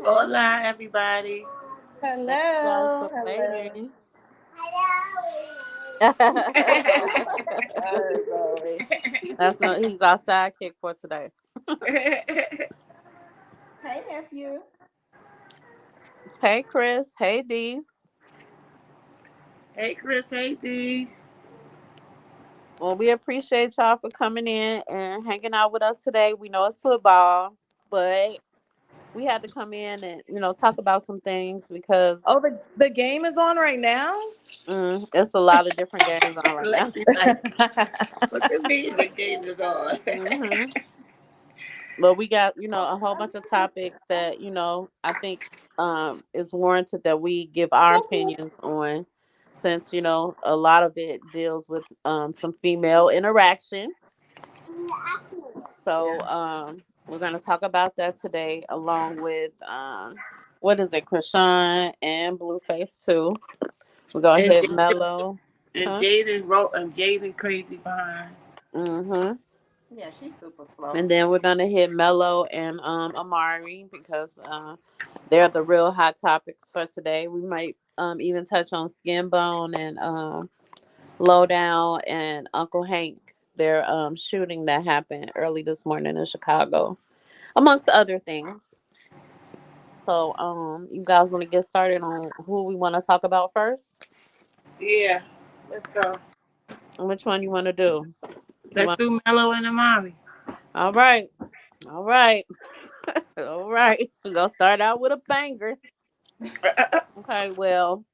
Hola, everybody. Thank you guys Hello, for hello. waiting. Hi, Zoe. That's what he's our sidekick for today. Hey, nephew. Hey Chris, hey D. Hey, Chris. Hey, D. Well, we appreciate y'all for coming in and hanging out with us today. We know it's football, but we had to come in and talk about some things because Oh, the game is on right now? it's a lot of different games on right now. Lexi, like, what you mean the game is on? hmm But we got a whole bunch of topics that I think is warranted that we give our opinions on, since a lot of it deals with some female interaction. So Yeah. we're gonna talk about that today, along with what is it, Chrisean and BlueFace too. We're gonna And hit Jaden, Mello, and huh? Jaden wrote, and Jaden crazy behind. Mm-hmm. Yeah, she's super slow. And then we're gonna hit Mello and Amari because they're the real hot topics for today. We might even touch on Skin Bone and Lowdown and Uncle Hank. Their shooting that happened early this morning in Chicago, amongst other things. So, you guys want to get started on who we want to talk about first? Yeah, let's go. Which one you want to do? You Let's want? do Mello and Amari. All right, all right, all right. We're gonna start out with a banger. Okay, well,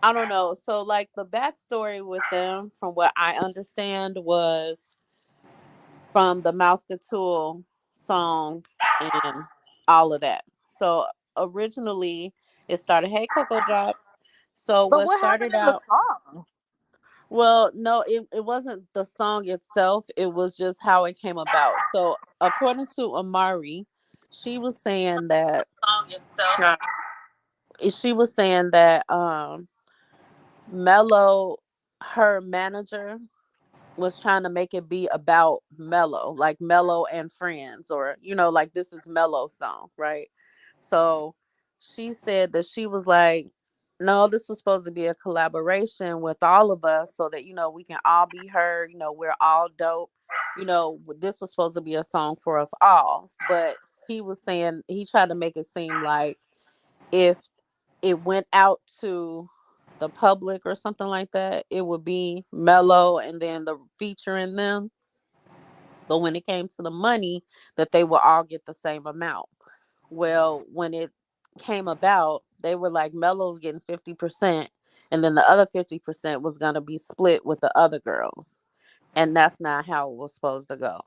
I don't know. So, like the backstory with them, from what I understand, was from the Mouse Tool song and all of that. So originally, it started. Hey, Coco Drops. So But what what happened started in the out. song? Well, no, it wasn't the song itself. It was just how it came about. So, according to Amari, she was saying that Song itself. she was saying that Mello, her manager, was trying to make it be about Mello, like Mello and friends, or like this is Mello's song, right? So she said that she was like, no, this was supposed to be a collaboration with all of us so that we can all be heard, we're all dope. This was supposed to be a song for us all. But he was saying he tried to make it seem like if it went out to the public or something like that, it would be Mellow and then the featuring them. But when it came to the money, that they would all get the same amount. Well, when it came about, they were like Mellow's getting 50%, and then the other 50% was gonna be split with the other girls. And that's not how it was supposed to go.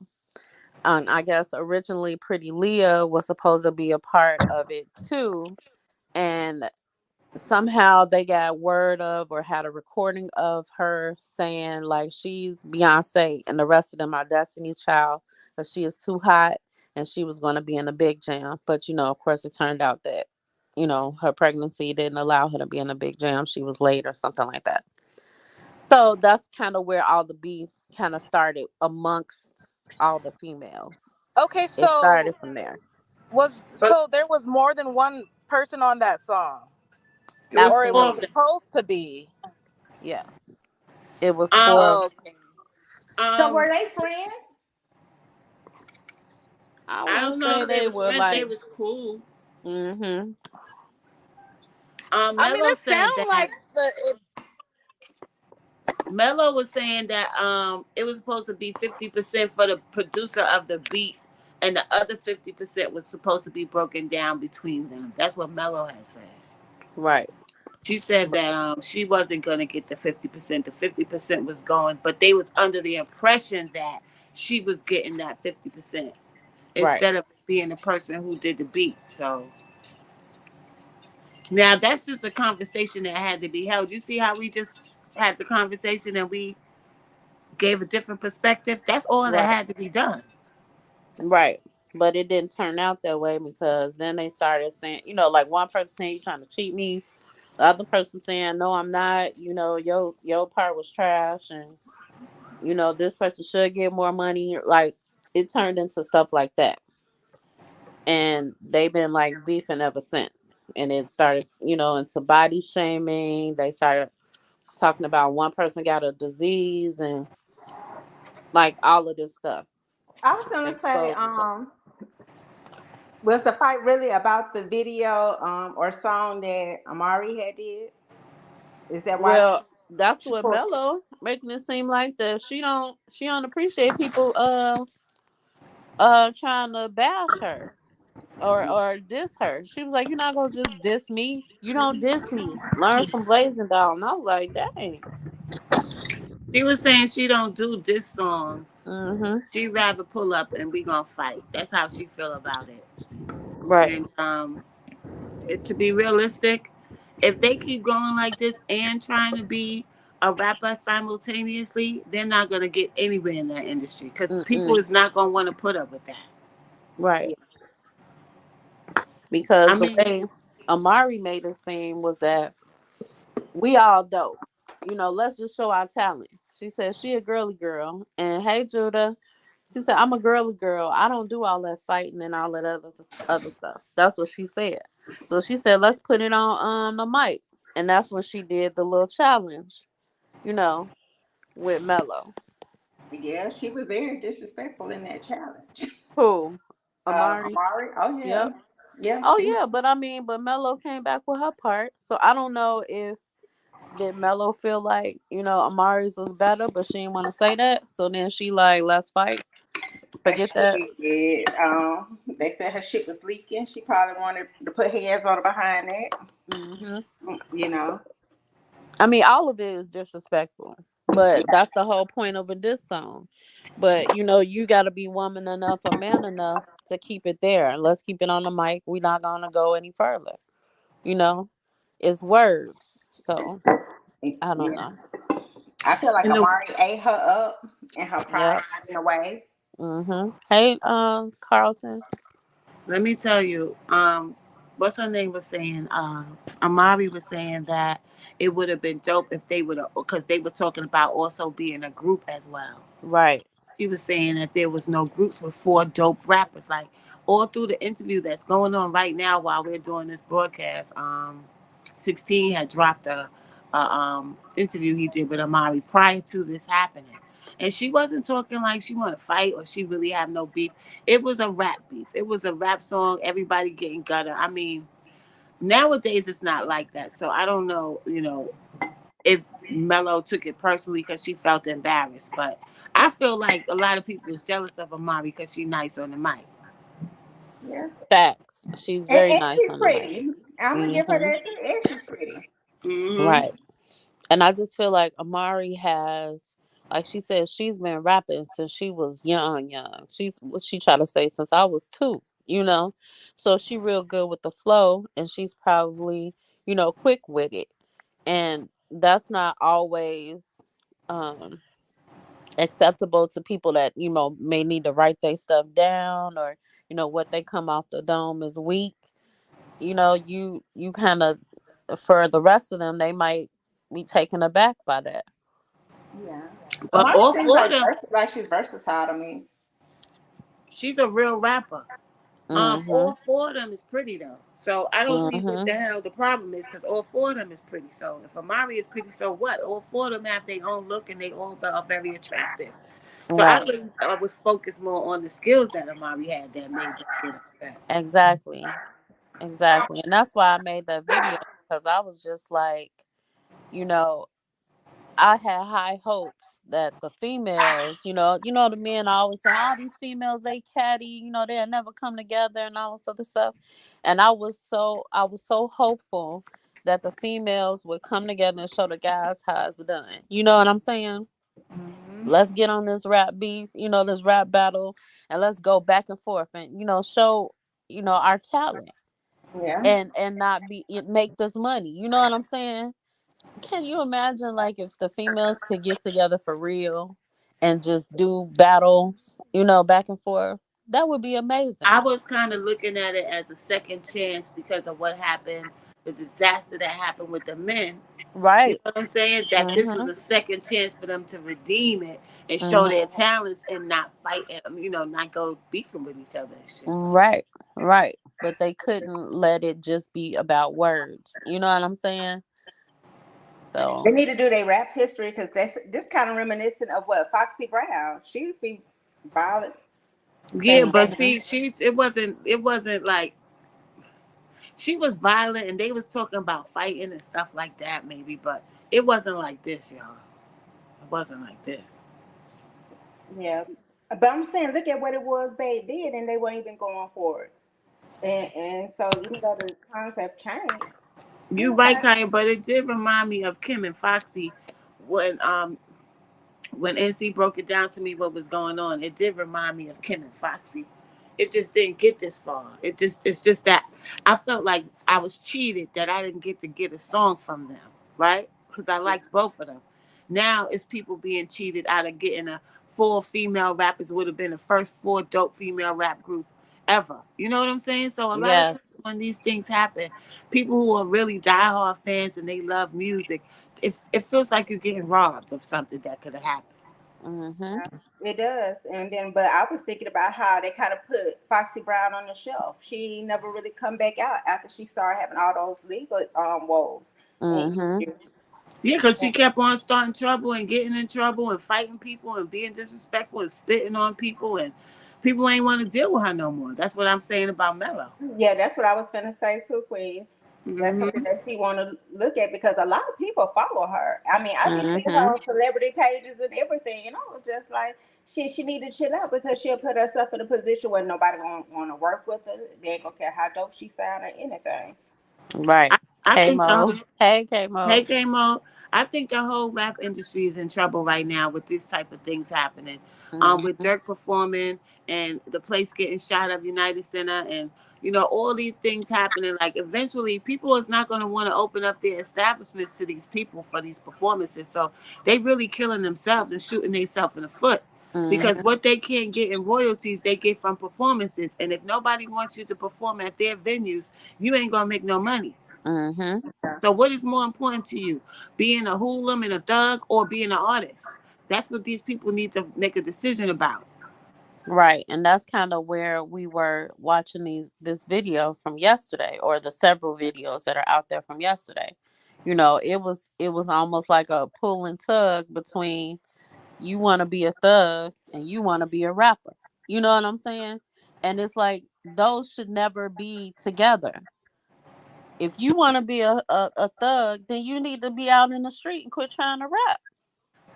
I guess originally Pretty Leah was supposed to be a part of it too. And somehow they got word of or had a recording of her saying like she's Beyonce and the rest of them are Destiny's Child because she is too hot and she was going to be in a big jam. But of course, it turned out that her pregnancy didn't allow her to be in a big jam. She was late or something like that. So that's kind of where all the beef kind of started amongst all the females. Okay, It so started from there. But there was more than one person on that song, it was or it was four of Absolutely. them. supposed to be. Yes. It was Um, for, Okay. So um, were they friends? I I wouldn't don't know say if they they was were friends. They like. was cool. Mm-hmm. I mean, Mello it said sounds that like the. Mello was saying that it was supposed to be 50% for the producer of the beat, and the other 50% was supposed to be broken down between them. That's what Mello had said. Right. She said that she wasn't gonna get the 50%. The 50% was going, but they was under the impression that she was getting that 50% Right. instead of being the person who did the beat. So now that's just a conversation that had to be held. You see how we just had the conversation and we gave a different perspective? That's all that Right. had to be done. Right. But it didn't turn out that way because then they started saying, like one person saying you trying to cheat me, the other person saying no, I'm not. Your part was trash, and this person should get more money. Like it turned into stuff like that, and they've been like beefing ever since. And it started, into body shaming. They started talking about one person got a disease and like all of this stuff. I was gonna say, Expose each other. was the fight really about the video or song that Amari had did? Is that why Well, that's she what pulled? Mello making it seem like that she don't appreciate people trying to bash her or diss her. She was like, "You're not gonna just diss me. You don't diss me. Learn from Blazing Down." And I was like, "Dang." She was saying she don't do diss songs. Mhm. She rather pull up and we gonna fight. That's how she feel about it. Right. And to be realistic, if they keep going like this and trying to be a rapper simultaneously, they're not gonna get anywhere in that industry because people Mm-mm. is not gonna want to put up with that. Right. Yeah. I Because the mean, way Amari made it seem was that we all dope. Let's just show our talent. She said she a girly girl. And hey Judah, she said, I'm a girly girl. I don't do all that fighting and all that other stuff. That's what she said. So she said, let's put it on the mic. And that's when she did the little challenge, you know, with Mello. Yeah, she was very disrespectful in that challenge. Who? Amari? Amari. Oh yeah, Yep. yeah. Oh She. yeah, but I mean, but Mello came back with her part. So I don't know if did Mello feel like, Amari's was better, but she didn't want to say that. So then she like, let's fight. Forget that. She did. They said her shit was leaking. She probably wanted to put hands on her behind that. Hmm. You know. I mean, all of it is disrespectful, but that's the whole point of a diss song. But you got to be woman enough or man enough to keep it there. Let's keep it on the mic. We're not gonna go any further. You know, it's words. So I don't Yeah. know. I feel like in the Amari ate her up and her pride Yep. got in the way. Hey, Carlton. let me tell you, what's her name was saying, Amari was saying that it would have been dope if they would have, because they were talking about also being a group as well. Right. She was saying that there was no groups with four dope rappers. Like all through the interview that's going on right now while we're doing this broadcast, 16 had dropped a interview he did with Amari prior to this happening. And she wasn't talking like she want to fight or she really have no beef. It was a rap beef. It was a rap song. Everybody getting gutter. I mean, nowadays it's not like that. So I don't know, if Mello took it personally because she felt embarrassed. But I feel like a lot of people is jealous of Amari because she nice on the mic. Yeah. Facts. She's And, very and nice she's on the mic. pretty. I'm gonna give her Hmm. that too. And she's pretty. Mm-hmm. Right. And I just feel like Amari has, like she said, she's been rapping since she was young, young. She's what she tried to say since I was two, So she real good with the flow and she's probably, quick with it. And that's not always um acceptable to people that, may need to write their stuff down or, what they come off the dome is weak. You kind of for the rest of them, they might be taken aback by that. Yeah. But Amari all seems four of like them, she's versatile to me. she's a real rapper. Mhm. All four of them is pretty though. So I don't see what the Mhm. hell the problem is because all four of them is pretty. So if Amari is pretty, so what? All four of them have their own look and they all are very attractive. So I Right. really I was focused more on the skills that Amari had that made them get upset. Exactly. Exactly. And that's why I made that video because I was just like, you know, I had high hopes that the females, the men always say, all these females, they catty, they'll never come together and all this other stuff. And I was so hopeful that the females would come together and show the guys how it's done. You know what I'm saying? Mm-hmm. Let's get on this rap beef, this rap battle, and let's go back and forth and, show, our talent Yeah. and not make this money. You know what I'm saying? Can you imagine like if the females could get together for real and just do battles, back and forth? That would be I amazing. was kind of looking at it as a second chance because of what happened, the disaster that happened with the men. You Right. know what I'm saying? That this was Mhm. a second chance for them to redeem it and show Mhm. their talents and not fight, not go beefing with each other and shit. Right. Right. But they couldn't let it just be about words. You know what I'm saying? They So need to do their rap history because that's this kind of reminiscent of what Foxy Brown. She used to be violent Yeah, back but then. mhm. see, it wasn't like she was violent, and they was talking about fighting and stuff like that, maybe, but it wasn't like this, y'all. It wasn't like this. Yeah, but I'm saying, look at what it was back then, and they weren't even going for it. And so even though the times have changed, You yeah, right, Kaya, but it did remind me of Kim and Foxy when NC broke it down to me what was going on. It did remind me of Kim and Foxy. It just didn't get this far. It's just that I felt like I was cheated that I didn't get a song from them, right? Because I liked both of them. Now it's people being cheated out of getting a four female rappers. Would have been the first four dope female rap group ever. You know what I'm saying? So a lot of times Yes. when these things happen, people who are really diehard fans and they love music, it feels like you're getting robbed of something that could have happened. Mhm. it does. And then, but I was thinking about how they kind of put Foxy Brown on the shelf. She never really come back out after she started having all those legal woes and Mhm. issues. Yeah, because she kept on starting trouble and getting in trouble and fighting people and being disrespectful and spitting on people, and people ain't want to deal with her no more. That's what I'm saying about Mello. Yeah, that's what I was gonna say too, Queen. That's something Hmm. that she want to look at because a lot of people follow her. I mean, I be seeing her Mhm. on celebrity pages and everything, and I was just like, she need to chill out because she'll put herself in a position where nobody gonna want to work with her. They ain't gonna care how dope she sound or anything. Right. I K think Mo. the Hey K Mo. Hey, K-Mo, I think the whole rap industry is in trouble right now with this type of things happening. With Mhm. Dirk performing and the place getting shot up, United Center, and all these things happening. Like eventually, people is not going to want to open up their establishments to these people for these performances. So they really killing themselves and shooting themselves in the foot. Because Mhm. what they can't get in royalties, they get from performances. And if nobody wants you to perform at their venues, you ain't gonna make no money. Mhm. So what is more important to you? Being a hoodlum and a thug or being an artist? That's what these people need to make a decision about. Right. And that's kind of where we were watching this video from yesterday, or the several videos that are out there from yesterday. It was almost like a pull and tug between, you want to be a thug and you want to be a rapper. You know what I'm saying? And it's like those should never be together. If you want to be a thug, then you need to be out in the street and quit trying to rap.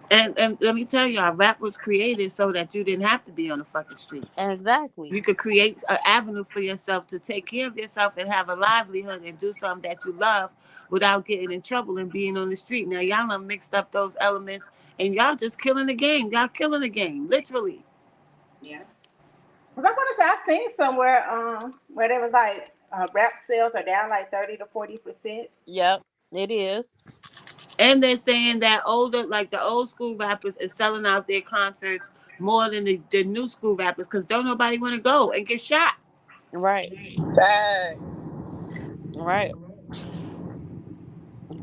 And let me tell y'all, rap was created so that you didn't have to be on the fucking streets. Exactly. You could create an avenue for yourself to take care of yourself and have a livelihood and do something that you love without getting in trouble and being on the street. Now y'all done mixed up those elements and y'all just killing the game. Y'all killing the game, literally. Yeah. Cause I want to say I seen somewhere where there was like rap sales are down like 30 to 40%. Yep, it is. And they're saying that like the old school rappers is selling out their concerts more than the new school rappers because don't nobody want to go and get shot. Right. Facts. Right.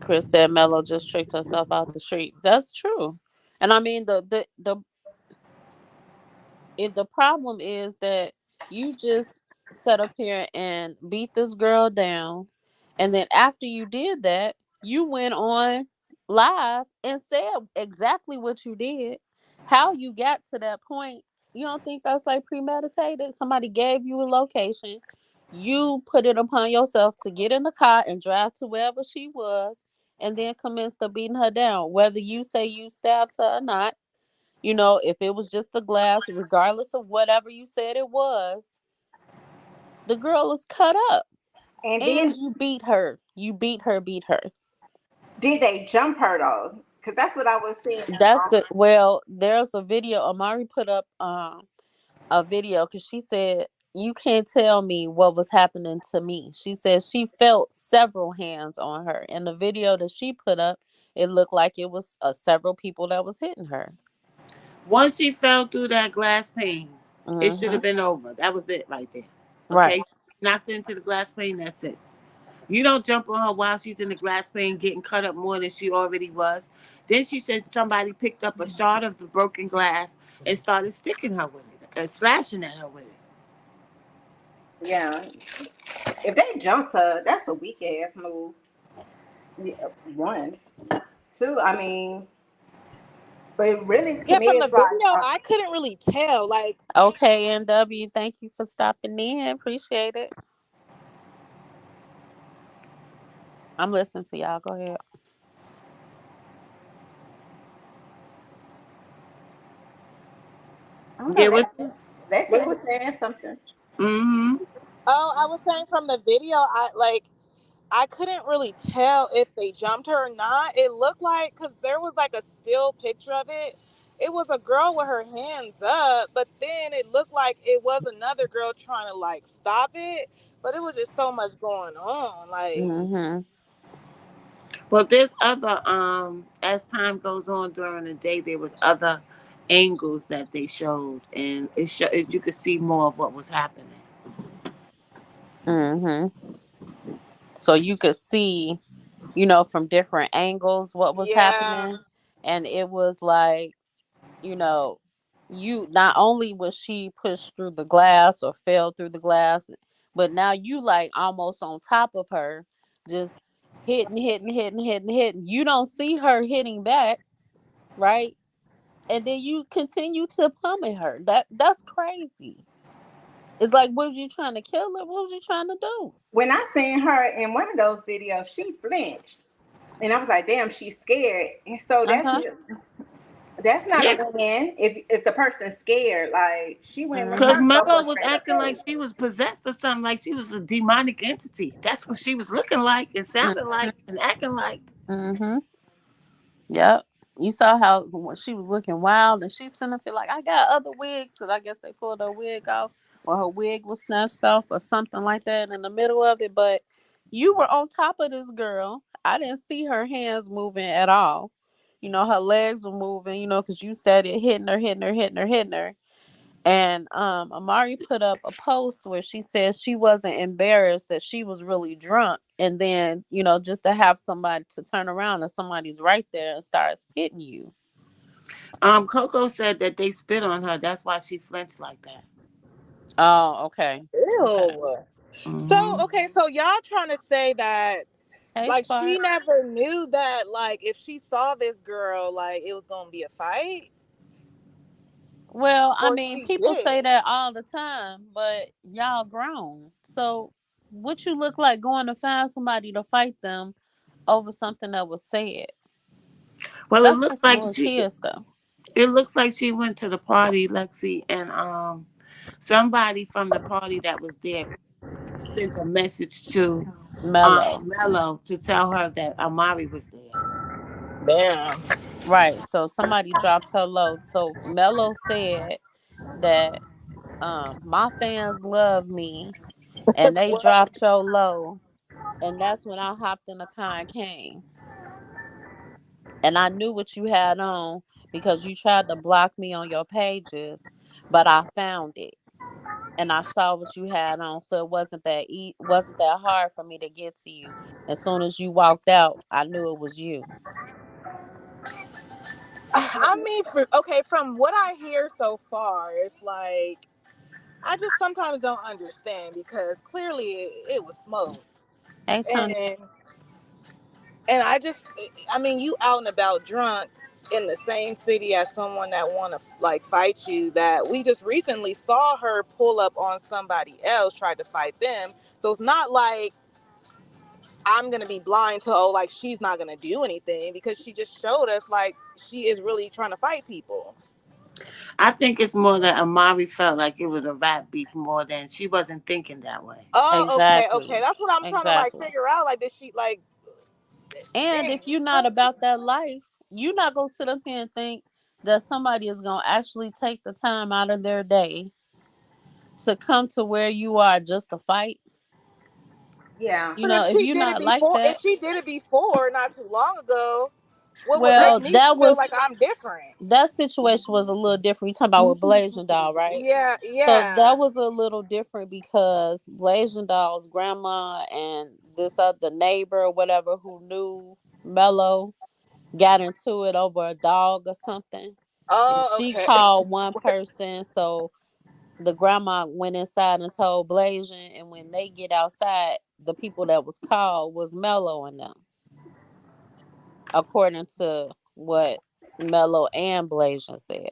Chris said Mello just tricked herself out the streets. That's true. And I mean, the problem is that you just sat up here and beat this girl down, and then after you did that, you went on live and said exactly what you did, how you got to that point. You don't think that's like premeditated? Somebody gave you a location, you put it upon yourself to get in the car and drive to wherever she was, and then commence to beating her down, whether you say you stabbed her or not. If it was just the glass, regardless of whatever you said it was, the girl is cut up. And And then you beat her. You beat her. did they jump her though? Because that's what I was seeing. That's it. Well, there's a video. Amari put up a video because she said, you can't tell me what was happening to me. She said she felt several hands on her. In the video that she put up, it looked like it was several people that was hitting her. Once she fell through that glass pane, it should Mm-hmm. have been over. That was it right there. Right. Okay? Knocked into the glass pane, that's it. You don't jump on her while she's in the glass pane getting cut up more than she already was. Then she said somebody picked up a shard of the broken glass and started sticking her with it, slashing at her with it. Yeah, if they jumped her, that's a weak ass move. Yeah, one, two. I mean, but really to Yeah, me, from the it's like, video, I couldn't really tell. Like, Okay, NW, thank you for stopping in. Appreciate it. I'm listening to y'all. Go ahead. I don't know. Yeah, what? Lexi was saying something. Mm-hmm. oh, I was saying from the video, I couldn't really tell if they jumped her or not. It looked like, because there was like a still picture of it. It was a girl with her hands up, but then it looked like it was another girl trying to like stop it. But it was just so much going on. Like, Mm-hmm. Well, there's other as time goes on during the day, there was other angles that they showed, and you could see more of what was happening. Mm-hmm. So you could see, from different angles what was yeah, happening. And it was like, you know, you not only was she pushed through the glass or fell through the glass, but now you like almost on top of her, just hitting. You don't see her hitting back, right? And then you continue to pummel her. That's crazy. It's like, what was you trying to kill her? What was you trying to do? When I seen her in one of those videos, she flinched, and I was like, "Damn, she's scared." And so Uh huh. that's not a Yeah, win if the person's scared. Like she went with because Mhm. her Mello go was straight up acting like face. she was possessed or something, like she was a demonic entity. That's what she was looking like and sounding like and acting like. Mhm. Yep. You saw how when she was looking wild, and she's sitting up there like, I got other wigs, because I guess they pulled her wig off, or her wig was snatched off, or something like that in the middle of it. But you were on top of this girl. I didn't see her hands moving at all. Her legs were moving. Because you said it, hitting her. And Amari put up a post where she said she wasn't embarrassed, that she was really drunk. And then, just to have somebody to turn around and somebody's right there and starts hitting you. Coco said that they spit on her. That's why she flinched like that. Oh, okay. Okay. ew. So, Hmm. okay, so y'all trying to say that Hey, like she Spark. never knew that like if she saw this girl like it was gonna be a fight, Well, I or mean, she people say did. that all the time, but y'all grown. So what you look like going to find somebody to fight them over something that was said? Well, That's like some little kid stuff. it looks like she went to the party, Lexi, and somebody from the party that was there sent a message to Mellow. Mello to tell her that Amari was there. Damn. Right. So somebody dropped her low. So Mello said that my fans love me and they What? dropped your low. And that's when I hopped in the car and came. And I knew what you had on because you tried to block me on your pages, but I found it. And I saw what you had on, so it wasn't that hard for me to get to you. As soon as you walked out, I knew it was you. I mean, okay, from what I hear so far, it's like I just sometimes don't understand because clearly it was smoke, Hey, Tony. and and I mean, you out and about drunk in the same city as someone that want to like fight you. That we just recently saw her pull up on somebody else, tried to fight them. So it's not like I'm gonna be blind to, oh, like she's not gonna do anything, because she just showed us like she is really trying to fight people. I think it's more that Amari felt like it was a rap beef more than she wasn't thinking that way. Oh, okay, okay. Exactly. That's what I'm trying to like Exactly. figure out. Like, did she like? And Dang, if you're it's not crazy. about that life, you're not gonna sit up here and think that somebody is gonna actually take the time out of their day to come to where you are just to fight. Yeah. But if If she you're did it not like before, if that, she did it before, not too long ago, what would make well, me feel like I'm different? that situation was a little different. You talking about with Blazing Doll, right? Yeah, So yeah. that was a little different because Blazing Doll's grandma and this other neighbor or whatever who knew Mello got into it over a dog or something. And Oh, she okay. called one person. So the grandma went inside and told Blasian, and when they get outside, the people that was called was Mello and them, according to what Mello and Blasian said.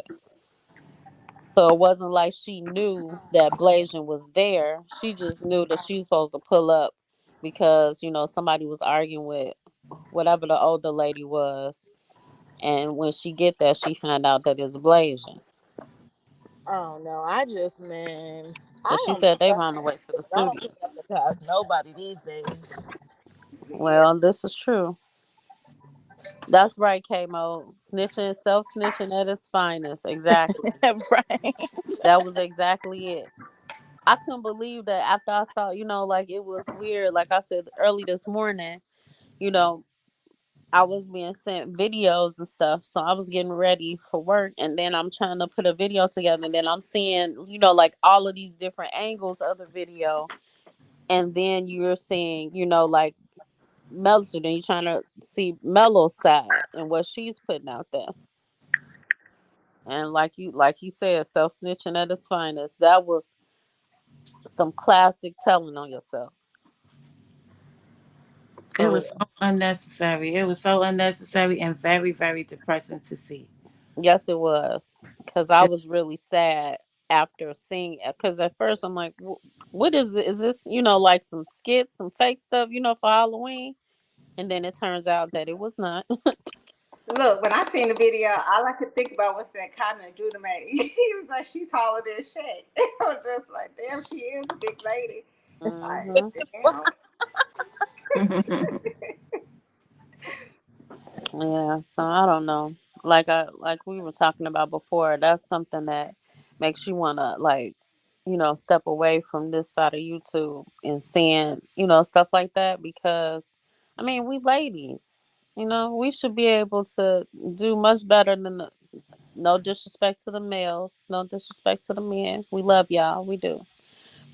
So it wasn't like she knew that Blasian was there. She just knew that she was supposed to pull up because, somebody was arguing with whatever the older lady was. And when she get there, she found out that it's Blasian. Oh no, I just man, Because I she don't be said they were on the trusting way to the I don't studio. put nothing past nobody these days. Yeah. Well, this is true. That's right, K-Mo. Snitching, self-snitching at its finest. Exactly. Right. That was exactly it. I couldn't believe that after I saw, like it was weird. Like I said early this morning, you know, I was being sent videos and stuff. So I was getting ready for work, and then I'm trying to put a video together, and then I'm seeing, like all of these different angles of the video. And then you're seeing, like Mello, then you're trying to see Mello's side and what she's putting out there. And like you said, self snitching at its finest. That was some classic telling on yourself. It For was real. so unnecessary. It was so unnecessary and very, very depressing to see. Yes, it was. Because I was really sad after seeing it. Because at first I'm like, what is it? Is this, like some skits, some fake stuff, for Halloween? And then it turns out that it was not. Look, when I seen the video, all I could think about was that comment Judah made. He was like, "She taller than Shaq." I was just like, "Damn, she is a big lady." Like, Hmm. damn. Yeah, so I don't know. Like we were talking about before, that's something that makes you wanna step away from this side of YouTube and seeing, stuff like that because I mean we ladies. We should be able to do much better than no disrespect to the males, no disrespect to the men. We love y'all, we do.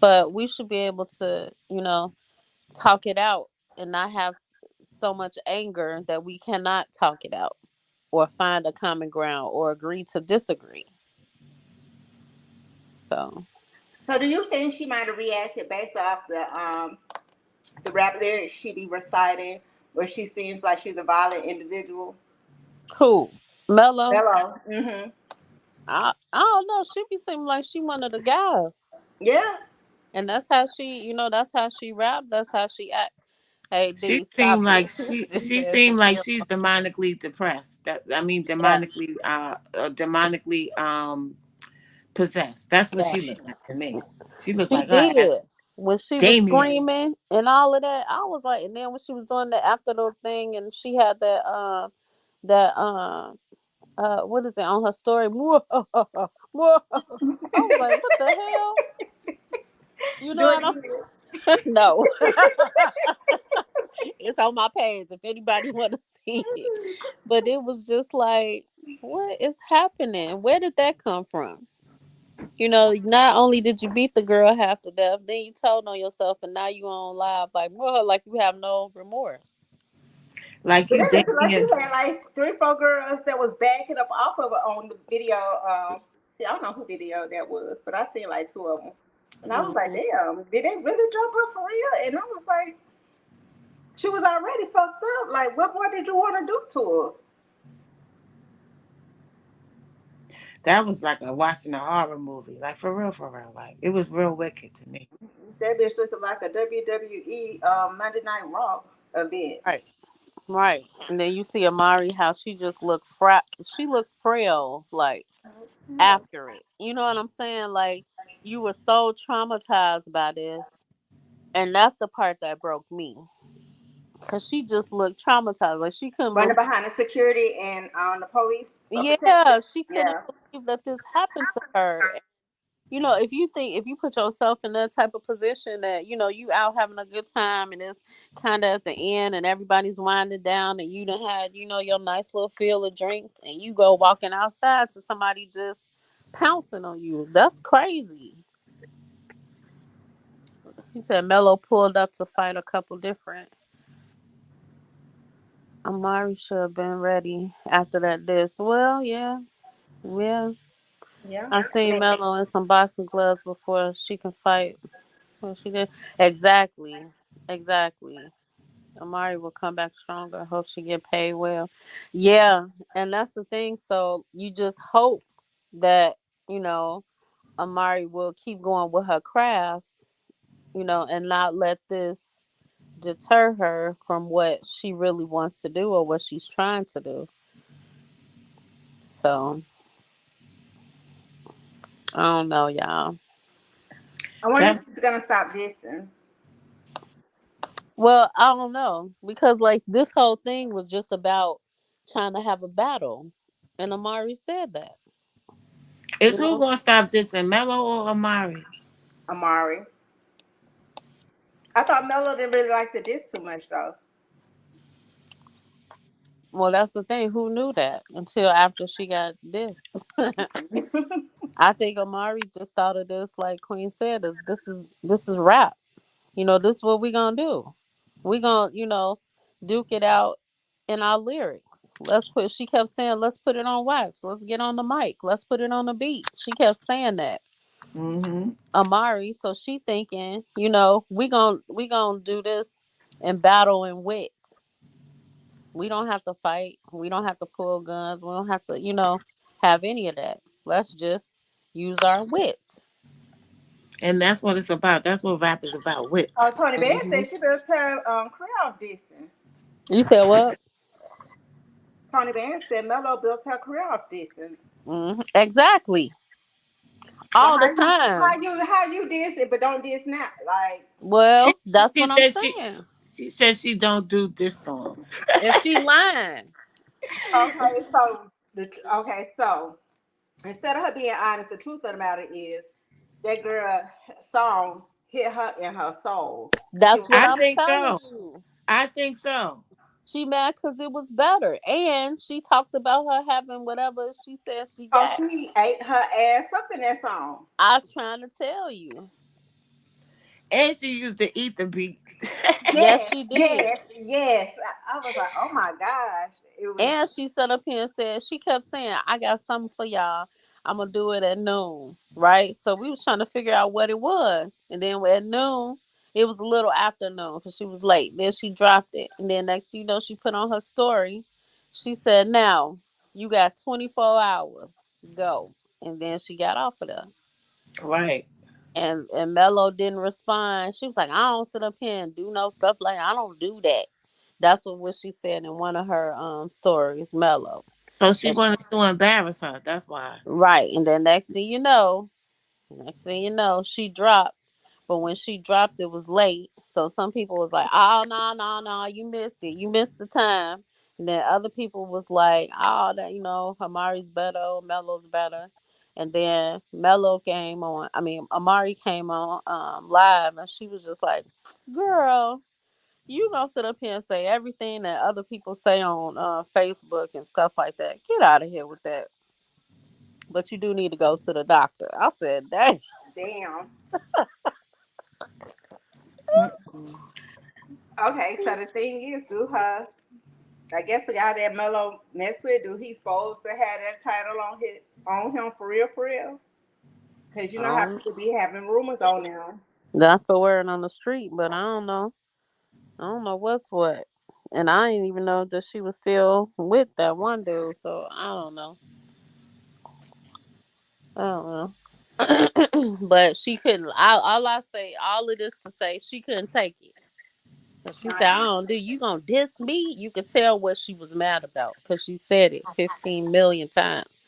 But we should be able to, talk it out and not have so much anger that we cannot talk it out or find a common ground or agree to disagree. So, So, do you think she might have reacted based off the rap lyrics she be reciting, where she seems like she's a violent individual? who? Mello? Hello. Mm-hmm. I don't know. She be seeming like she one of the guys. Yeah. And that's how that's how she rap. That's how she act. Hey, She D, stop seemed like it. she She she says seemed it's like real. she's demonically depressed. That I mean Yes. demonically possessed. That's what she Yes. looked like to me. She looked She like her ass did. When she was Damien. screaming and all of that, I was like, and then when she was doing the after the thing and she had that what is it on her story? I was like, what the hell? Do it And no. It's on my page if anybody want to see it. But it was just like, what is happening? Where did that come from? Not only did you beat the girl half to death, then you told on yourself, and now you on live like, well, like you have no remorse. Like But you it looked like she Damien. had like three, four girls that was backing up off of her on the video. I don't know who video that was, but I seen like two of them, and I was like, Hmm. "Damn, did they really jump her for real?" And I was like, "She was already fucked up. Like, what more did you want to do to her?" That was like watching a horror movie. Like for real, for real. Like it was real wicked to me. That bitch looked like a WWE Monday Night Raw event. Right, right. And then you see Amari, how she just looked she looked frail, like Yeah. after it. You know what I'm saying? Like you were so traumatized by this, and that's the part that broke me, cause she just looked traumatized, like she couldn't Running believe. behind the security and the police protection. Yeah, she couldn't Yeah. believe that this happened to her. If you put yourself in that type of position that, you out having a good time and it's kind of at the end and everybody's winding down and you done had, your nice little fill of drinks and you go walking outside to somebody just pouncing on you. That's crazy. She said Mello pulled up to fight a couple different. Amari should have been ready after that this. Well, yeah. Yeah. Yeah. I seen Man, Mello in some boxing gloves before she can fight. Well, she did exactly, exactly. Amari will come back stronger. Hope she get paid well. Yeah, and that's the thing. So you just hope that you know Amari will keep going with her craft, and not let this deter her from what she really wants to do or what she's trying to do. So I don't know, y'all. I wonder if That she's gonna stop dissing. Well, I don't know because like this whole thing was just about trying to have a battle, and Amari said that. is You who know, gonna stop this? And Mello or Amari? Amari. I thought Mello didn't really like the diss too much though. well, that's the thing. Who knew that until after she got dissed? I think Amari just thought of this, like Queen said, this is rap. This is what we gonna do. We gonna, duke it out in our lyrics. Let's put. She kept saying, "Let's put it on wax. Let's get on the mic. Let's put it on the beat." She kept saying that. Mm-hmm. Amari, so she thinking, we gonna do this and battle and wit. We don't have to fight. We don't have to pull guns. We don't have to, have any of that. Let's just use our wit. And that's what it's about. That's what rap is about. Oh, Wit. Tony Band Hmm. said she better tell Creole dissing. You said what? Tony Band said Mello built her career off dissing. Exactly. So All the how you time. diss it but don't diss now? Like She Well, that's she what I'm said saying. she said she don't do diss songs. If she lying, so instead of her being honest, the truth of the matter is that girl song hit her in her soul. It that's was, what I I'm think telling so. you. I think so. She mad because it was better. And she talked about her having whatever she said she oh, got. she ate her ass up in that song. I'm trying to tell you. And she used to eat the beat. Yes, Yes, she did. yes, yes. I was like, oh my gosh. It was And she sat up here and said, she kept saying, I got something for y'all. I'm gonna do it at noon. Right? So we was trying to figure out what it was. And then at noon, it was a little afternoon because she was late. Then she dropped it. And then next thing you know, she put on her story. She said, now you got 24 hours. Go. And then she got off of there. Right. And Mello didn't respond. She was like, I don't sit up here and do no stuff like I don't do that. That's what she said in one of her stories, Mello. So she wanted to embarrass her. That's why. Right. And then next thing you know, she dropped. But when she dropped, it was late. So some people was like, oh, no, no, no, you missed it. You missed the time. And then other people was like, oh, that, Amari's better, Mello's better. And then Amari came on live and she was just like, girl, you gonna sit up here and say everything that other people say on Facebook and stuff like that. Get out of here with that. But you do need to go to the doctor. I said, dang. damn. Mm-mm. Okay, so the thing is, I guess the guy that Mello mess with, do he supposed to have that title on him for real, for real? Because you know how Um, people be having rumors on them. that's the word on the street, but I don't know. I don't know what's what. And I didn't even know that she was still with that one dude, so I don't know. I don't know. But she couldn't. All I say, all of this to say, she couldn't take it. And she said, I Nice. don't do you gonna diss me? You could tell what she was mad about because she said it 15 million times.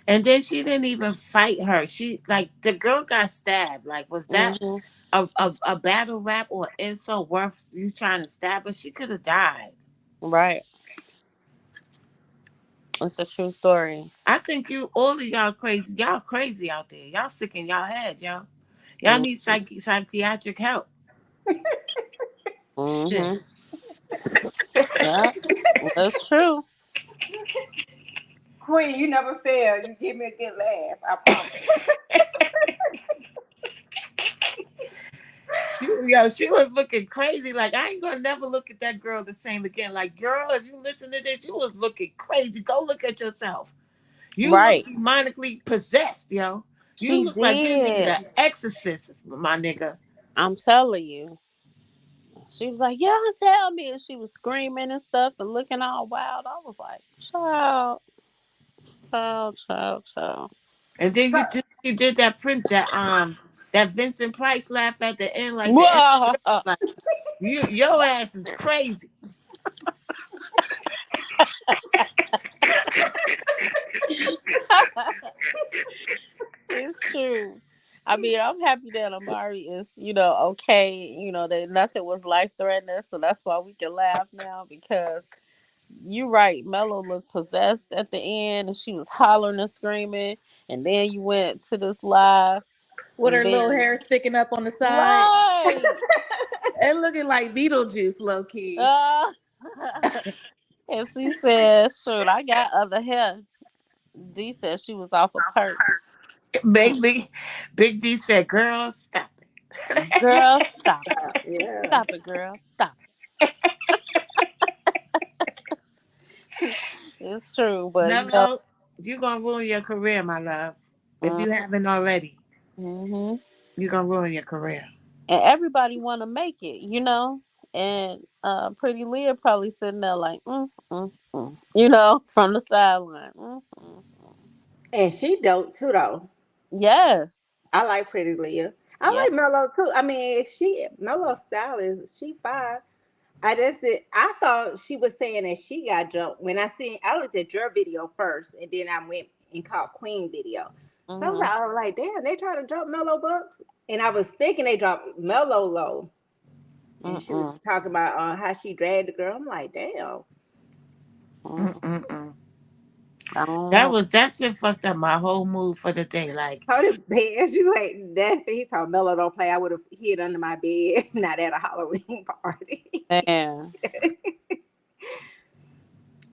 And then she didn't even fight her. She like the girl got stabbed. Like was that Hmm. a battle rap or insult worth you trying to stab her? She could have died. Right. It's a true story. I think you all of y'all crazy. Y'all crazy out there. Y'all sick in y'all head, y'all. Y'all need Mm-hmm. psychiatric help. Shit. Mm-hmm. Yeah, that's true. Queen, you never fail. You give me a good laugh. I promise. She was looking crazy. Like I ain't gonna never look at that girl the same again. Like girl, if you listen to this, you was looking crazy. Go look at yourself. You look Right. demonically possessed, yo. You She look like you need did. an exorcist, my nigga. I'm telling you. She was like, "Yeah, tell me," and she was screaming and stuff and looking all wild. I was like, "Child, child, child, child." And then So, you did that print that Vincent Price laugh at the end, like the end. Whoa. Like your ass is crazy. It's true. I mean, I'm happy that Amari is, okay. That nothing was life threatening, so that's why we can laugh now. Because you're right, Mello looked possessed at the end, and she was hollering and screaming. And then you went to this live, With and her little then hair sticking up on the side right, and looking like Beetlejuice, low key. uh, and she said, "Shoot, I got other hair." D said she was off a perk. Baby, Big D said, "Girl, stop it." Girl, stop it. yeah. Stop it, girl. Stop it. It's true, but Mello, you gonna ruin your career, my love. If you haven't already, mm-hmm. you gonna ruin your career. And everybody want to make it. And Pretty Leah probably sitting there like, from the sideline. And she dope too, though. Yes. I like Pretty Leah. I Yeah. like Mello too. I mean, she Mello style is she fine. I just did. I thought she was saying that she got jumped when I looked at your video first, and then I went and caught Queen video. So Mm-hmm. I was like, damn, they trying to jump Mello Buckz, and I was thinking they dropped Mello low, and she was Mm-mm. talking about how she dragged the girl. I'm like, damn. Mm-mm. Mm-mm-mm. I don't know. That shit fucked up my whole mood for the day. Like, How the bed you ain't that he told Mello don't play. I would have hid under my bed, not at a Halloween party. Man.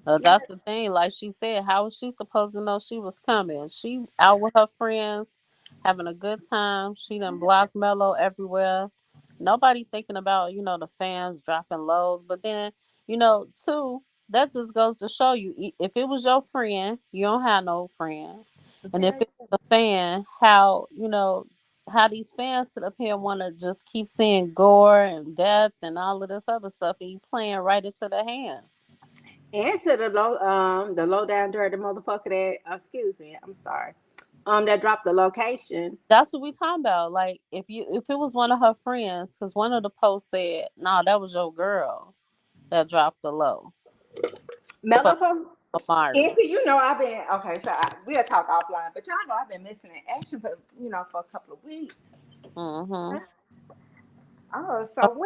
Yeah, That's the thing. Like she said, how was she supposed to know she was coming? She out with her friends, having a good time. She done blocked Mello everywhere. Nobody thinking about, the fans dropping lows. But then, too, that just goes to show you, if it was your friend, you don't have no friends. And if yeah, it's a fan, how these fans sit up here and want to just keep seeing gore and death and all of this other stuff, and you playing right into their hands. and to the low down dirty motherfucker that excuse me, I'm sorry. That dropped the location. That's what we talking about. Like if it was one of her friends, because one of the posts said, "No, that was your girl that dropped the low for Mellow Pump. And Amari." see, I've been okay. So we'll talk offline, but y'all know I've been missing in action for for a couple of weeks. Mm-hmm. Oh, so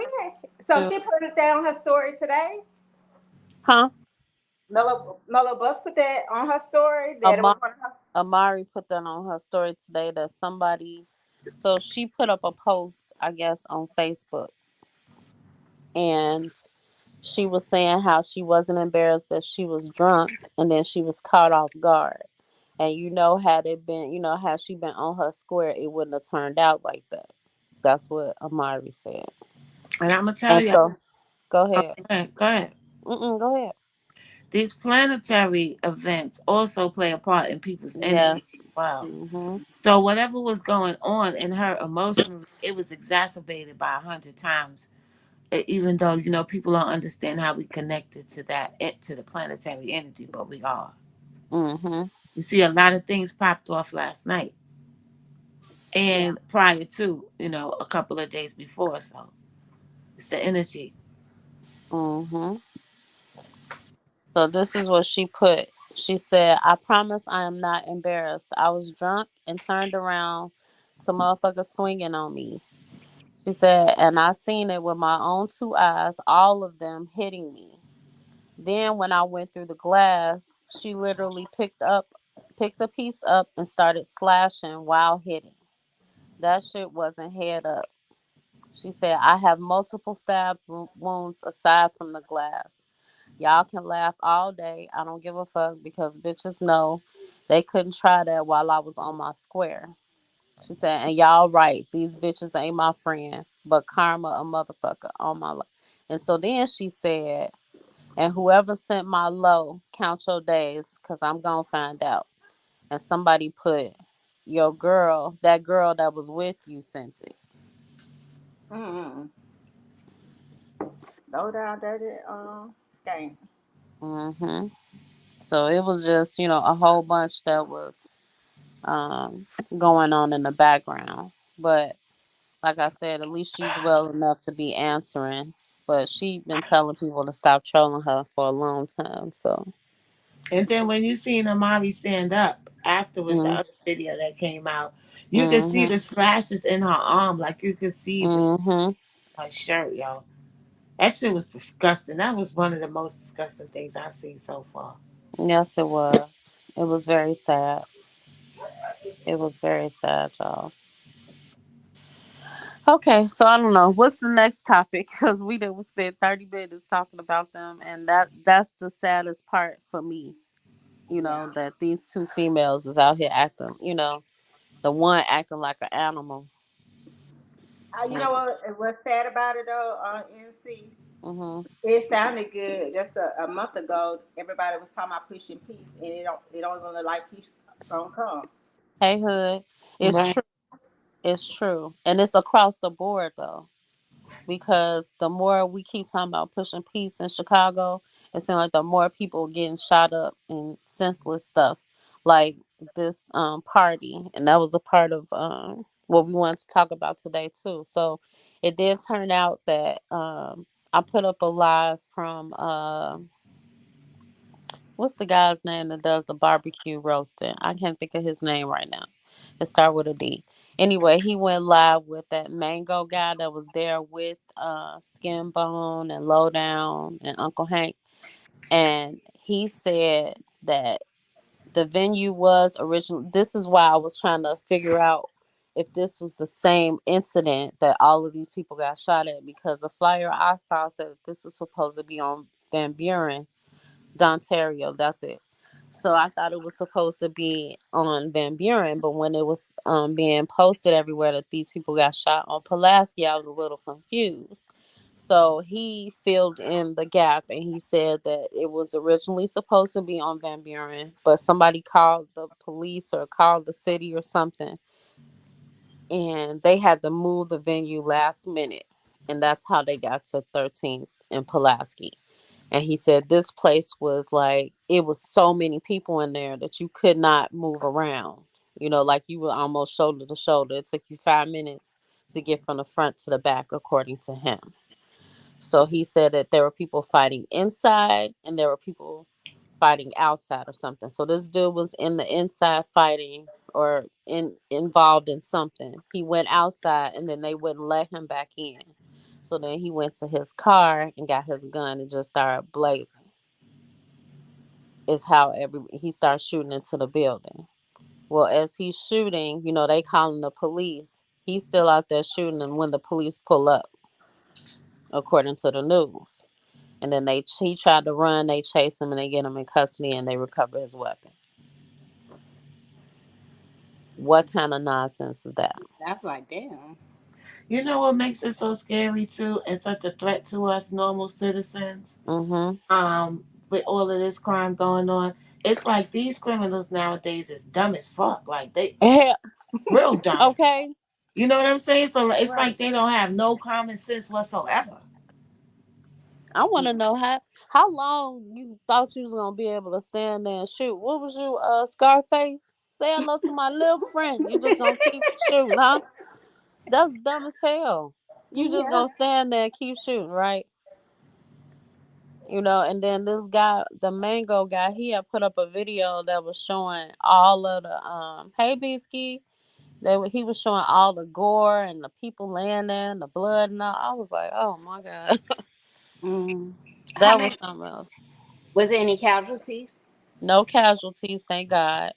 so Too. she put it that on her story today. Huh? Mellow Bus put that on her story that it was Amari, one of her. Amari put that on her story today that somebody. So she put up a post, I guess, on Facebook, and she was saying how she wasn't embarrassed that she was drunk, and then she was caught off guard. And had it been, had she been on her square, it wouldn't have turned out like that. That's what Amari said. and I'm gonna tell And you, so, go ahead. go ahead. Go ahead. These planetary events also play a part in people's energy as Yes. well. Mm-hmm. So whatever was going on in her emotionally, it was exacerbated by 100 times. Even though people don't understand how we connected to to the planetary energy, but we are. Mm-hmm. You see, a lot of things popped off last night Yeah. and prior to a couple of days before. So it's the energy. Mm-hmm. So this is what she put. She said, "I promise I am not embarrassed. I was drunk and turned around to motherfuckers swinging on me." She said, "And I seen it with my own two eyes, all of them hitting me. Then when I went through the glass, she literally picked a piece up and started slashing while hitting. That shit wasn't head up." She said, "I have multiple stab wounds aside from the glass. Y'all can laugh all day. I don't give a fuck because bitches know they couldn't try that while I was on my square." She said, "And y'all right. These bitches ain't my friend, but karma a motherfucker on my life." And so then she said, "And whoever sent my low, count your days because I'm going to find out." and somebody put your girl, that girl that was with you, sent it. Mm. Low down dirty skank. Hmm. So it was just, a whole bunch that was going on in the background. But like I said, at least she's well enough to be answering. But she been telling people to stop trolling her for a long time. So, And then when you seen Amari stand up afterwards, the mm, other video that came out, you could see mm-hmm, the splashes in her arm, like you could see the mm-hmm. her shirt, yo. That shit was disgusting. That was one of the most disgusting things I've seen so far. Yes, it was. It was very sad. It was very sad, y'all. Okay, so I don't know what's the next topic because we did spend 30 minutes talking about them, and that's the saddest part for me. Yeah. That these two females is out here acting. The one acting like an animal. You And, know what's sad about it though, NC? hmm. It sounded good just a month ago. Everybody was talking about pushing peace, and it don't even look like peace gonna come. Hey, Hood, it's Right. true. It's true, and it's across the board though. Because the more we keep talking about pushing peace in Chicago, it seems like the more people getting shot up and senseless stuff, like this party, and that was a part of what we wanted to talk about today too. So it did turn out that I put up a live from what's the guy's name that does the barbecue roasting? I can't think of his name right now. It start with a D. Anyway, he went live with that mango guy that was there with Skin Bone and Lowdown and Uncle Hank. And he said that the venue was original. This is why I was trying to figure out if this was the same incident that all of these people got shot at, because the flyer I saw said that this was supposed to be on Van Buren, Dontario. That's it. So I thought it was supposed to be on Van Buren, but when it was being posted everywhere that these people got shot on Pulaski, I was a little confused. So he filled in the gap and he said that it was originally supposed to be on Van Buren, but somebody called the police or called the city or something, and they had to move the venue last minute. And that's how they got to 13th and Pulaski. And he said this place was like, it was so many people in there that you could not move around. Like you were almost shoulder to shoulder. It took you 5 minutes to get from the front to the back, according to him. So he said that there were people fighting inside and there were people fighting outside or something. So this dude was in the inside fighting or involved in something. He went outside and then they wouldn't let him back in. So then he went to his car and got his gun and just started blazing. Is how he starts shooting into the building. Well, as he's shooting, they calling the police. He's still out there shooting, and when the police pull up, according to the news, and then he tried to run, they chase him, and they get him in custody, and they recover his weapon. What kind of nonsense is that? I was like, damn. You know what makes it so scary too, and such a threat to us normal citizens? Mm-hmm. With all of this crime going on, it's like these criminals nowadays is dumb as fuck. Like they Yeah, real dumb. okay. You know what I'm saying? So like, it's Right. like they don't have no common sense whatsoever. I want to know how long you thought you was gonna be able to stand there and shoot. What was you, Scarface? Say hello to my little friend. You just gonna keep shooting, huh? That's dumb as hell. You just Yeah. gonna stand there and keep shooting, right? And then this guy, the mango guy, he had put up a video that was showing all of the hey Bisky, he was showing all the gore and the people laying there and the blood and all. I was like, oh my god, Mm. How that was many? something else. Was there any casualties? No casualties, thank God.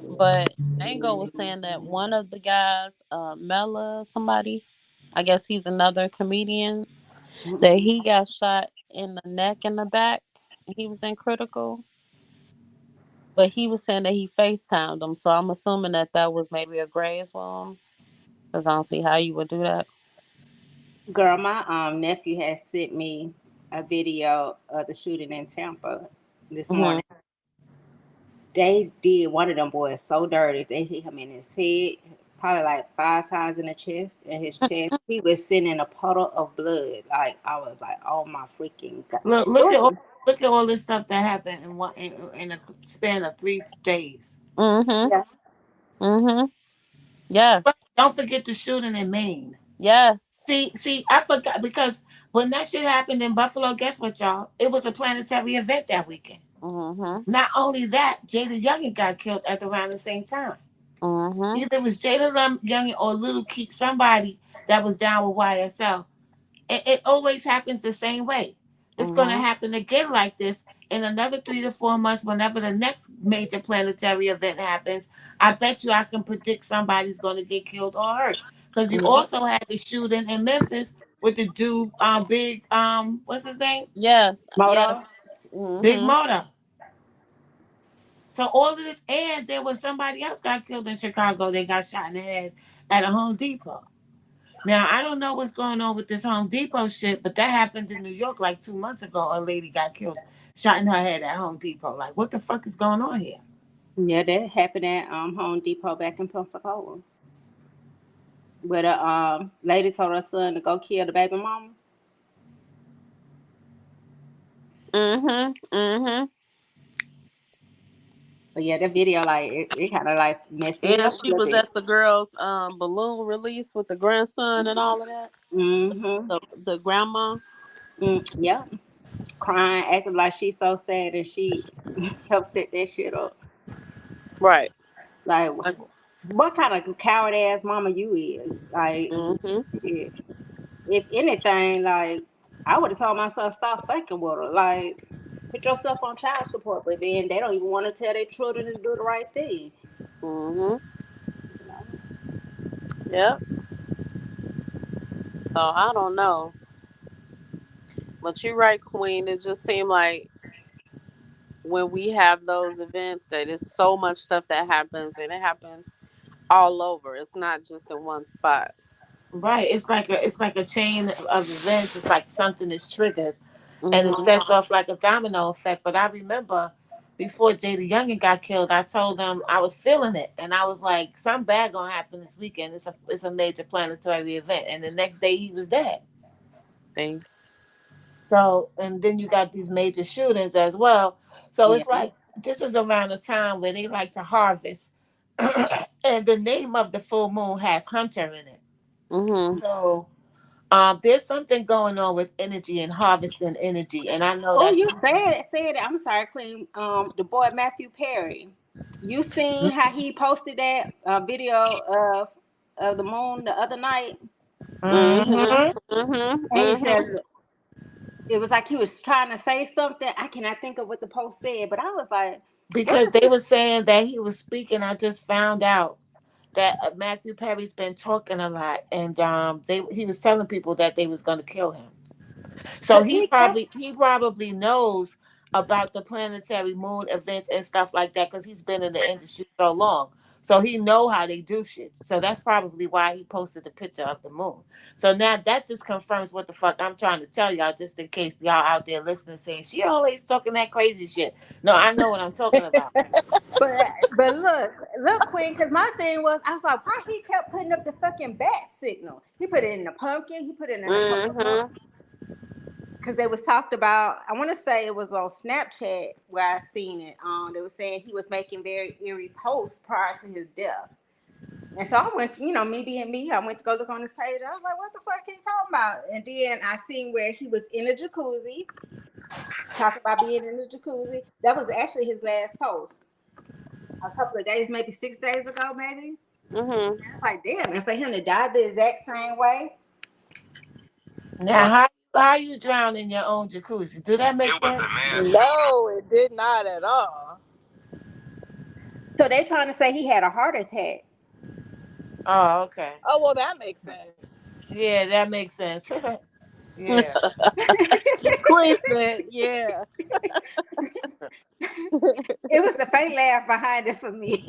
But Mango was saying that one of the guys, Mello, somebody, I guess he's another comedian, that Mm-mm. he got shot in the neck and the back. He was in critical. But he was saying that he FaceTimed him, so I'm assuming that that was maybe a graze wound. Cause I don't see how you would do that. Girl, my nephew has sent me a video of the shooting in Tampa this Hmm. morning. They did one of them boys so dirty. They hit him in his head, probably like 5 times in the chest, and his chest. He was sitting in a puddle of blood. Like I was like, oh my freaking god! Look at all Ooh. this stuff that happened in a span of 3 days. Mhm. Yeah, Mhm. But Yes. don't forget the shooting in Maine. Yes. See, I forgot because when that shit happened in Buffalo, guess what, y'all? It was a planetary event that weekend. Mhm. Not only that, Jada Youngin got killed at around the same time. Mhm. Either it was Jada Youngin or Little Keith, somebody that was down with YSL. It always happens the same way. It's going to Mhm. happen again like this in another 3 to 4 months, whenever the next major planetary event happens. I bet you I can predict somebody's going to get killed or hurt. Because you Yep. also had the shooting in Memphis with the dude, big, what's his name? Yes. Moto. Yes. Big Mhm. Motor. So all of this, and there was somebody else got killed in Chicago. They got shot in the head at a Home Depot. Now I don't know what's going on with this Home Depot shit, but that happened in New York like 2 months ago. A lady got killed, shot in her head at Home Depot. Like, what the fuck is going on here? Yeah, that happened at Home Depot back in Pensacola, where the lady told her son to go kill the baby mama. Mhm. Mhm. But yeah, that video like it kind of like messed me And up a she little was bit. at the girl's balloon release with the grandson and all of that. Mm-hmm. The grandma. Yeah, crying, acting like she's so sad, and she helped set that shit up. Right. Like, Like, what kind of coward ass mama you is? Like, mhm. shit. If anything, like, I would have told my son stop fucking with her. Like, put yourself on child support, but then they don't even want to tell their children to do the right thing. Mhm. You know? Yep. So I don't know, but you're right, Queen. It just seemed like when we have those events that it's so much stuff that happens, and it happens all over. It's not just in one spot. Right? It's like a chain of events. It's like something is triggered, and it Mhm. sets off like a domino effect. But I remember before Jada Youngin got killed, I told him I was feeling it, and I was like, "Something bad gonna happen this weekend. It's a major planetary event." And the next day, he was dead. See. So, and then you got these major shootings as well. So Yeah. it's like this is around the time where they like to harvest, and the name of the full moon has Hunter in it. Mhm. So there's something going on with energy and harvesting energy, and I know Oh, that's you said it. I'm sorry, Queen. The boy Matthew Perry. You seen how he posted that video of the moon the other night, Mhm. mm-hmm. Mhm. and he Mhm. said it was like he was trying to say something. I cannot think of what the post said, but I was like, "What Because is they he?" were saying that he was speaking. I just found out that Matthew Perry's been talking a lot, and he was telling people that they was going to kill him. So Cause he kept. he probably knows about the planetary moon events and stuff like that because he's been in the industry so long. So he know how they do shit. So that's probably why he posted the picture of the moon. So now that just confirms what the fuck I'm trying to tell y'all, just in case y'all out there listening saying she always talking that crazy shit. No, I know what I'm talking about. But look, Queen. Because my thing was, I was like, why he kept putting up the fucking bat signal? He put it in the pumpkin. He put it in a couple of books. Mhm. Because they was talked about. I want to say it was on Snapchat where I seen it. They were saying he was making very eerie posts prior to his death. And so I went, me being me, I went to go look on his page. I was like, what the fuck he talking about? And then I seen where he was in a jacuzzi, talking about being in the jacuzzi. That was actually his last post a couple of days, maybe 6 days ago, maybe. Mhm. I was like, damn, and for him to die the exact same way. Now how you drown in your own jacuzzi? Do that make sense? No, it did not at all. So they trying to say he had a heart attack. Oh, okay. Oh well, that makes sense. Yeah, that makes sense. Yeah. Queen said, "Yeah." It was the fake laugh behind it for me.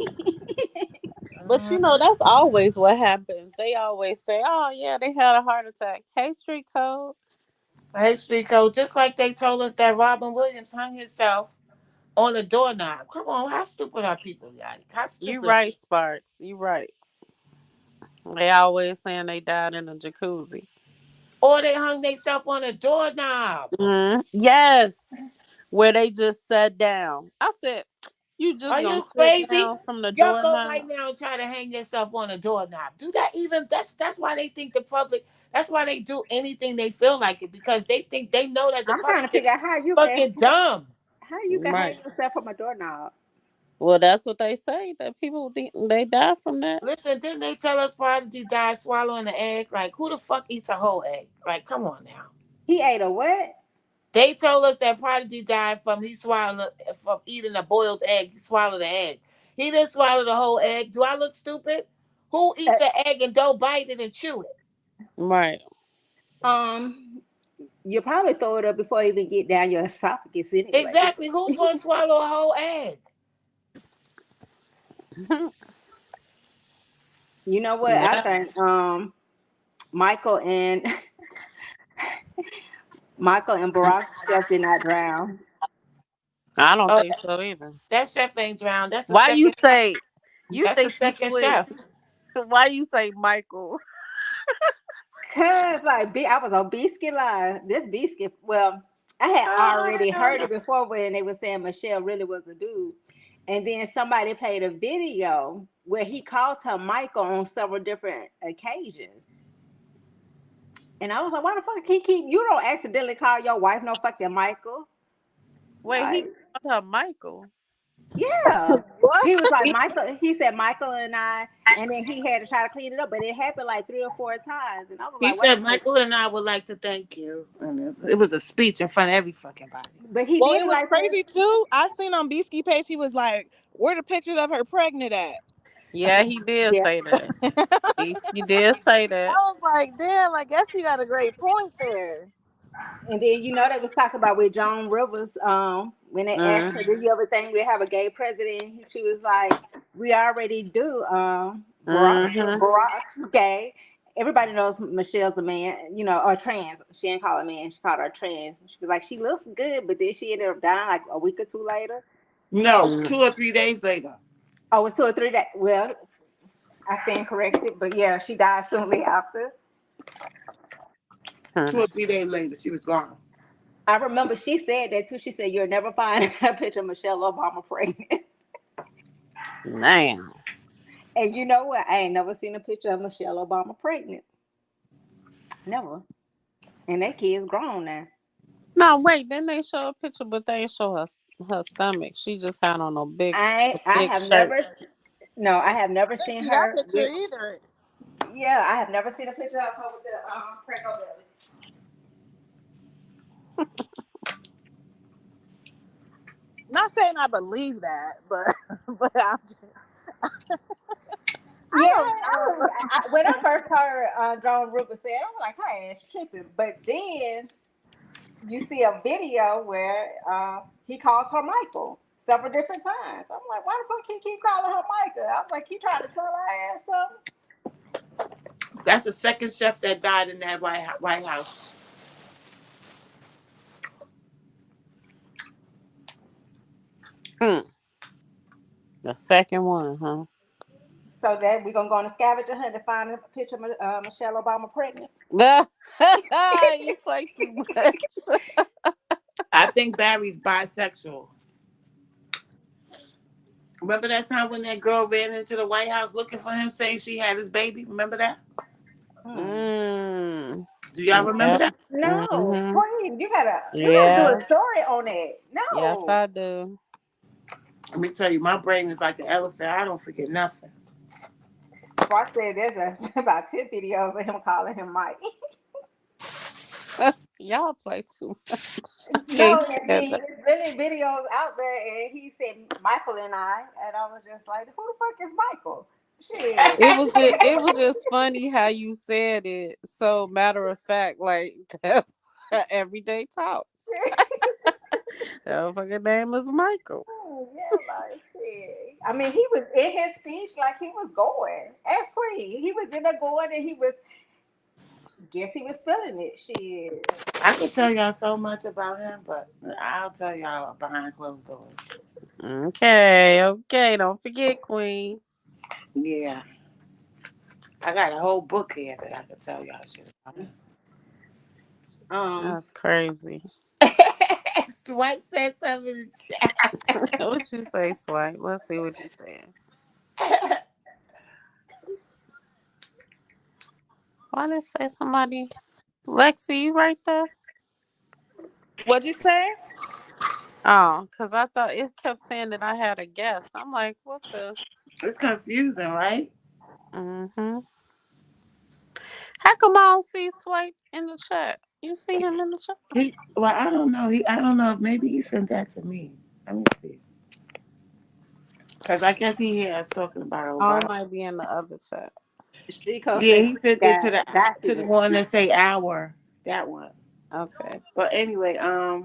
But Mhm. that's always what happens. They always say, "Oh yeah, they had a heart attack." Hey, street code. Hey, Street Code, just like they told us that Robin Williams hung himself on a doorknob. Come on, how stupid are people, y'all? How You stupid are right, people? Sparks. You right. They always saying they died in a jacuzzi. Or they hung themselves on a doorknob. Yes. Where they just sat down. I said, you just Are gonna you sit crazy? down from the Y'all go right doorknob? now and try to hang yourself on a doorknob. Do that even that's why they think the public that's why they do anything they feel like it because they think they know that the I'm trying public to is figure out fucking dumb. how you can hang Right. yourself from a doorknob. Well, that's what they say. That people think they die from that. Listen, didn't they tell us Prodigy died swallowing an egg? Like who the fuck eats a whole egg? Like, come on now. He ate a what? They told us that Prodigy died from eating a boiled egg. He swallowed the egg. He didn't swallow the whole egg. Do I look stupid? Who Uh, eats an egg and don't bite it and chew it? Right. um, you probably throw it up before you even get down your esophagus anyway. Exactly. Who's gonna swallow a whole egg? You know what? I Yeah. think Michael and Michael and Barack's chef did not drown. I don't Oh, think so either. that chef ain't drowned. That's the Why you second. say you That's the think you second slick? chef. Why you say Michael? Cause like I was on Biscuit Live. This Biscuit, well, I had already heard it before when they were saying Michelle really was a dude, and then somebody played a video where he calls her Michael on several different occasions, and I was like, why the fuck he keep? You don't accidentally call your wife no fucking Michael, Wait, he like. called her Michael. Yeah. What? He was like Michael, he said Michael and I, and then he had to try to clean it up, but it happened like 3 or 4 times. And I was He like, what said, the fuck? Michael and I would like to thank you. And it was a speech in front of every fucking body. But he Well, did it it was like this. crazy too. I seen on Beastie page, he was like, "Where the pictures of her pregnant at?" Yeah, he did Yeah. say that. I He did say that. was like, "Damn, I guess she got a great point there." And then they was talking about with Joan Rivers, when they asked her, Mm, "Do you ever think we have a gay president?" She was like, "We already do." mm-hmm. Barack's gay. Everybody knows Michelle's a man, or trans. She didn't call her man; she called her trans. She was like, she looks good, but then she ended up dying like a week or two later. No, Mm, 2 or 3 days later. Oh, it's 2 or 3 days. Well, I stand corrected, but yeah, she died soonly after. 2 or 3 days later, she was gone. I remember she said that too. She said, "You'll never find a picture of Michelle Obama pregnant." damn. And you know what? I ain't never seen a picture of Michelle Obama pregnant. Never. And that kid's grown now. No, wait. Then they show a picture, but they ain't show her stomach. She just had on I big have shirt. never, no, I have never I didn't seen see that her picture with. either. Yeah, I have never seen a picture of her with the pregnant belly. Not saying I believe that, but but I Yeah, don't know. when I first heard Joan Rivers say it, I was like, her ass tripping. But then you see a video where he calls her Michael several different times. I'm like, why the fuck he keep calling her Michael? I'm like, he trying to tell her ass something. That's the second chef that died in that White House. Hmm. The second one, huh? So that we're gonna go on a scavenger hunt to find a picture of Michelle Obama pregnant. You play too much. I think Barry's bisexual. Remember that time when that girl ran into the White House looking for him, saying she had his baby? Remember that? Hmm. Mm. Do y'all remember Yep. that? No, Mm-hmm. Queen, you gotta do Yeah. a story on that. Yes, No. I do. Let me tell you, my brain is like an elephant. I don't forget nothing. Spark said there's about 10 videos of him calling him Mike. Y'all play too much. I No, can't and catch see, up. there's really videos out there, and he said Michael and I was just like, who the fuck is Michael? Shit. It was just funny how you said it so matter of fact, like that's everyday talk. That fucking name is Michael. Yeah, like shit. I mean, he was in his speech like he was going. As Queen, he was in there going, and guess he was feeling it. Shit. I could tell y'all so much about him, but I'll tell y'all behind closed doors. Okay, okay. Don't forget, Queen. Yeah, I got a whole book here that I could tell y'all shit about Um, That's crazy. him. Swipe said something in the What you say, Swipe? Let's see what you saying. chat. Why did it say somebody? Lexi, you right there? What'd you say? Oh, because I thought it kept saying that I had a guest. I'm like, what the? It's confusing, right? Mm-hmm. How come I don't see Swipe in the chat? You see him in the chat? Well, I don't know. I don't know if maybe he sent that to me. Let me see. Cause I guess he hear us talking about Oh, it Obama. might be in the other chat. Street Code Yeah, said he he sent it got to the documents. one that say hour. That one. Okay. But anyway, I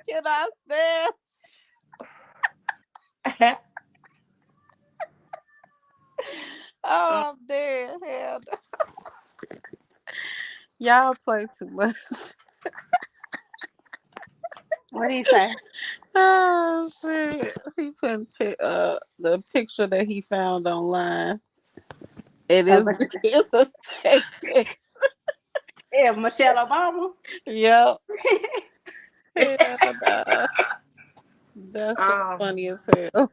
cannot stand. Oh, I'm dead. Hell no. Y'all play too much. What did he say? Oh shit. He put the picture that he found online. It Oh, is but it's a fake picture. yeah, Michelle Obama. Yep. Hell no. That shit um, funny as hell.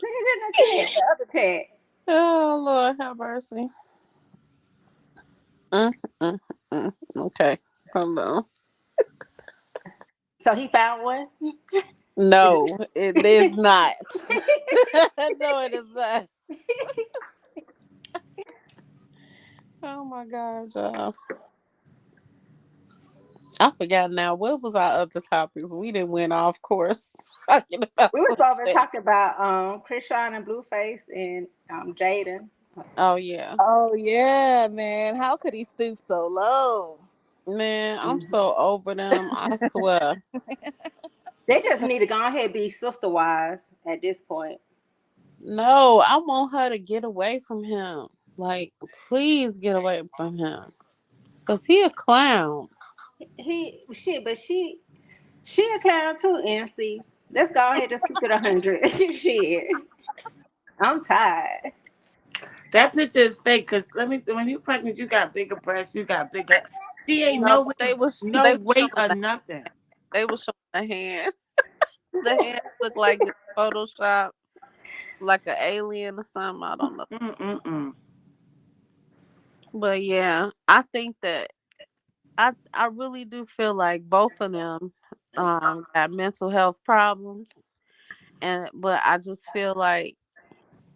Put it in the chat, the other chat. Oh Lord have mercy. Mm, mm, okay. Hold on. So he found one. No, it is not. No, it is not. Oh my god, y'all. I forgot now. What was our other topics? We didn't went off course talking about We was over something. talking about Chrisean and Blueface and Jaden. Oh yeah. Oh yeah, man. How could he stoop so low? Man, I'm Mhm. so over them. I swear. They just need to go ahead and be sister wives at this point. No, I want her to get away from him. Like, please get away from him. Cause he a clown. He shit, but she a clown too, NC. Let's go ahead, just keep it 100. Shit. I'm tired. that picture is fake. Cause let me. When you pregnant, you got bigger breasts. You got bigger. She ain't No, no but they weight, was no they was weight showing or the nothing. they was showing the hand. The hand looked like it's Photoshop, like an alien or something. I don't know. Mm-mm-mm. But yeah, I think that I really do feel like both of them got mental health problems, and but I just feel like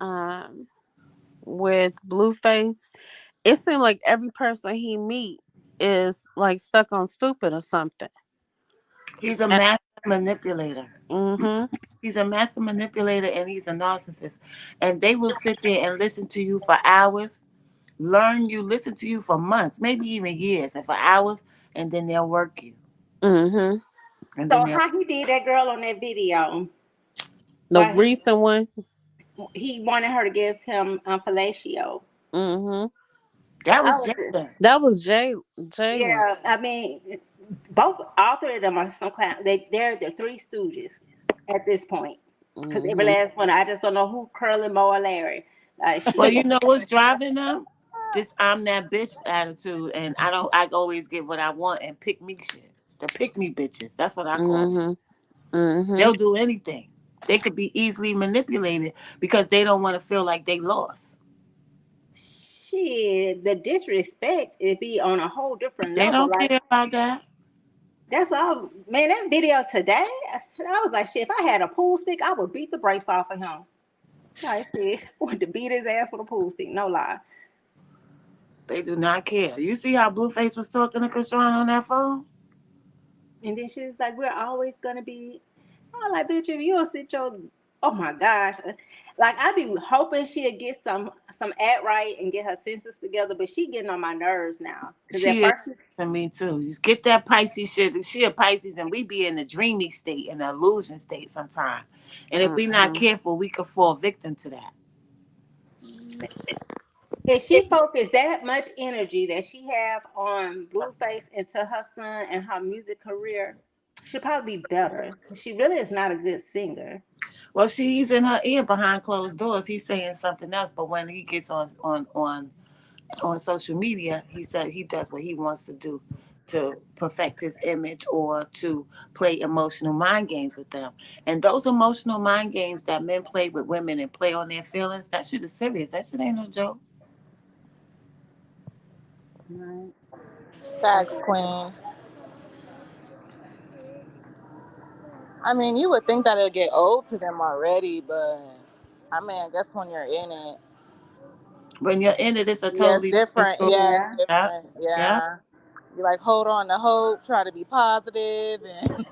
um with Blueface, it seemed like every person he meet is like stuck on stupid or something. He's a And master manipulator. mhm He's a master manipulator and he's a narcissist. And they will sit there and listen to you for hours, listen to you for months, maybe even years, and for hours, and then they'll work you. mhm And then So they'll how he did that girl on that video? the Why recent one. he wanted her to give him fellatio. Mhm. that I was was Jaden. That was Jalen. yeah. I mean, both all three of them are some clown. They're three stooges at this point. Because every Mhm. last one, I just don't know who Curly, Mo, or Larry. Like Well, shit. you know what's driving them? This I'm that bitch attitude, and I always get what I want and pick me shit. The pick me bitches. That's what I call them. Mhm. Mhm. They'll do anything. They could be easily manipulated because they don't want to feel like they lost. Shit, the disrespect it be on a whole different They level. don't Like care about that. that's why, man. That video today, I was like, shit. If I had a pool stick, I would beat the brakes off of him. Like shit, wanted to beat his ass with a pool stick. No lie. They do not care. You see how Blueface was talking to Chrisean on that phone? And then she's like, we're always gonna be. I'm like, bitch, if you don't sit your, oh my gosh, like I be hoping she'll get some act right and get her senses together, but she getting on my nerves now. Cause at She is first, to me too. You get that Pisces shit. She a Pisces, and we be in the dreamy state, in the illusion state sometimes. And if we not Mhm. careful, we could fall victim to that. If she focused that much energy that she have on Blueface into her son and her music career, she'd probably be better. She really is not a good singer. Well, she's in her ear behind closed doors. He's saying something else, but when he gets on social media, he said he does what he wants to do to perfect his image or to play emotional mind games with them. And those emotional mind games that men play with women and play on their feelings, that shit is serious. That shit ain't no joke. Right. Facts, Queen. I mean, you would think that it'd get old to them already, but I mean, I guess when you're in it, When you're in it, it's a yeah, it's totally different different. story. Yeah, it's Yeah. Yeah, different. yeah, Yeah. You like hold on to hope, try to be positive, and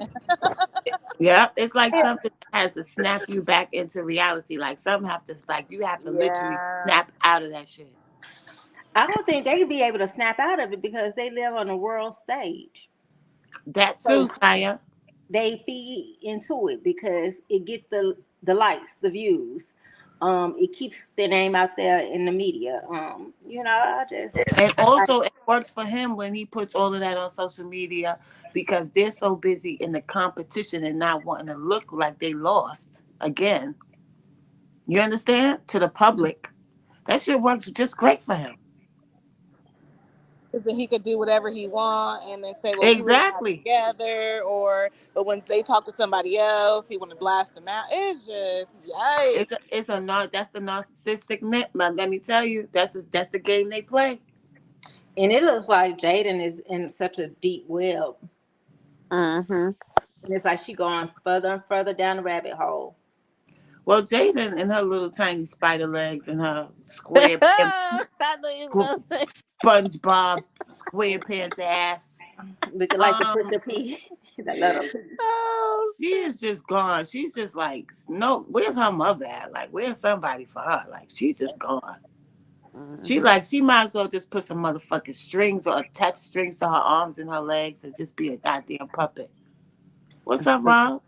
yeah. It's like something that has to snap you back into reality. Like something have to, like you have to literally yeah. snap out of that shit. I don't think they'd be able to snap out of it because they live on the world stage. That too, So Kaya. they feed into it because it gets the likes, the views. It keeps their name out there in the media. I just And also, it works for him when he puts all of that on social media because they're so busy in the competition and not wanting to look like they lost again. You understand? To the public. That shit works just great for him. Because then he could do whatever he want and then say, "Well, we were not Exactly. together," or but when they talk to somebody else, he want to blast them out. It's just yikes. That's the narcissistic net, man. Let me tell you, that's the game they play. and it looks like Jaden is in such a deep web, Mm-hmm. and it's like she going further and further down the rabbit hole. Well, Jaden and her little tiny spider legs and her I know you was gonna say. SpongeBob square pants ass. Looking like the Um, prickly pea, the little pea. Oh She shit. is just gone. She's just like, no, where's her mother at? Like, where's somebody for her? Like, she's just gone. She Mm-hmm. like, she might as well just put some motherfucking strings or attach strings to her arms and her legs and just be a goddamn puppet. What's up, Rob?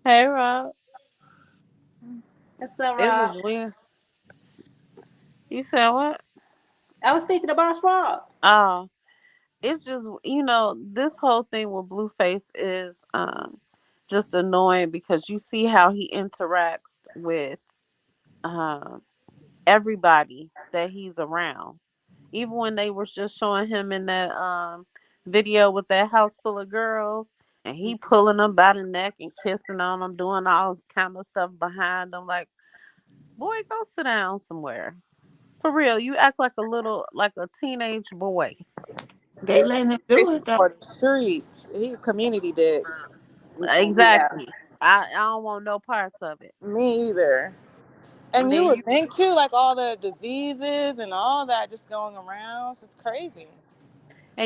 Hey Rob. That's all It right. was weird. You said what? I was speaking about Rob. Oh, it's just this whole thing with Blueface is just annoying because you see how he interacts with um everybody that he's around. Even when they was just showing him in that video with that house full of girls and he pulling them by the neck and kissing on them, doing all this kind of stuff behind them, like, boy, go sit down somewhere. For real, you act like a teenage boy. They letting him do This it is though. for the streets. He community did. Yeah. Exactly. I don't want no parts of it. Me either. And And you then would think too, like all the diseases and all that just going around. It's just crazy.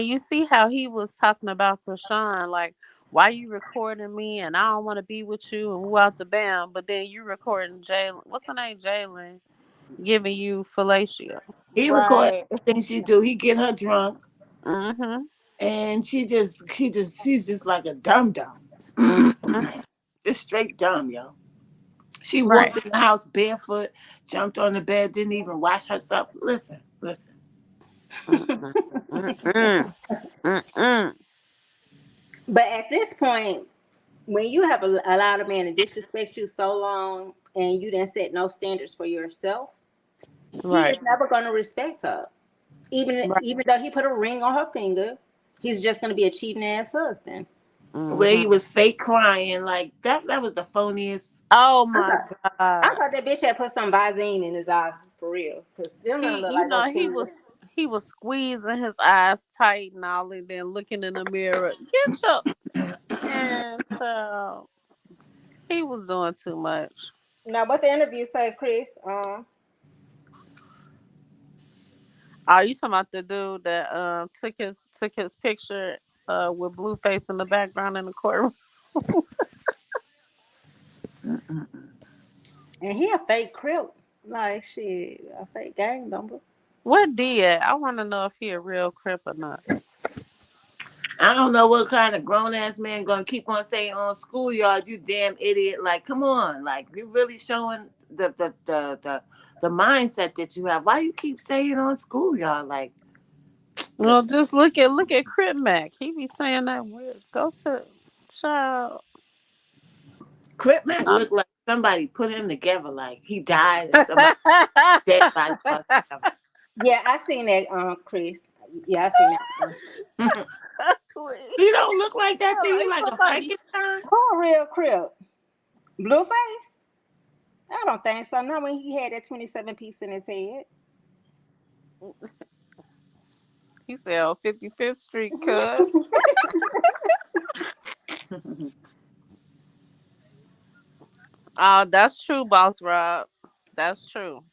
you see how he was talking about Chrisean, like, why you recording me and I don't want to be with you and who out the band, but then you recording Jalen. What's her name? Jalen giving you fellatio. He record Right. everything she do. He get her drunk, Mm-hmm. and she's just like a dum dum, Mm-hmm. just straight dumb, yo. She Right. walked in the house barefoot, jumped on the bed, didn't even wash herself. Listen, listen. Mm-mm. Mm-mm. Mm-mm. But at this point, when you have allowed a man to disrespect you so long and you didn't set no standards for yourself, he Right. is never going to respect her. Right. Even though he put a ring on her finger, he's just going to be a cheating ass husband. Where Mm-hmm. he was fake crying, like that was the phoniest. Oh I my thought, I God. thought that bitch had put some Visine in his eyes for real, because them don't He, look like no tears. he was squeezing his eyes tight and all, and then looking in the mirror. Get your man, child. He was doing too much. Now, what the interview say, Chris? Are you talking about the dude that took his picture with Blueface in the background in the courtroom? And he a fake crip, like shit, a fake gang member. What did? I want to know if he a real crip or not. I don't know what kind of grown ass man gonna keep on saying on schoolyard, you damn idiot. Like, come on, like you really showing the the mindset that you have. Why you keep saying on schoolyard? Like, Well, just look at Crip Mac. He be saying that weird. Go sit, child. Crip Mac I'm- looked like somebody put him together. Like he died and somebody dead body brought together. Yeah, I seen that, Chris. Yeah, I seen that one. He don't look like that to you, Like like a somebody. Frankenstein. Who real crip? Blueface? I don't think so. Not when he had that 27 piece in his head. He said on 55th Street, cuz. Oh, that's true, Boss Rob. That's true.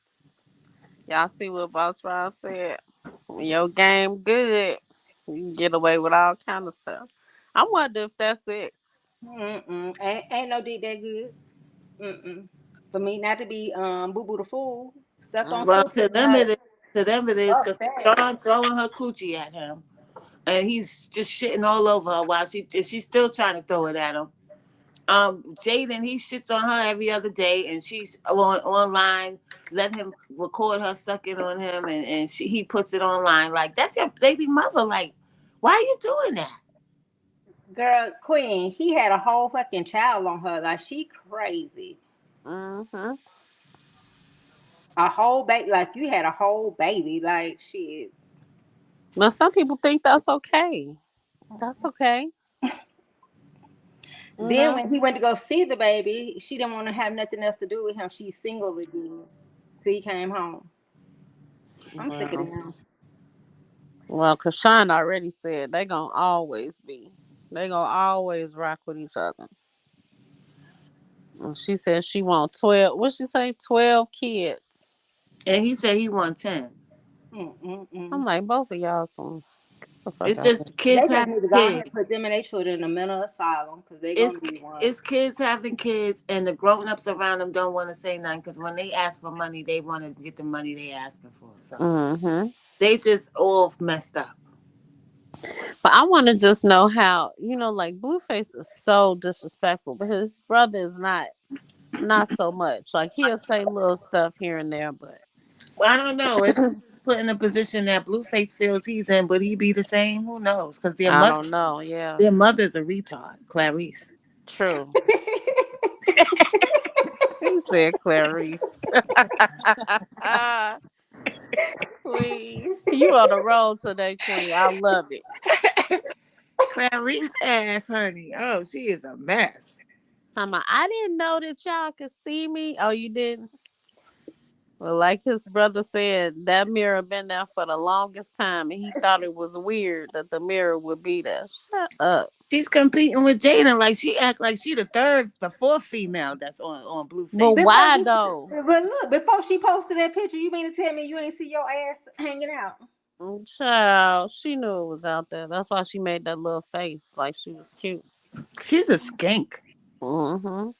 Y'all see what Boss Rob said? When your game good, you can get away with all kind of stuff. I wonder if that's it. Mm-mm. Ain't no dick that good. Mm-mm. For me not to be Boo Boo the Fool stuck on Well, Mm-hmm. social media. to them it is, because Upset. Sean throwing her coochie at him, and he's just shitting all over her while she's still trying to throw it at him. Jaden, he shits on her every other day, and she's online. Let him record her sucking on him, and he puts it online. Like, that's your baby mother. Like, why are you doing that? Girl, Queen, he had a whole fucking child on her. Like, she crazy. Mm-hmm. A whole baby. Like, you had a whole baby. Like, shit. Now some people think that's okay. That's okay. You Then know. when he went to go see the baby, she didn't want to have nothing else to do with him. She's single again. Till he came home. I'm sick of Well, him. Krishan already said they gonna always be. They gonna always rock with each other. And she said she want 12. What she say? 12 kids. And he said he won 10. I'm Mm-mm-mm. like both of y'all some. Get the fuck It's out just They kids just having need to go ahead kids. and put them and their children in a mental asylum because they're It's going to need one. it's kids having kids, and the grown ups around them don't want to say nothing because when they ask for money, they want to get the money they asking for. So Mm-hmm. they just all messed up. But I want to just know how like Blueface is so disrespectful, but his brother is not so much. Like he'll say little stuff here and there, but Well, I don't know if he was put in a position that Blueface feels he's in, would he be the same? Who knows? Because I don't know. Yeah, their mother's a retard, Clarice. true. He said Clarice. Queen, you on the roll today, Queen. I love it. Clarice ass, honey. Oh, she is a mess. Talking about, I didn't know that y'all could see me. Oh, you didn't? Well, like his brother said, that mirror been there for the longest time, and he thought it was weird that the mirror would be there. Shut up. She's competing with Jada like she act like she the fourth female that's on But Blueface. Before why she, though? but look, before she posted that picture, you mean to tell me you ain't see your ass hanging out? Child, she knew it was out there. That's why she made that little face like she was cute. She's a skink. Mm-hmm.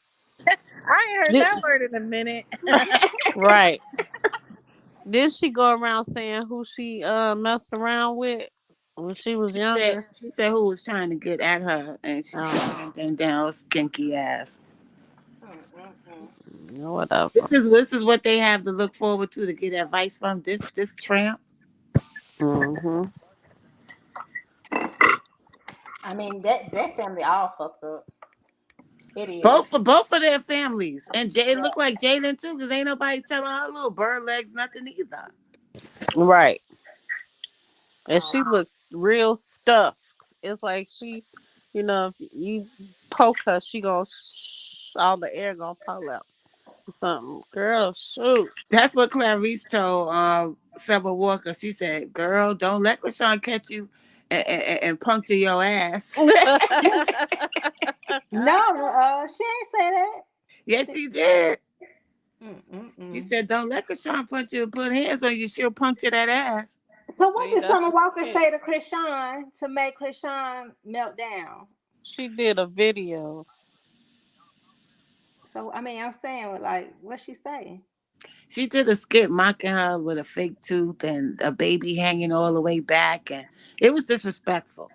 I ain't heard Did, that word in a minute. right. Did she go around saying who she messed around with when she was younger? She said who was trying to get at her, and she Oh, turned them down, skinky ass. Mm-mm-mm. whatever. This is what they have to look forward to get advice from this tramp. Mm-hmm. I mean, that family all fucked up. It is. Both of their families, and it looked like Jalen too, because ain't nobody telling her little bird legs nothing either. Right. And Oh, she looks real stuffed. It's like if you poke her, she gonna all the air gonna pull out or something. Girl, shoot. That's what Clarice told Summer Walker. She said, "Girl, don't let Rashawn catch you and puncture your ass." no, she ain't say that. Yes, she did. She Mm-mm-mm. said, "Don't let Rashawn punch you and put hands on you. She'll puncture that ass." So what See, did that's Summer what Walker she did. say to Chrisean to make Chrisean melt down? She did a video. So I mean, I'm saying like, what she say? She did a skit mocking her with a fake tooth and a baby hanging all the way back, and it was disrespectful.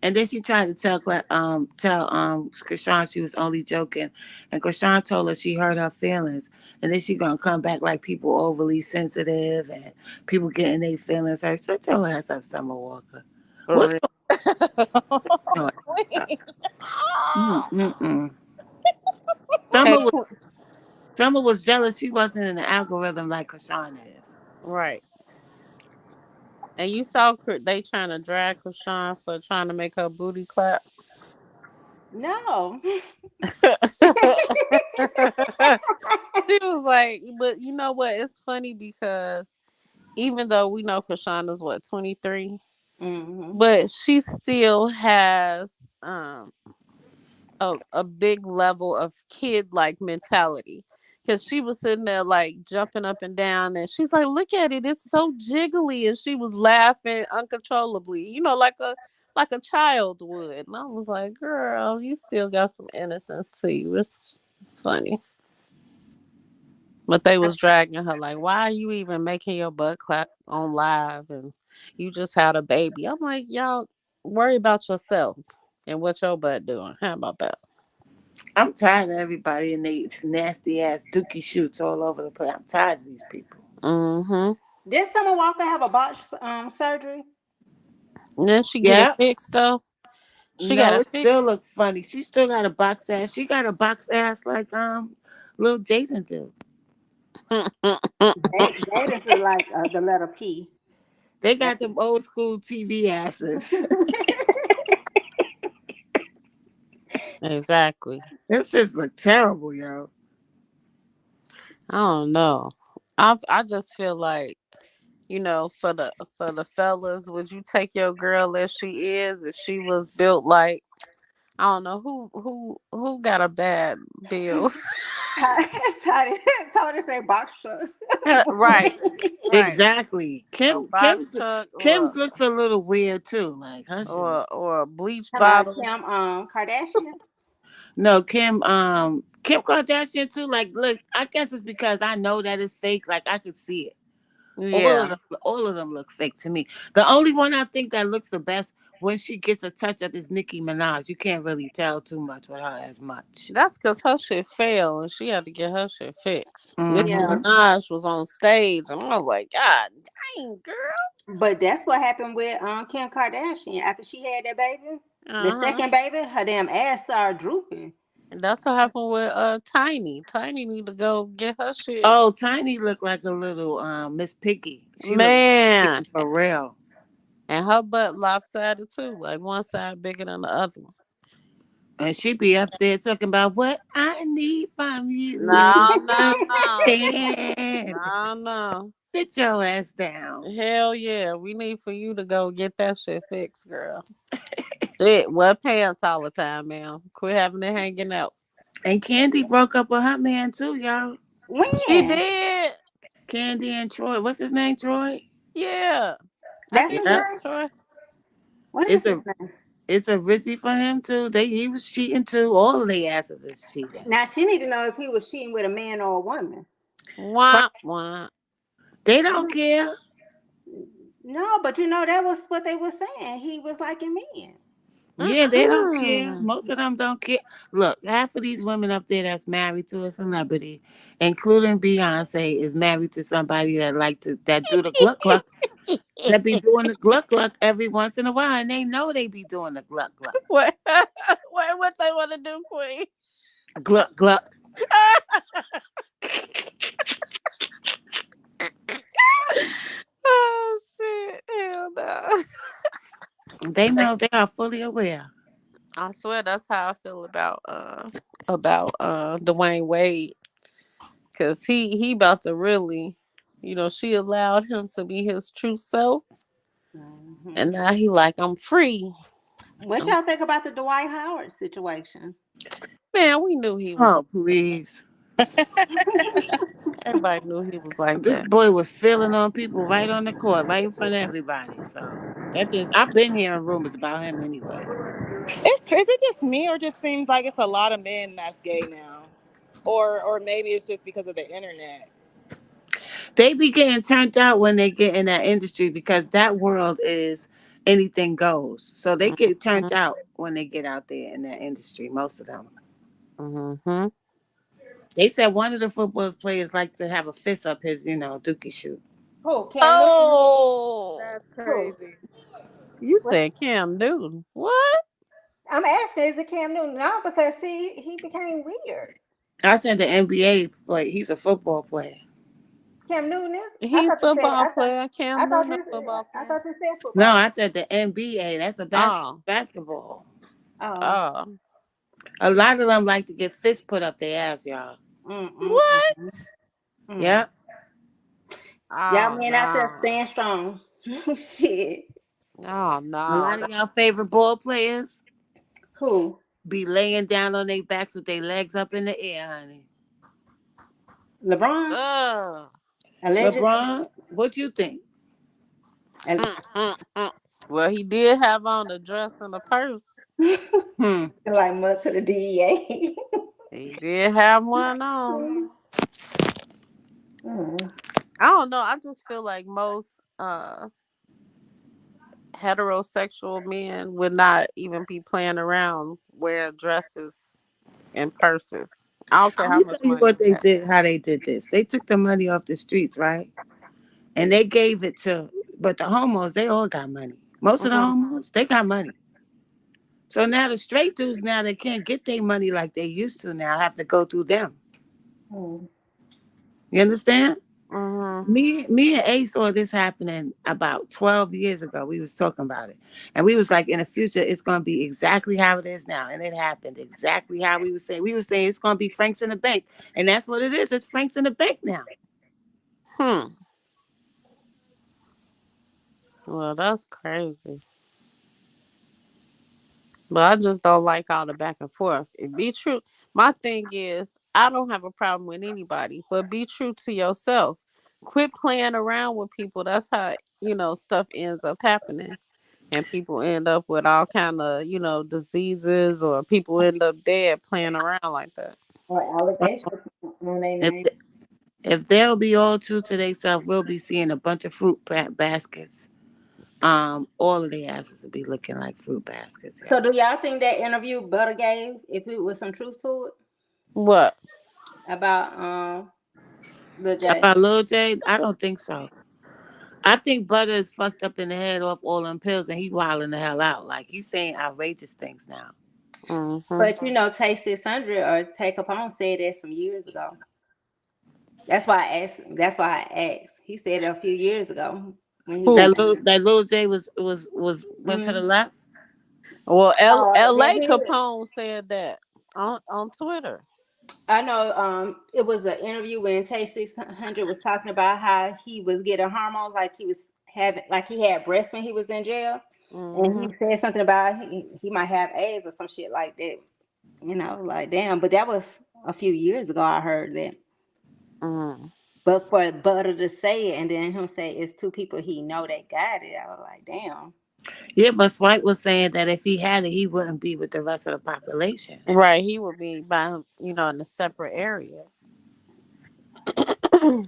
And then she tried to tell Krishan she was only joking, and Krishan told her she hurt her feelings. and then she gonna come back like people overly sensitive and people getting their feelings hurt. Shut your ass up, Summer Walker. For What's real. going on? Queen. Mm-mm-mm. Hey, Summer was Summer was jealous she wasn't in the algorithm like Krishan is. right. And you saw they trying to drag Krishan for trying to make her booty clap. No. She was like, but you know what? It's funny because even though we know Krishan is what 23, Hmm. but she still has a big level of kid like mentality. Cause she was sitting there like jumping up and down, and she's like, "Look at it, it's so jiggly," and she was laughing uncontrollably, like a child would. And I was like, "Girl, you still got some innocence to you. It's funny." But they was dragging her like, "Why are you even making your butt clap on live? And you just had a baby." I'm like, "Y'all worry about yourself and what your butt doing. How about that?" I'm tired of everybody and they nasty ass dookie shoots all over the place. I'm tired of these people. Mm-hmm. Did Summer Walker have a botched surgery? And then she get it Yep. fixed though. She got No, it it still fixed. looks funny. She still got a box ass. She got a box ass like little Jaden do. Jada's is like the letter P. They That's got them old school TV asses. Exactly. Them shits look terrible, yo. I don't know. I just feel like, for the fellas, would you take your girl as she is if she was built like, I don't know who got a bad build. Tony, Tony say box trucks. Right, right. Exactly. A box truck Kim's looks a little weird too. Like her shit. or a bleach Talking about bottle. Kim Kardashian. No, Kim Kardashian too. Like, look, I guess it's because I know that it's fake. Like, I could see it. Yeah, All of them look fake to me. The only one I think that looks the best when she gets a touch up is Nicki Minaj. You can't really tell too much with her as much. that's because her shit failed and she had to get her shit fixed. Nicki Yeah, Hmm. Minaj was on stage and I was like, God dang, girl. but that's what happened with Kim Kardashian after she had that baby. The Uh huh. second baby, her damn ass started drooping. And that's what happened with Tiny. Tiny need to go get her shit. Oh, Tiny looked like a little Miss Piggy. She looked like Man. Piggy for real. And her butt lopsided too. Like one side bigger than the other one. And she be up there talking about what I need from you. No, no, no. And No, no. sit your ass down. Hell yeah. We need for you to go get that shit fixed, girl. Shit, wear pants all the time, man. Quit having it hanging out. And Candy broke up with her man too, y'all. She When? did. Candy and Troy. What's his name? Troy? Yeah. I That's think his Yep. that's name. Troy. What is It's his a name? it's a risky for him too. He was cheating too. All of their asses is cheating. Now she need to know if he was cheating with a man or a woman. Wah, wah. They don't care. No, but that was what they were saying. He was liking men. Yeah, they don't care. Mm-mm. Most of them don't care. Look, half of these women up there that's married to a celebrity, including Beyonce, is married to somebody that do the gluck gluck, that be doing the gluck gluck every once in a while, and they know they be doing the gluck gluck, What? What they want to do, Queen? gluck gluck. Oh shit! Hell no. They know they are fully aware. I swear that's how I feel about Dwayne Wade, cause he about to really, she allowed him to be his true self, Hmm. and now he like I'm free. What Um, y'all think about the Dwight Howard situation? Man, we knew he was. Oh please, Everybody knew he was like this that. boy was feeling on people right on the court, right in front of everybody. So that is, I've been hearing rumors about him anyway. Is it just me or just seems like it's a lot of men that's gay now, or maybe it's just because of the internet. They be getting turned out when they get in that industry because that world is anything goes. So they get turned Mm-hmm. out when they get out there in that industry, most of them. Mm-hmm. They said one of the football players like to have a fist up his, dookie shoot. Who? Cam Newton? Oh, That's Who? crazy. you What? said Cam Newton. What? I'm asking, is it Cam Newton? No, because see, he became weird. I said the NBA, like he's a football player. Cam Newton is. I He thought you said. football player. I Cam thought Newton a you. football I player. thought you said No, football. I said the NBA. That's a Oh, basketball. Oh. oh, A lot of them like to get fists put up their ass, y'all. Mm mm mm what? mm. Yep. Y'all Oh men out there no. staying strong. Shit. Oh A no. lot of y'all favorite ball players Who? be laying down on their backs with their legs up in the air, honey. LeBron? Ugh. Allegedly. LeBron, what you think? Al- Mm. Well, he did have on a dress and a purse. Hmm. like mud to the DEA. He did have one on. Mm. I don't know. I just feel like most heterosexual men would not even be playing around wearing dresses and purses. I don't care Let how me much tell you money what you they got. did, how they did this. They took the money off the streets, right? And they gave it to, but the homos, they all got money. Most of the Mhm. homos, they got money. So now the straight dudes, now they can't get their money like they used to now, have to go through them. Mm. You understand? Mhm. Me and A saw this happening about 12 years ago. We was talking about it. And we was like, in the future, it's gonna be exactly how it is now. And it happened exactly how we were saying. We were saying it's gonna be Franks in the bank. And that's what it is. It's Franks in the bank now. Hmm. Well, that's crazy. But I just don't like all the back and forth. It be true. My thing is, I don't have a problem with anybody, but be true to yourself. Quit playing around with people. That's how stuff ends up happening, and people end up with all kind of diseases, or people end up dead playing around like that. Or allegations on their If name. if they'll be all true to themselves, we'll be seeing a bunch of baskets. All of the asses will be looking like fruit baskets, So y'all. do y'all think that interview Butter gave, if it was some truth to it, What? about Lil J? About Lil J, I don't think so. I think Butter is fucked up in the head off all them pills and he wilding the hell out. Like he's saying outrageous things now. Hmm. But Tay 600 or Take Capone said that some years ago. That's why I asked. That's why I asked. He said it a few years ago when he was Who? That Lil J was went to the mm. left. Well, That L.A. he Capone said that on Twitter. I know it was an interview when Tay 600 was talking about how he was getting hormones like he was having like he had breast when he was in jail. And Hmm. he said something about he might have AIDS or some shit like that. Like damn, but that was a few years ago I heard that. Mm. But for Butter to say it and then him say it's two people he know that got it, I was like, damn. Yeah, but Swipe was saying that if he had it, he wouldn't be with the rest of the population. Right, he would be by in a separate area.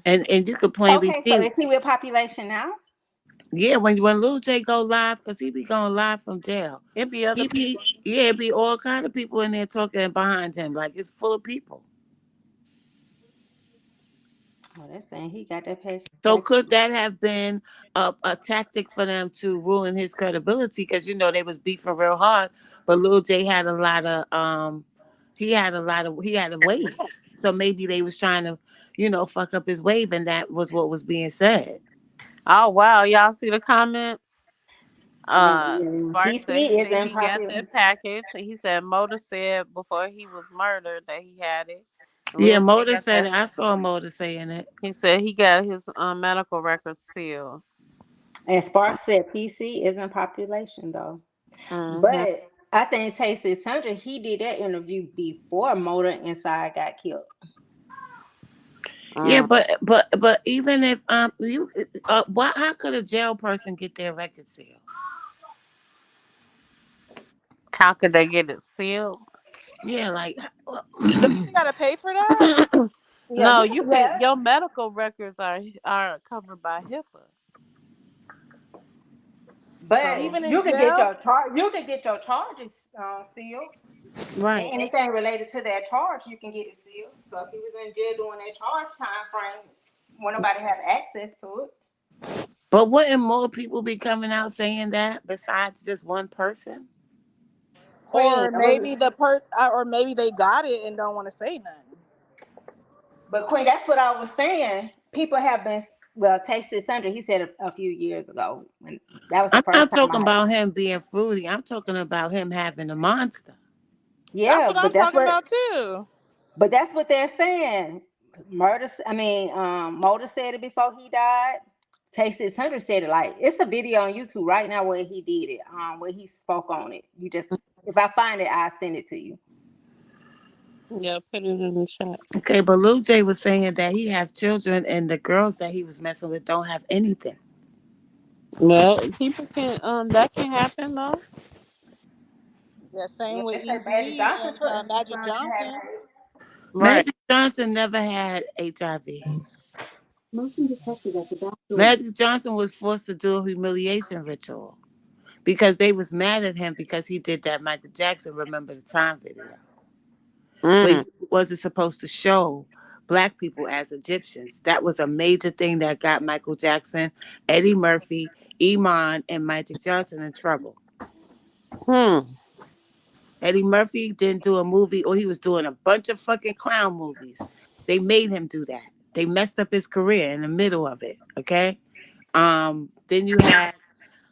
And you could plainly Okay, so see, is he with population now? yeah, when Lil J go live, cause he be going live from jail. It'd be other He be people. yeah, it be all kind of people in there talking behind him, like it's full of people. Oh, they're saying he got that patient. So could that have been a tactic for them to ruin his credibility? Because they was beefing real hard, but Lil J had a lot of he had a wave. So maybe they was trying to fuck up his wave, and that was what was being said. Oh wow, y'all see the comments? Spark said he PC said isn't he got popular. that package. And he said Motor said before he was murdered that he had it. Yeah, Lil J Motor got said that. it. I saw Motor saying it. He said he got his medical records sealed. And Spark said PC isn't population though. Mm-hmm. But I think Tay 600, he did that interview before Motor Inside got killed. Yeah, Mm. but even if you why how could a jail person get their record sealed? How could they get it sealed? Yeah, like Don't you gotta pay for that? Yeah, No, you you yeah. can. Your medical records are covered by HIPAA. But So Even in you can get jail. your charge. You can get your charges sealed. And Right. anything related to that charge, you can get it sealed. So if he was in jail doing that charge time frame, when nobody have access to it. but wouldn't more people be coming out saying that besides just one person? Or Queen, maybe or maybe they got it and don't want to say nothing. but Queen, that's what I was saying. People have been well, Taste It Sandra, he said a few years ago when that was the I'm first not time talking I about him being fruity. I'm talking about him having a monster. That's yeah, what I'm talking about too. but that's what they're saying. Murder I mean, Motor said it before he died. Taste It Sandra said it like it's a video on YouTube right now where he did it, where he spoke on it. You just if I find it, I'll send it to you. Yeah, put it in the chat. Okay, but Lil J was saying that he have children and the girls that he was messing with don't have anything. Well, people can that can happen though. Yeah, Yeah, same with they say Magic Easy Johnson and Magic trying to have Johnson. it. Right. Magic Johnson never had HIV. Motion detected at the back door. Magic Johnson was forced to do a humiliation ritual because they was mad at him because he did that Michael Jackson Remember the Time video where Mm. he wasn't supposed to show black people as Egyptians. That was a major thing that got Michael Jackson, Eddie Murphy, Iman, and Magic Johnson in trouble. Hmm. Eddie Murphy didn't do a movie, or he was doing a bunch of fucking clown movies. They made him do that. They messed up his career in the middle of it. Okay. Then you had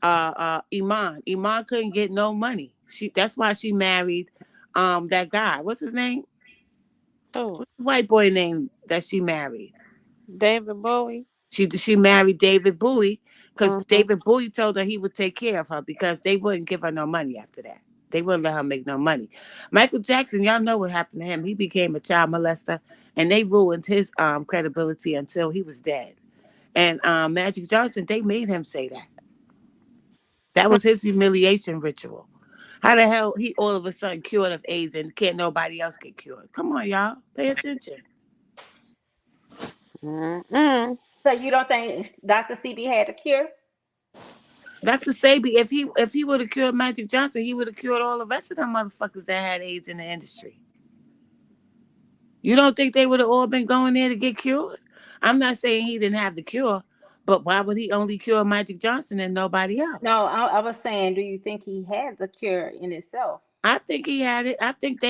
Iman. Iman couldn't get no money. That's why she married that guy. What's his name? Oh, What's the white boy name that she married? David Bowie. She married David Bowie because Mm-hmm. David Bowie told her he would take care of her because they wouldn't give her no money after that. They wouldn't let her make no money. Michael Jackson, y'all know what happened to him. He became a child molester and they ruined his credibility until he was dead. And Magic Johnson, they made him say that. That was his humiliation ritual. How the hell he all of a sudden cured of AIDS and can't nobody else get cured? Come on, y'all. Pay attention. Mm-mm. So you don't think Dr. CB had a cure? Dr. Sabi, if he would have cured Magic Johnson, he would have cured all the rest of them motherfuckers that had AIDS in the industry. You don't think they would have all been going there to get cured? I'm not saying he didn't have the cure, but why would he only cure Magic Johnson and nobody else? No, I was saying, do you think he had the cure in itself? I think he had it. I think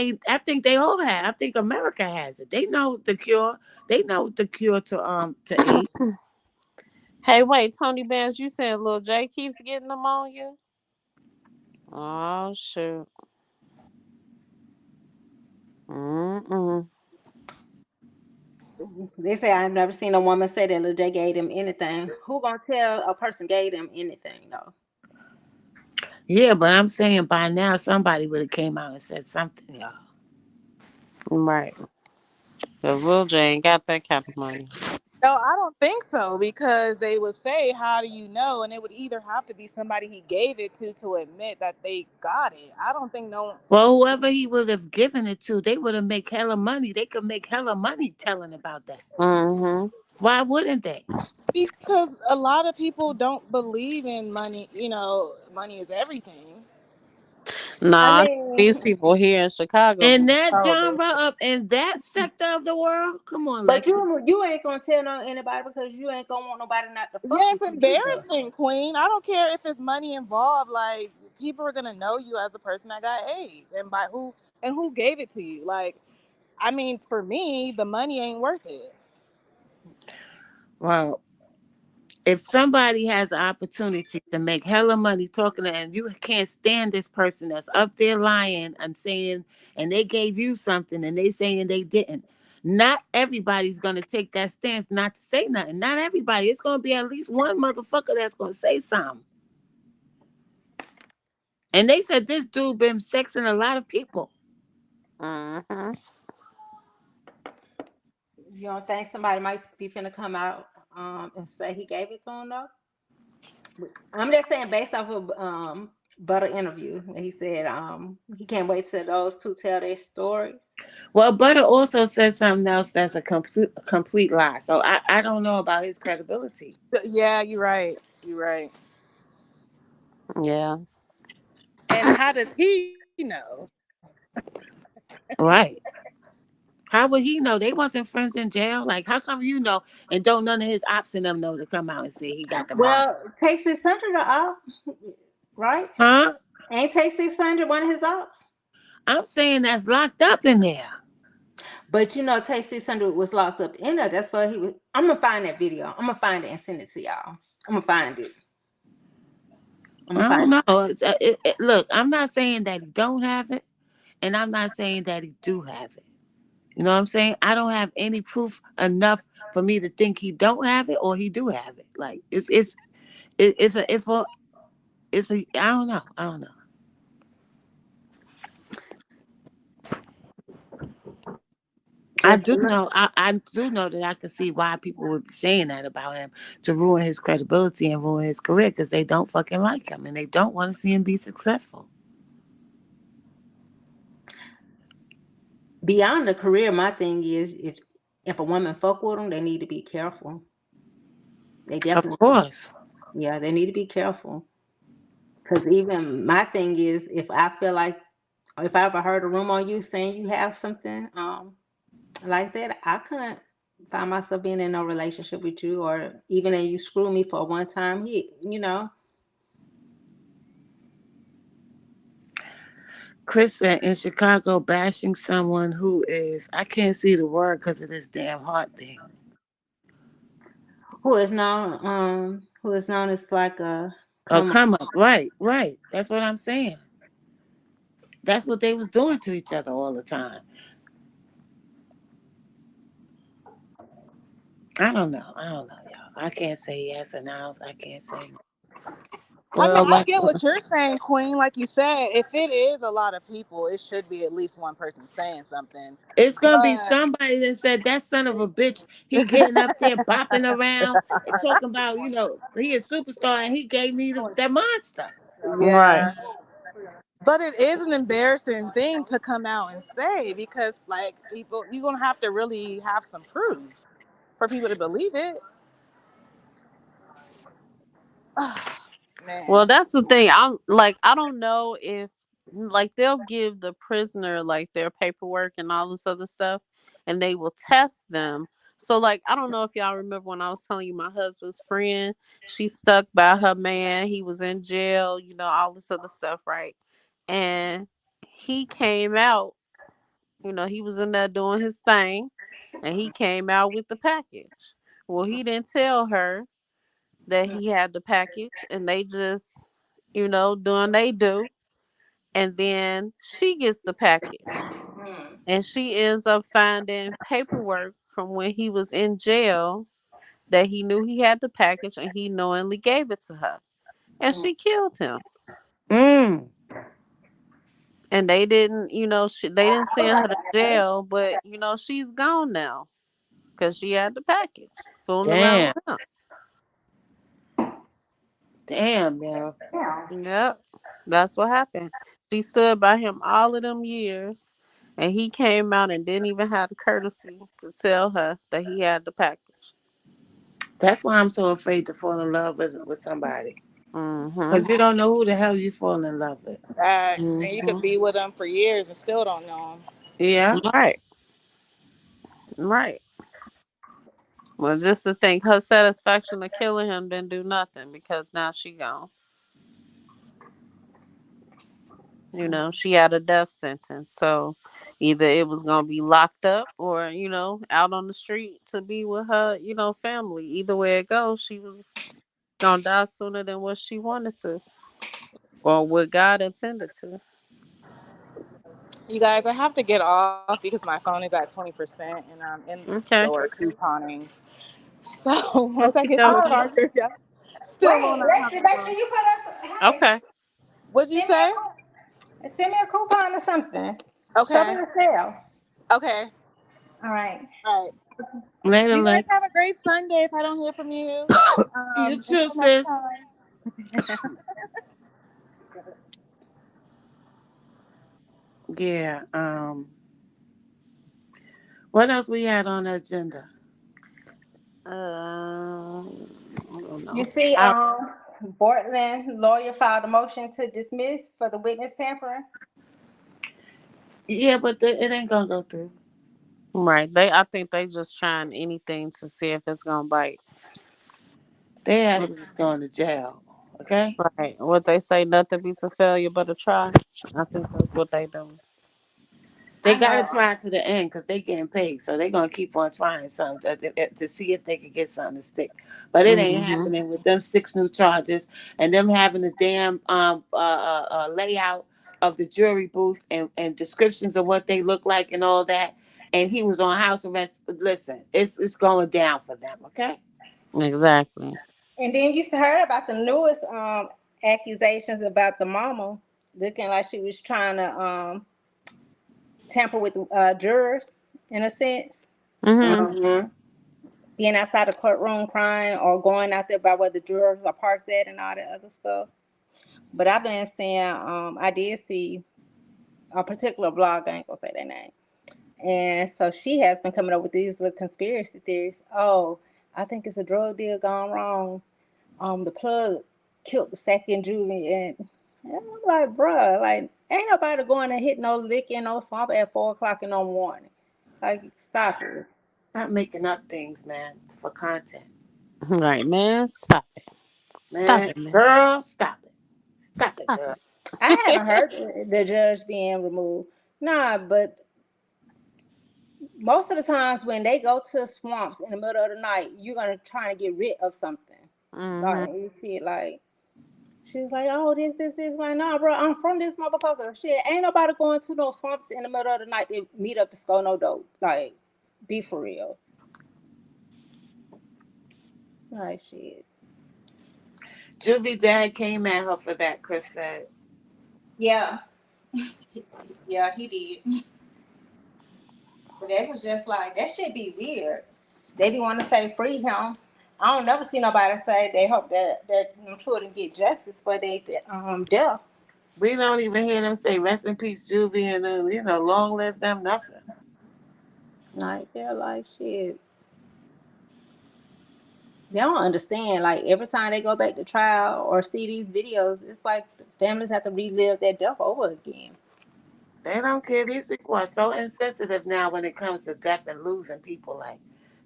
they all had. I think America has it. They know the cure. They know the cure to AIDS. Hey, wait, Tony Bands, you said Lil J keeps getting pneumonia? Oh shoot. Mm-mm. They say I've never seen a woman say that Lil J gave him anything. Who gonna tell a person gave them anything though? Yeah, but I'm saying by now somebody would have came out and said something, y'all. Right. So Lil J ain't got that kind of money. No, I don't think so because they would say, "How do you know?" And it would either have to be somebody he gave it to admit that they got it. I don't think no. Well, whoever he would have given it to, they would have make hella money. They could make hella money telling about that. Mm-hmm. Why wouldn't they? Because a lot of people don't believe in money. Money is everything. I Nah, these mean, people here in Chicago In been that told genre this. of in that sector of the world, come on, but Lexi. you ain't gonna tell no anybody because you ain't gonna want nobody not to fuck Yeah, with it's you either. embarrassing, Queen. I don't care if it's money involved. Like people are gonna know you as a person that got AIDS, and by who gave it to you. Like, I mean, for me, the money ain't worth it. Well, if somebody has an opportunity to make hella money talking to, and you can't stand this person that's up there lying and saying, and they gave you something and they saying they didn't. Not everybody's gonna take that stance not to say nothing. Not everybody. It's gonna be at least one motherfucker that's gonna say something. And they said this dude been sexing a lot of people. Mm-hmm. You don't think somebody might be finna come out and say he gave it to him though? I'm just saying based off of Butter interview, he said he can't wait till those two tell their stories. Well, Butter also said something else that's a complete lie. So I don't know about his credibility. Yeah, you're right. You're right. Yeah. And how does he know? Right. How would he know? They wasn't friends in jail. Like, how come you know and don't none of his ops and them know to come out and say he got the monster? Well, take 600 off, right? Huh? Ain't take 600 one of his ops? I'm saying that's locked up in there. But you know, Tay 600 was locked up in there. That's why he was. I'm gonna find that video. I'm gonna find it and send it to y'all. I'm gonna find it. I'm gonna I find don't it. know. Look, I'm not saying that he don't have it, and I'm not saying that he do have it. You know what I'm saying? I don't have any proof enough for me to think he don't have it or he do have it. Like it's a if a it's a I don't know. I don't know. I Just do know. I do know that I can see why people would be saying that about him to ruin his credibility and ruin his career because they don't fucking like him and they don't want to see him be successful. beyond the career. My thing is, if a woman fuck with them, they need to be careful. They Of definitely, course. yeah, they need to be careful. Because even my thing is, if I feel like, if I ever heard a rumor on you saying you have something like that, I couldn't find myself being in no relationship with you, or even if you screw me for a one time hit, you know. Chris said in Chicago bashing someone who is I can't see the word because of this damn heart thing. Who is known as like a Oh, come. come up. Right, right. That's what I'm saying. That's what they was doing to each other all the time. I don't know. I don't know, y'all. I can't say yes or no. I can't say no. I mean, Well, I like, get what you're saying, Queen. Like you said, if it is a lot of people, it should be at least one person saying something. It's gonna be But somebody that said that son of a bitch. He getting up there bopping around and talking about he a superstar and he gave me that monster. right. yeah, but it is an embarrassing thing to come out and say because, like, people, you're gonna have to really have some proof for people to believe it. Well, Man, that's the thing. I'm like, I don't know if like they'll give the prisoner like their paperwork and all this other stuff, and they will test them. So like, I don't know if y'all remember when I was telling you my husband's friend, she stuck by her man. He was in jail, all this other stuff, right? And he came out. He was in there doing his thing, and he came out with the package. Well, he didn't tell her that he had the package, and they just doing they do, and then she gets the package, and she ends up finding paperwork from when he was in jail that he knew he had the package, and he knowingly gave it to her, and she killed him. Mm. And they didn't they didn't send her to jail, but she's gone now because she had the package fooling around Damn. with him. Damn now. Yep. That's what happened. She stood by him all of them years, and he came out and didn't even have the courtesy to tell her that he had the package. That's why I'm so afraid to fall in love with somebody. Mm-hmm. Because you don't know who the hell you fall in love with. facts. And you could Mm-hmm. be with them for years and still don't know them. Yeah. Right. Right. Well, just to think her satisfaction of killing him didn't do nothing because now she gone. She had a death sentence. So either it was gonna be locked up or, out on the street to be with her, family. Either way it goes, she was gonna die sooner than what she wanted to. Or what God intended to. You guys, I have to get off because my phone is at 20% and I'm in the store Okay. couponing. So once I Okie get to the dokie. charger, yeah, still on, Wait, I'll have Lexi, to make sure go. you put us. Hey, Okay. What'd you send me a say? send me a coupon or something. Show me Okay. the sale. Okay. All right. All right. Later, You guys have Lex. a great Sunday if I don't hear from you. You too, Until next sis. time. Yeah. What else we had on the agenda? I don't You know. see, I Portland lawyer filed a motion to dismiss for the witness tampering. Yeah, but it ain't gonna go through. Right. I think they just trying anything to see if it's gonna bite. Their What- asses is going to jail. Okay. Right. What they say, nothing beats a failure but a try. I think that's what they do. They I gotta know. try to the end because they getting paid, so they gonna keep on trying something to see if they can get something to stick. But it ain't Hmm. happening with them 6 new charges and them having the damn layout of the jury booth and descriptions of what they look like and all that. And he was on house arrest. Listen, it's going down for them. Okay. Exactly. And then you heard about the newest accusations about the mama looking like she was trying to tamper with jurors in a sense, Hmm. Mm-hmm. being outside the courtroom crying or going out there by where the jurors are parked at and all that other stuff. But I've been saying, I did see a particular blog, I ain't gonna say their name. And so she has been coming up with these little conspiracy theories. Oh, I think it's a drug deal gone wrong. The plug killed the second juvie, and I'm like, bruh, like, ain't nobody going to hit no lick in no swamp at 4 o'clock in the morning. Like, stop it. Stop making up things, man, for content. Right, man. Stop it. Stop Man, it, man. girl, stop it. Stop it, Stop girl. it. I haven't heard the judge being removed. Nah, but most of the times when they go to swamps in the middle of the night, you're gonna try to get rid of something. Hmm. Like you see it like she's like, oh, this. Like, nah, bro, I'm from this motherfucker. Shit, ain't nobody going to no swamps in the middle of the night to meet up to score no dope. Like, be for real. Like, shit. Juvie dad came at her for that, Chris said. Yeah, yeah, he did. But that was just like that should be weird. They be want to say free him. I don't never see nobody say they hope that children get justice for their death. We don't even hear them say rest in peace, Juvie, and long live them, nothing. Like they're like shit. They don't understand. Like every time they go back to trial or see these videos, it's like families have to relive their death over again. They don't care. These people are so insensitive now when it comes to death and losing people. Like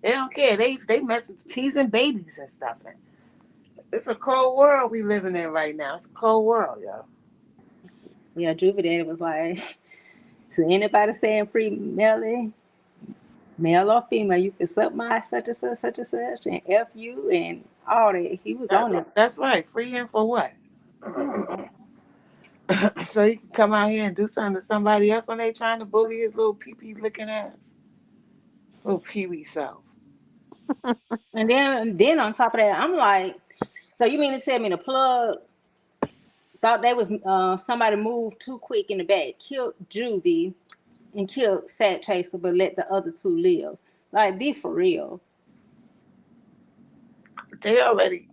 they don't care. They mess with teasing babies and stuff. And it's a cold world we living in right now. It's a cold world, yo. Yeah, Juvie was like to anybody saying free Melly, male or female, you can suck my such and such, and F you and all that. He was on it. That's right. Free him for what? So he can come out here and do something to somebody else when they trying to bully his little pee pee looking ass, little pee wee self. And then on top of that, I'm like, so you mean to tell me the plug thought they was somebody moved too quick in the back, killed Juvie and killed Sad Chaser, but let the other two live? Like, be for real. They already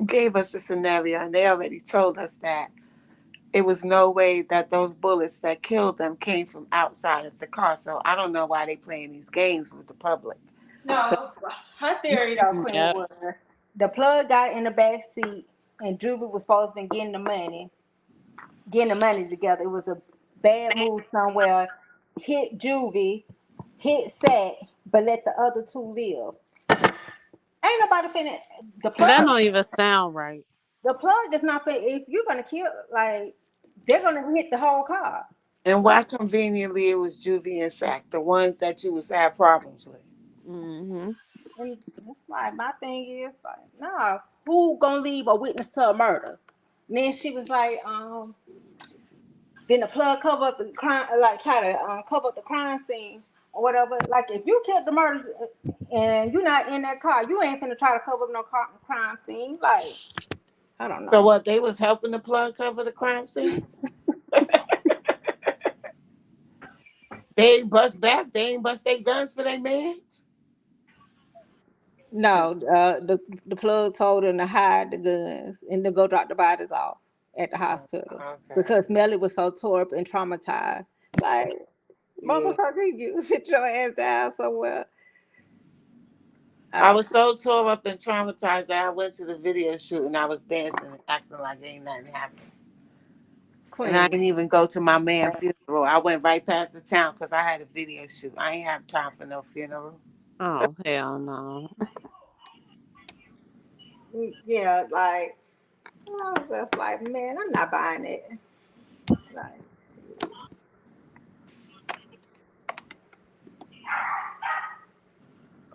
gave us a scenario and they already told us that it was no way that those bullets that killed them came from outside of the car. So I don't know why they playing these games with the public. No, her theory though, Queen, Yep. was the plug got in the back seat and Juvie was supposed to be getting the money together. It was a bad move somewhere. Hit Juvie, hit Sat, but let the other two live. Ain't nobody finna the That plug. don't even sound right. The plug is not finna. If you're gonna kill, like they're gonna hit the whole car. And Like, why conveniently it was Juvie and Sack, the ones that you was had problems with. Hmm. and that's why my thing is like, nah, who gonna leave a witness to a murder? And then she was like, then the plug cover up the crime, like try to cover up the crime scene or whatever. Like if you killed the murder and you're not in that car, you ain't finna try to cover up no crime scene. Like I don't So know. what, they was helping the plug cover the crime scene? They ain't bust back, they ain't bust their guns for their mans? No, the plug told them to hide the guns and to go drop the bodies off at the Oh, hospital okay. because Melly was so tore up and traumatized. Like, Yeah. motherfucker, you sit your ass down somewhere. I was so tore up and traumatized that I went to the video shoot and I was dancing and acting like ain't nothing happened. And I Queen. didn't even go to my man's funeral. I went right past the town because I had a video shoot. I ain't have time for no funeral. Oh, hell no. Yeah, like I was just like, man, I'm not buying it. Like,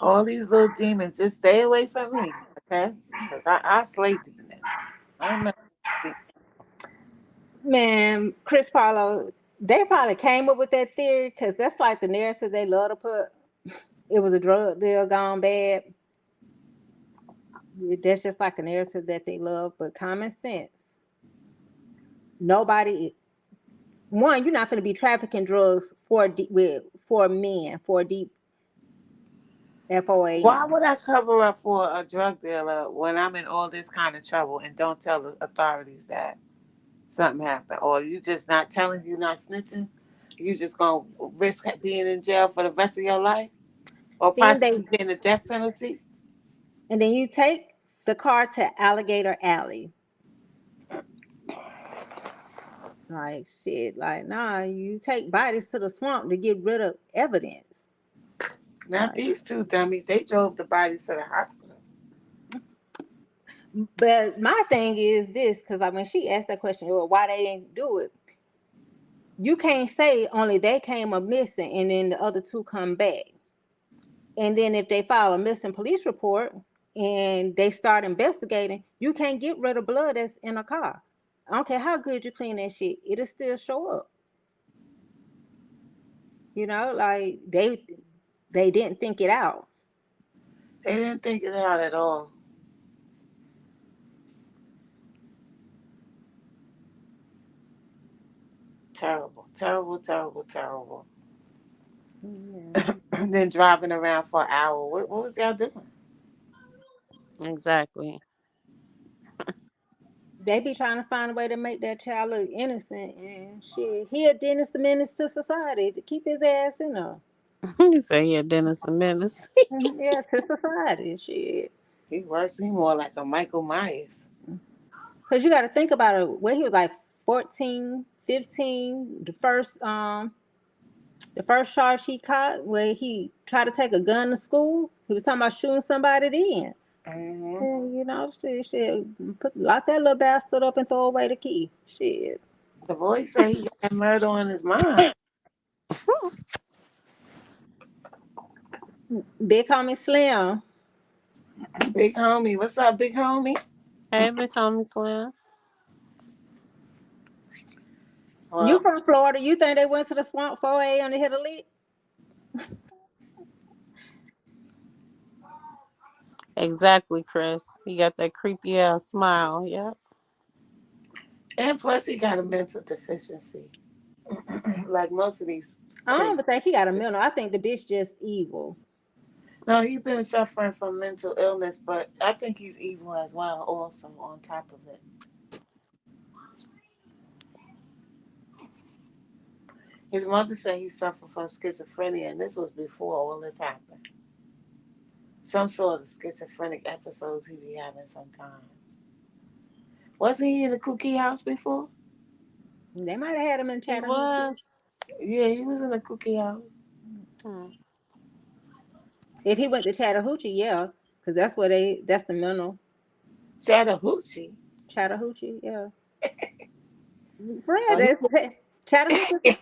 All these little demons, just stay away from me, okay? Because I slay demons. I ain't messing with man, Chris Paulo, they probably came up with that theory because that's like the narrative they love to put. It was a drug deal gone bad. That's just like a narrative that they love, but common sense. Nobody, one, you're not going to be trafficking drugs for men for deep Why FOAM. would I cover up for a drug dealer when I'm in all this kind of trouble and don't tell the authorities that something happened? Or you just not telling, you not snitching? You just gonna risk being in jail for the rest of your life? Or Then possibly they getting a death penalty? and then you take the car to Alligator Alley. Like shit, like nah, you take bodies to the swamp to get rid of evidence. Not Like, these two dummies. They drove the bodies to the hospital. but my thing is this, because like when she asked that question, well, why they didn't do it, you can't say only they came up missing and then the other two come back. And then if they file a missing police report and they start investigating, you can't get rid of blood that's in a car. I don't care how good you clean that shit, it'll still show up. Like they didn't think it out. They didn't think it out at all. Terrible, terrible, terrible, terrible. Yeah. And then driving around for an hour. What was y'all doing? Exactly. They be trying to find a way to make that child look innocent and shit. He a Dennis the Menace to society to keep his ass in there. You say yeah, Dennis and Menace. Yeah, to society, shit. He was he more like a Michael Myers. Cause you got to think about it. When he was like 14, 15, the first charge he caught, where he tried to take a gun to school. He was talking about shooting somebody then. Hmm. And, lock that little bastard up and throw away the key. Shit. The boy said he got murder on his mind. Big homie Slim. Big homie, what's up, big homie? Hey, Big Homie Slim. You Well, from Florida? You think they went to the swamp 4 a.m. to hit a lick? Exactly, Chris. He got that creepy ass smile. Yep. and plus he got a mental deficiency, like most of these I don't crazy. even think he got a mental. I think the bitch just evil. No, he's been suffering from mental illness, but I think he's evil as well. Also, on top of it, his mother said he suffered from schizophrenia, and this was before all this happened. Some sort of schizophrenic episodes he be having sometimes. Wasn't he in the Cookie House before? They might have had him in He Chattahoochee. was. Yeah, he was in the Cookie House. Hmm. If he went to Chattahoochee, yeah, because that's the mental. Chattahoochee. Chattahoochee, yeah. Fred, Oh, he Chattahoochee.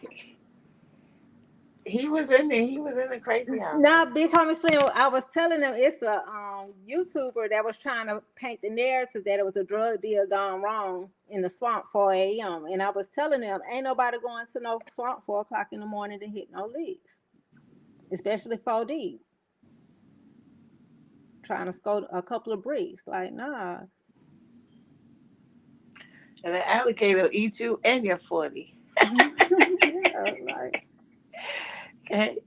he was in there. He was in the crazy house. Now, Big Homie Slim, I was telling them it's a YouTuber that was trying to paint the narrative that it was a drug deal gone wrong in the swamp 4 a.m. And I was telling them, ain't nobody going to no swamp 4 o'clock in the morning to hit no leaks, especially 4D, trying to score a couple of bricks. Like, nah. And an alligator will eat you and your 40. Yeah, like, Okay?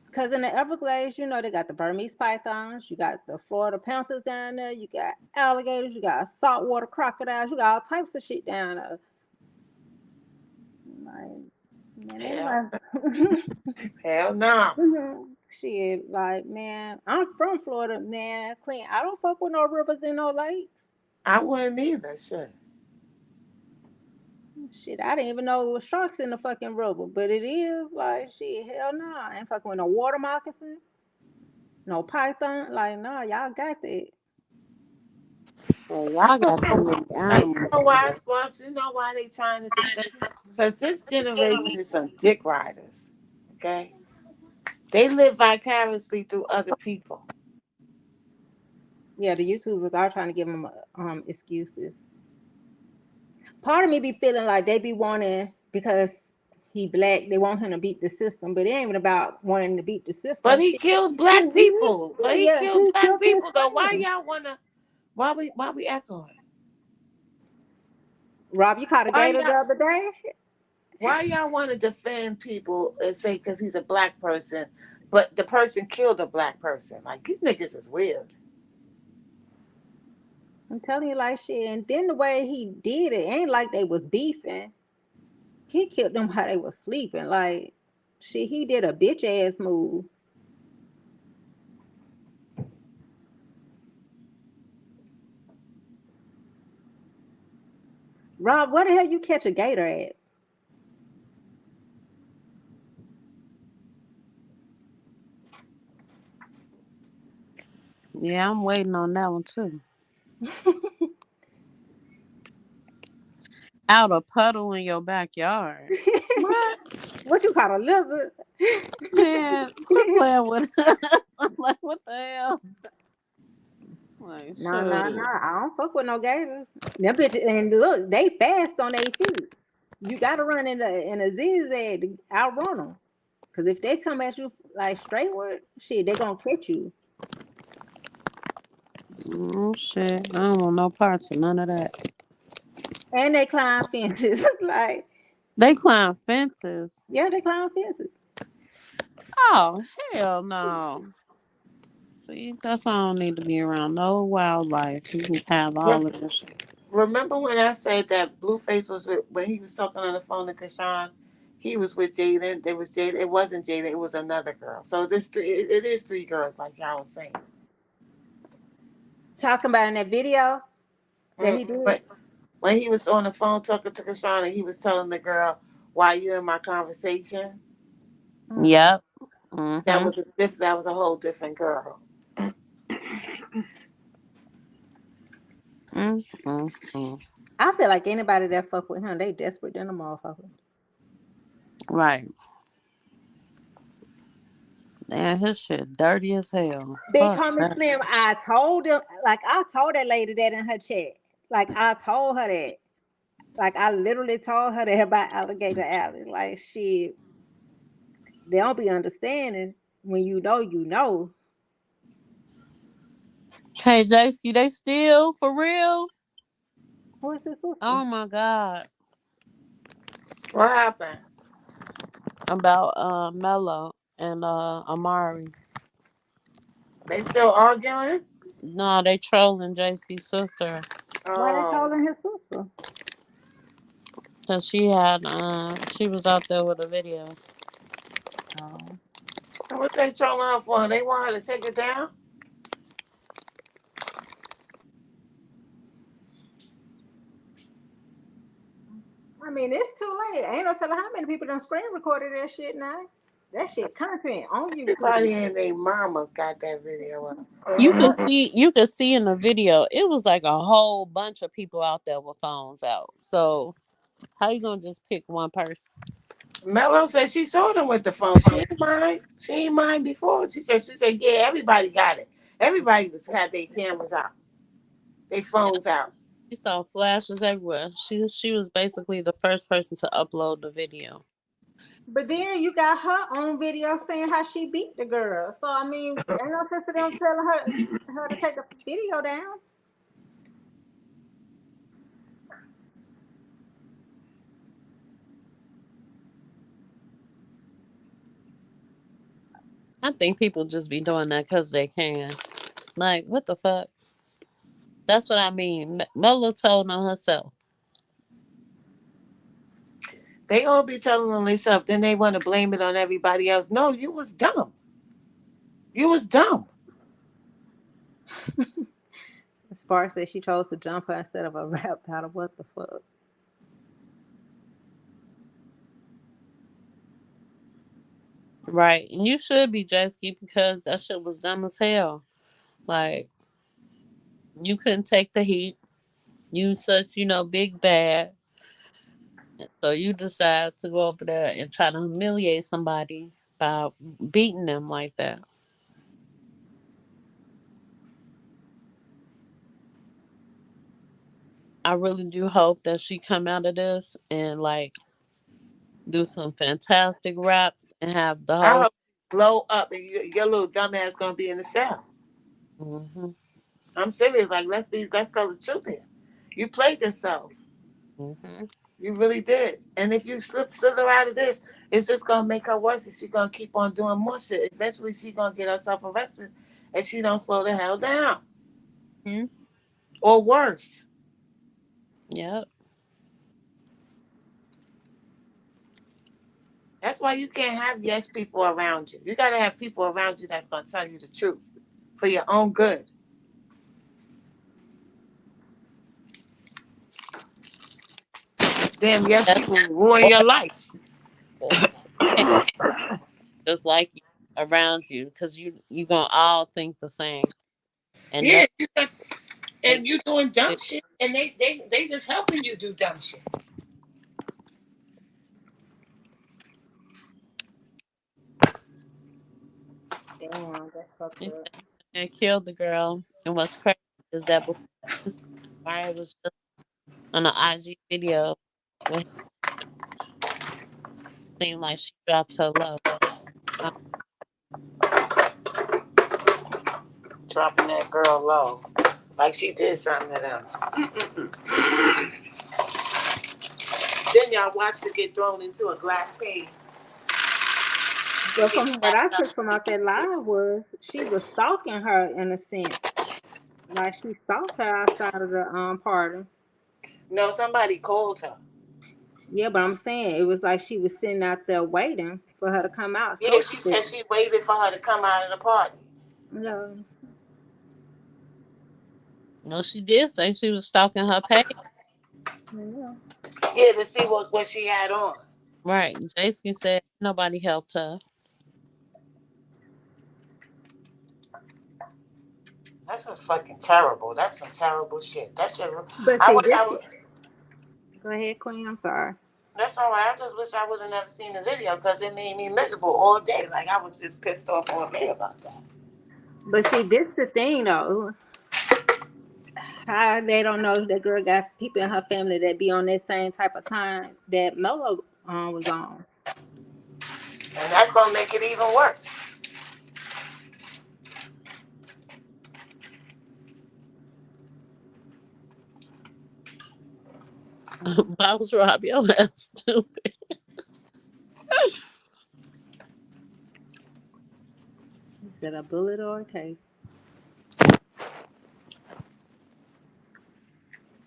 because in the Everglades, they got the Burmese pythons, you got the Florida panthers down there, you got alligators, you got saltwater crocodiles, you got all types of shit down there. Like, man, Hell, ain't hell no. Shit, like man, I'm from Florida, man. Queen, I don't fuck with no rivers and no lakes. I wouldn't either. Shit. Shit, I didn't even know it was sharks in the fucking river, but it is like shit. Hell no, I ain't fucking with no water moccasin, no python. Like no, y'all got that. Well, y'all got too many You animals. know why, Sparks? You know why they trying to defend? Because this generation is some dick riders. Okay, they live vicariously through other people. Yeah, the YouTubers are trying to give them excuses. Part of me be feeling like they be wanting because he black, they want him to beat the system, but it ain't even about wanting to beat the But system. he Shit. killed black people. But he Yeah, killed he black killed his people though. Why friend. y'all wanna? Why we echoing? Rob, you caught a Why gator the y'all? other day? Why y'all want to defend people and say because he's a black person, but the person killed a black person? Like you niggas is weird. I'm telling you like shit. And then the way he did it ain't like they was beefing. He killed them while they was sleeping. Like shit, he did a bitch ass move. Rob, where the hell you catch a gator at? Yeah, I'm waiting on that one too. Out a puddle in your backyard. What? What you caught a lizard? Man, quit playing with us. I'm like, what the hell? Like, No, no, no. shoot. I don't fuck with no gators. Them bitches, and look, they fast on their feet. You gotta run in a zigzag to outrun them. Cause if they come at you like straightward, shit, they gonna catch you. Oh, shit. I don't want no parts of none of that. And they climb fences. Like, They climb fences. yeah, they climb fences. Oh, hell no. See, that's why I don't need to be around no wildlife. You can have Re- all of this shit. Remember when I said that Blueface was with, when he was talking on the phone to Kashawn? He was with Jaden. It was Jaden. It wasn't Jaden. It was another girl. So this three. It is three girls, like y'all was saying. Talking about in that video that he did. But when he was on the phone talking to Kashawn, and he was telling the girl, "Why you in my conversation?" Mm-mm. Yep. Mm-hmm. That was a whole different girl. Mm-hmm. I feel like anybody that fuck with him, they desperate than a motherfucker. Right. Man, his shit dirty as hell. Big Fuck homie that. Slim, I told him, like I told that lady that in her chat. Like I told her that. Like I literally told her that about Alligator Alley. Like shit, they don't be understanding when you know you know. Hey, JC, they still for real? Who is his sister? Oh my god. What happened? About Mello and Amari. They still arguing? No, they trolling JC's sister. Why they Oh, calling his sister? Cause she was out there with a video. Oh. what they trolling her for? They want her to take it down? I mean, it's too late. Ain't no telling how many people done screen recorded that shit now. That shit content on Everybody YouTube. and their mama got that video up. You could see in the video, it was like a whole bunch of people out there with phones out. So how you gonna just pick one person? Mello said she saw them with the phone. She ain't mind. She ain't mind before. She said, yeah, everybody got it. Everybody was had their cameras out, their Yeah, phones out. she saw flashes everywhere. She was basically the first person to upload the video. But then you got her own video saying how she beat the girl. So I mean, ain't no sense of them telling her to take the video down. I think people just be doing that because they can. Like, what the fuck? That's what I mean. Mello told on herself. They all be telling them themselves. Then they want to blame it on everybody else. No, you was dumb. You was dumb. Sparks said she chose to jump her instead of a rap battle. What the fuck? Right. And you should be, Jasky, because that shit was dumb as hell. Like, you couldn't take the heat. You such, big bad. So you decide to go over there and try to humiliate somebody by beating them like that. I really do hope that she come out of this and like do some fantastic raps and have the I whole. hope you blow up and your little dumb ass gonna be in the cell. Hmm. I'm serious. Like, let's tell the truth here. You played yourself. Hmm. You really did. And if you slither out of this, it's just gonna make her worse. And she's gonna keep on doing more shit. Eventually, she's gonna get herself arrested if she don't slow the hell down, Hmm. or worse. Yep. That's why you can't have yes people around you. You gotta have people around you that's gonna tell you the truth for your own good. Damn, yes That's people ruin all your life. people just like you around you because you gonna all think the same and Yeah, nothing and makes you doing dumb it. shit, and they just helping you do dumb shit. Damn, that's fucked He up. said and killed the girl. And what's crazy is that before this, Amari was just on an IG video where it seemed like she dropped her low. Uh, Dropping that girl low, like she did something to them. Then y'all watched her get thrown into a glass pane and But get from what I smacked up. took from out that live was she was stalking her in a sense. Like she stalked her outside of the party. No, somebody called her. Yeah, but I'm saying it was like she was sitting out there waiting for her to come out. Yeah, So she said she waited for her to come out of the party. yeah, no, she did say she was stalking her page. yeah. Yeah, to see what she had on. Right. Jason said nobody helped her. That's just fucking terrible. That's some terrible shit. That shit. But I see, wish this. I would. Go ahead, Queen. I'm sorry. That's all right. I just wish I would have never seen the video because it made me miserable all day. Like I was just pissed off all day about that. But see, this the thing though. How they don't know that girl got people in her family that be on that same type of time that Mello was on. And that's gonna make it even worse. Bounce Rob, your ass stupid. Is that a bullet or a cake?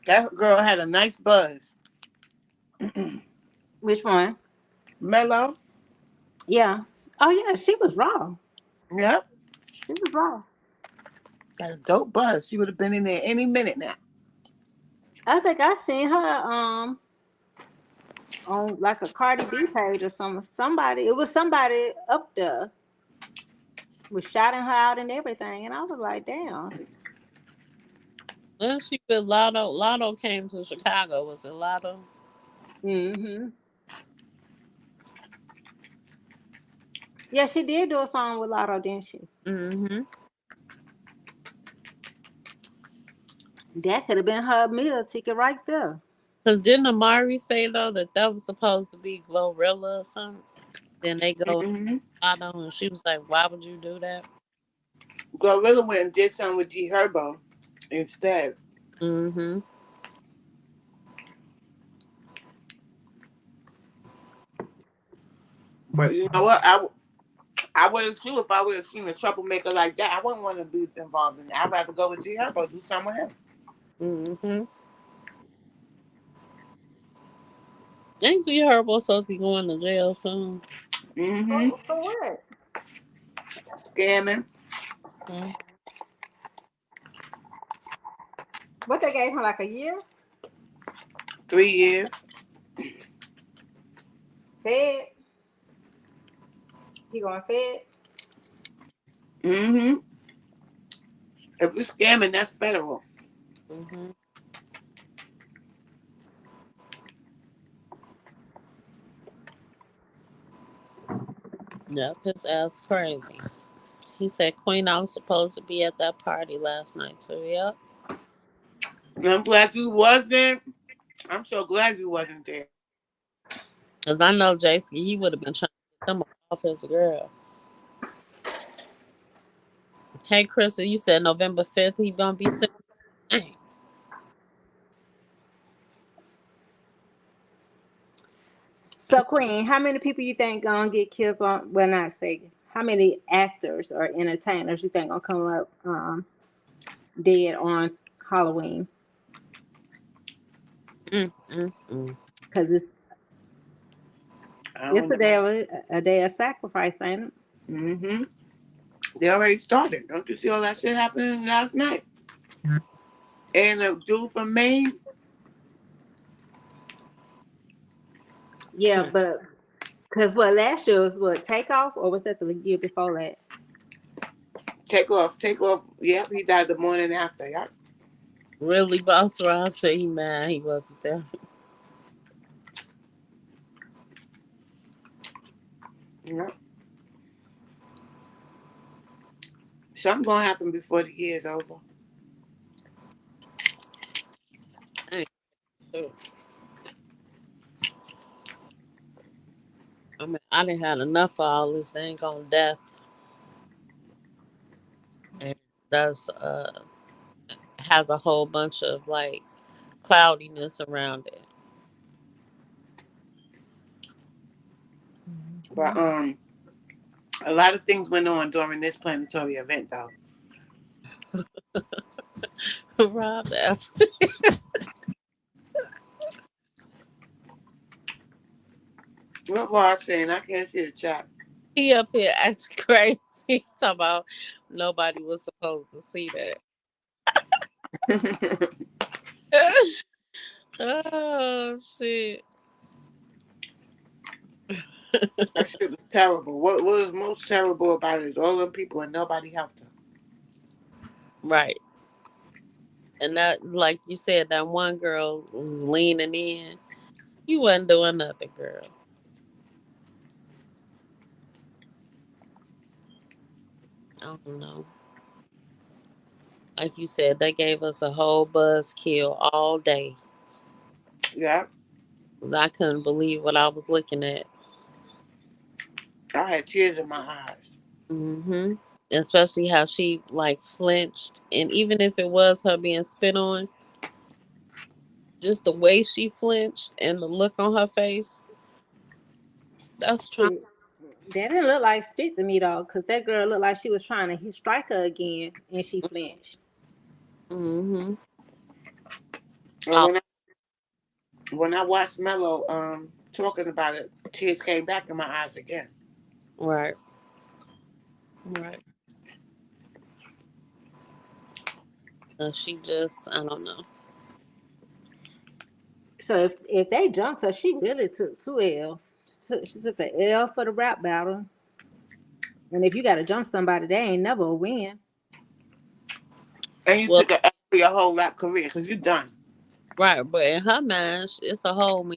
That girl had a nice buzz. Which one? Mellow. Yeah. Oh yeah, she was raw. Yep. She was raw. Got a dope buzz. She would have been in there any minute now. I think I seen her on like a Cardi B page or some somebody. It was somebody up there was shouting her out and everything, and I was like, damn. Then she with Lotto. Lotto came to Chicago. Was it Lotto? Hmm. Yeah, she did do a song with Lotto, didn't she? Mm-hmm. That could have been her meal ticket right there. Because didn't Amari say though that that was supposed to be Glorilla or something? Then they go Mm-hmm. Lotto, and she was like, "Why would you do that?" Gorilla went and did something with G Herbo instead. Mm-hmm. But you know what? I would have too if I would have seen a troublemaker like that. I wouldn't want to be involved in that. I'd rather go with G Herbo, do something with him. Mm-hmm. Ain't you heard what's supposed to be going to jail soon? Mm-hmm. For what? Scamming. Hmm. What they gave him like a year? 3 years. Fed. He going fed. Mm-hmm. If you're scamming, that's federal. Hmm. Yep, his ass crazy. He said, Queen, I was supposed to be at that party last night too. Yep. And I'm glad you wasn't. I'm so glad you wasn't there. Because I know Jason, he would have been trying to get them off his girl. Hey, Chris, you said November 5th he gonna be sick. Dang. So Queen, how many people you think gonna get killed on? Well, not say how many actors or entertainers you think gonna come up dead on Halloween? Mm, mm, mm. Because I it's don't know. a day of sacrifice, ain't it? Mm-hmm. They already started. Don't you see all that shit happening last night? And the dude from Maine, Yeah, Hmm. but because what last year was what takeoff, or was that the year before that? take off, take off. Yep, he died the morning after. Yep. Really, Boss Rob said he mad he wasn't there. Yep. Something gonna happen before the year's over. Dang, too. I mean, I didn't had enough of all this dang on death. And that's has a whole bunch of like cloudiness around it. But Mhm. a lot of things went on during this planetary event, though. Rob, that's What Mark saying? I can't see the chat. he up here acting crazy. Talking about nobody was supposed to see that. That Oh shit! shit was terrible. What was most terrible about it is all them people and nobody helped them. Right, and that, like you said, that one girl was leaning in. You wasn't doing nothing, girl. I don't know. Like you said, they gave us a whole buzzkill all day. Yeah, I couldn't believe what I was looking at. I had tears in my eyes. Hmm. Especially how she like flinched, and even if it was her being spit on, just the way she flinched and the look on her face, that's trying. Shit. That didn't look like spit to me though, because that girl looked like she was trying to strike her again, and she flinched. Hmm. And when I watched Mello talking about it, tears came back in my eyes again. Right, right. She just, I don't know. So if they jumped her, she really took two L's. She took the L for the rap battle, and if you got to jump somebody, they ain't never a win. And you Well, took a L for your whole rap career because you're done. right, but in her mind, it's a whole me.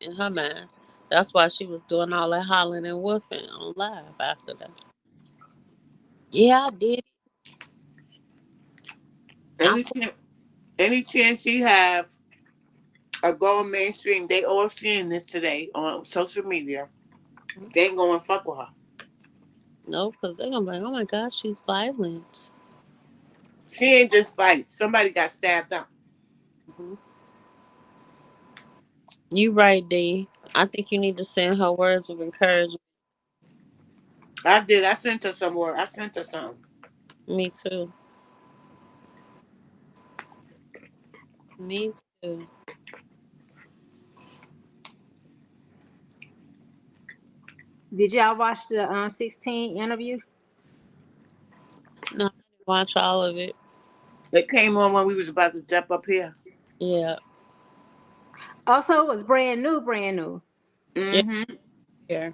In her mind, that's why she was doing all that hollering and woofing on live after that. Yeah, I did it. I, Any chance, any chance she have of going mainstream, they all seeing this today on social media. They ain't going to fuck with her. no, because they're gonna be like, oh my gosh, she's violent. She ain't just fight. Somebody got stabbed up. Hmm. You right, D. I think you need to send her words of encouragement. I did. I sent her some word. I sent her something. Me too. Me too. Did y'all watch the 16 interview? No, Watch all of it. It came on when we was about to jump up here. Yeah. Also, it was brand new, brand new. Yeah. Mm-hmm. Yeah.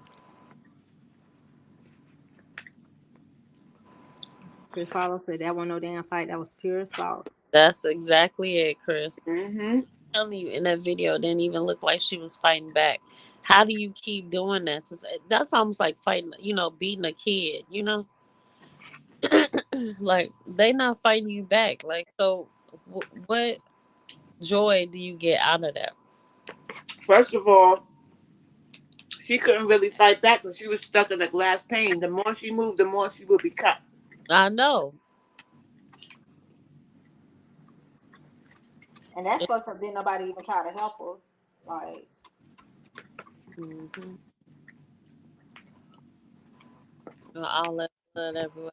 Chris Paul said that wasn't no damn fight. That was pure assault. That's exactly it, Chris. Mm-hmm. Telling you in that video, it didn't even look like she was fighting back. How do you keep doing that? That's almost like fighting, beating a kid, like they not fighting you back. Like, so what joy do you get out of that? First of all, she couldn't really fight back because she was stuck in a glass pane. The more she moved, the more she would be cut. I know. And that's fucked up. Didn't nobody even try to help her. Like, Mm-hmm. All that blood everywhere.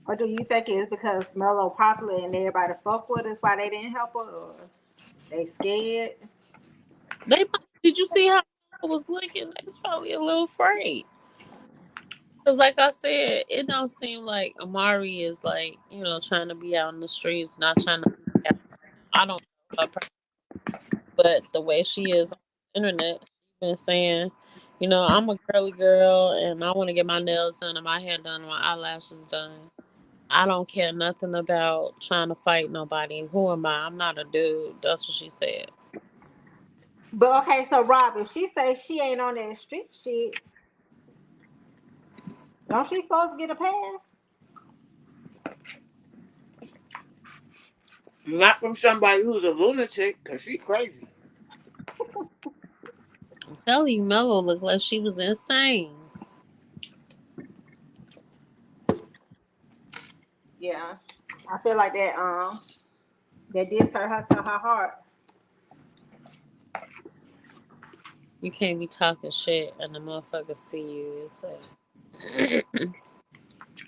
or do you think it's because Mello popular and everybody fuck with us why they didn't help her, or they scared? Did you see how I was looking? They was probably a little afraid. Cause like I said, it don't seem like Amari is like, trying to be out in the streets, not trying to be out. I don't know her, but the way she is on the internet, she's been saying, I'm a girly girl and I want to get my nails done and my hair done and my eyelashes done. I don't care nothing about trying to fight nobody. Who am I? I'm not a dude. That's what she said. But okay, so Rob, if she say she ain't on that street shit, don't she supposed to get a pass? Not from somebody who's a lunatic, because she crazy. I'm telling you, Mello looked like she was insane. Yeah, I feel like that did hurt her to her heart. You can't be talking shit and the motherfucker see you and say,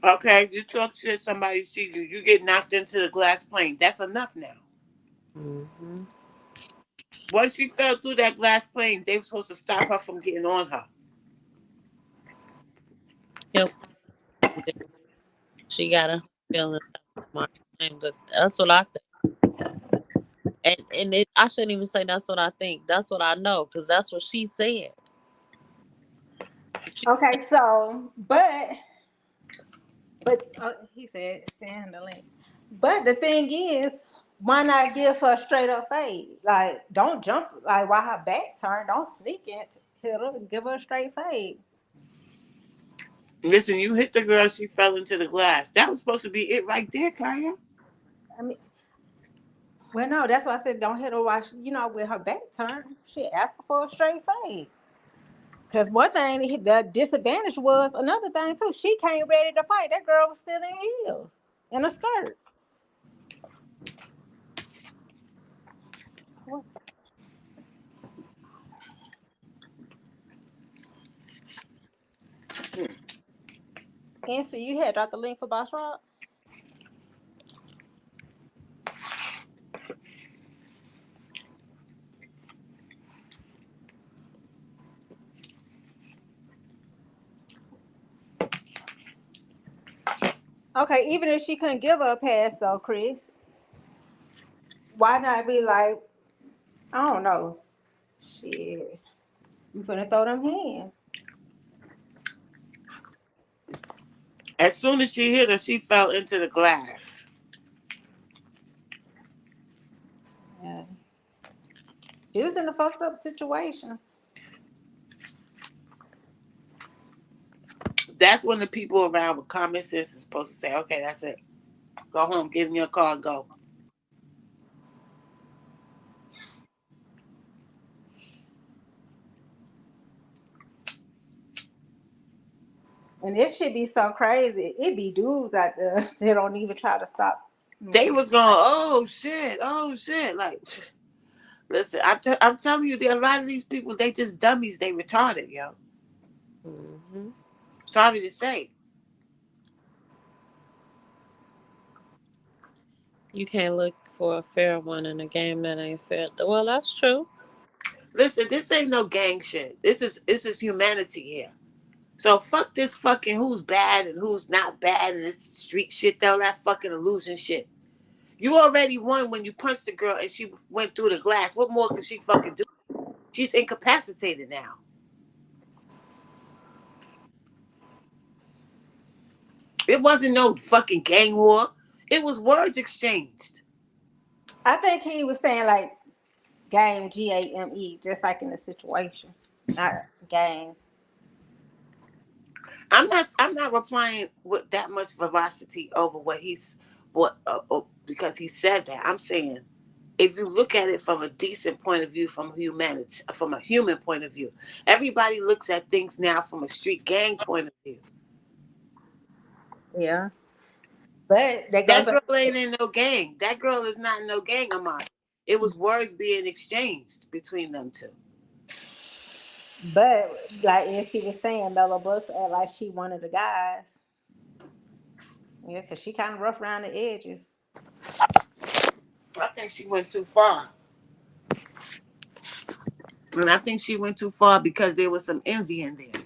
Okay, you talk shit, somebody see you, you get knocked into the glass plane. That's enough now. mm-hmm. Once she fell through that glass plane, they were supposed to stop her from getting on her. Yep. She got a feeling. That's what I think. I shouldn't even say that's what I think. That's what I know because that's what she said. She, Okay, so but he said send the link. But the thing is, why not give her a straight up fade? Like, don't jump like while her back turned. Don't sneak it. Hit her. Give her a straight fade. Listen, you hit the girl, she fell into the glass. That was supposed to be it right there, Kaya. I mean, well, no, that's why I said don't hit her while with her back turned. She asked her for a straight fade. Because one thing, the disadvantage was another thing too. She came ready to fight. That girl was still in heels and a skirt. And so you had dropped the link for Boss Rock? Okay, even if she couldn't give her a pass though, Chris, why not be like, I don't know, shit, you finna throw them hands. As soon as she hit her, she fell into the glass. Yeah. She was in a fucked up situation. That's when the people around with common sense is supposed to say, okay, that's it. Go home, get in your car, and go. And this shit be so crazy. It be dudes out there that don't even try to stop. They was going, oh shit. Like, listen, I'm telling you, a lot of these people, they just dummies. They retarded, yo. mm-hmm. Sorry to say. You can't look for a fair one in a game that ain't fair. Well, that's true. Listen, this ain't no gang shit. This is humanity here. So fuck this fucking who's bad and who's not bad and this street shit, though, that fucking illusion shit. You already won when you punched the girl and she went through the glass. What more can she fucking do? She's incapacitated now. It wasn't no fucking gang war. It was words exchanged. I think he was saying like game, GAME, just like in the situation, not game. I'm not replying with that much veracity over what he's what because he said that. I'm saying if you look at it from a decent point of view, from humanity, from a human point of view, everybody looks at things now from a street gang point of view. Yeah, but that goes That back. girl ain't in no gang. That girl is not in no gang, Amari. It was words being exchanged between them two. But like as he was saying, Mello Buckz act like she one of the guys. Yeah, cause she kind of rough around the edges. I think she went too far. And I think she went too far because there was some envy in there.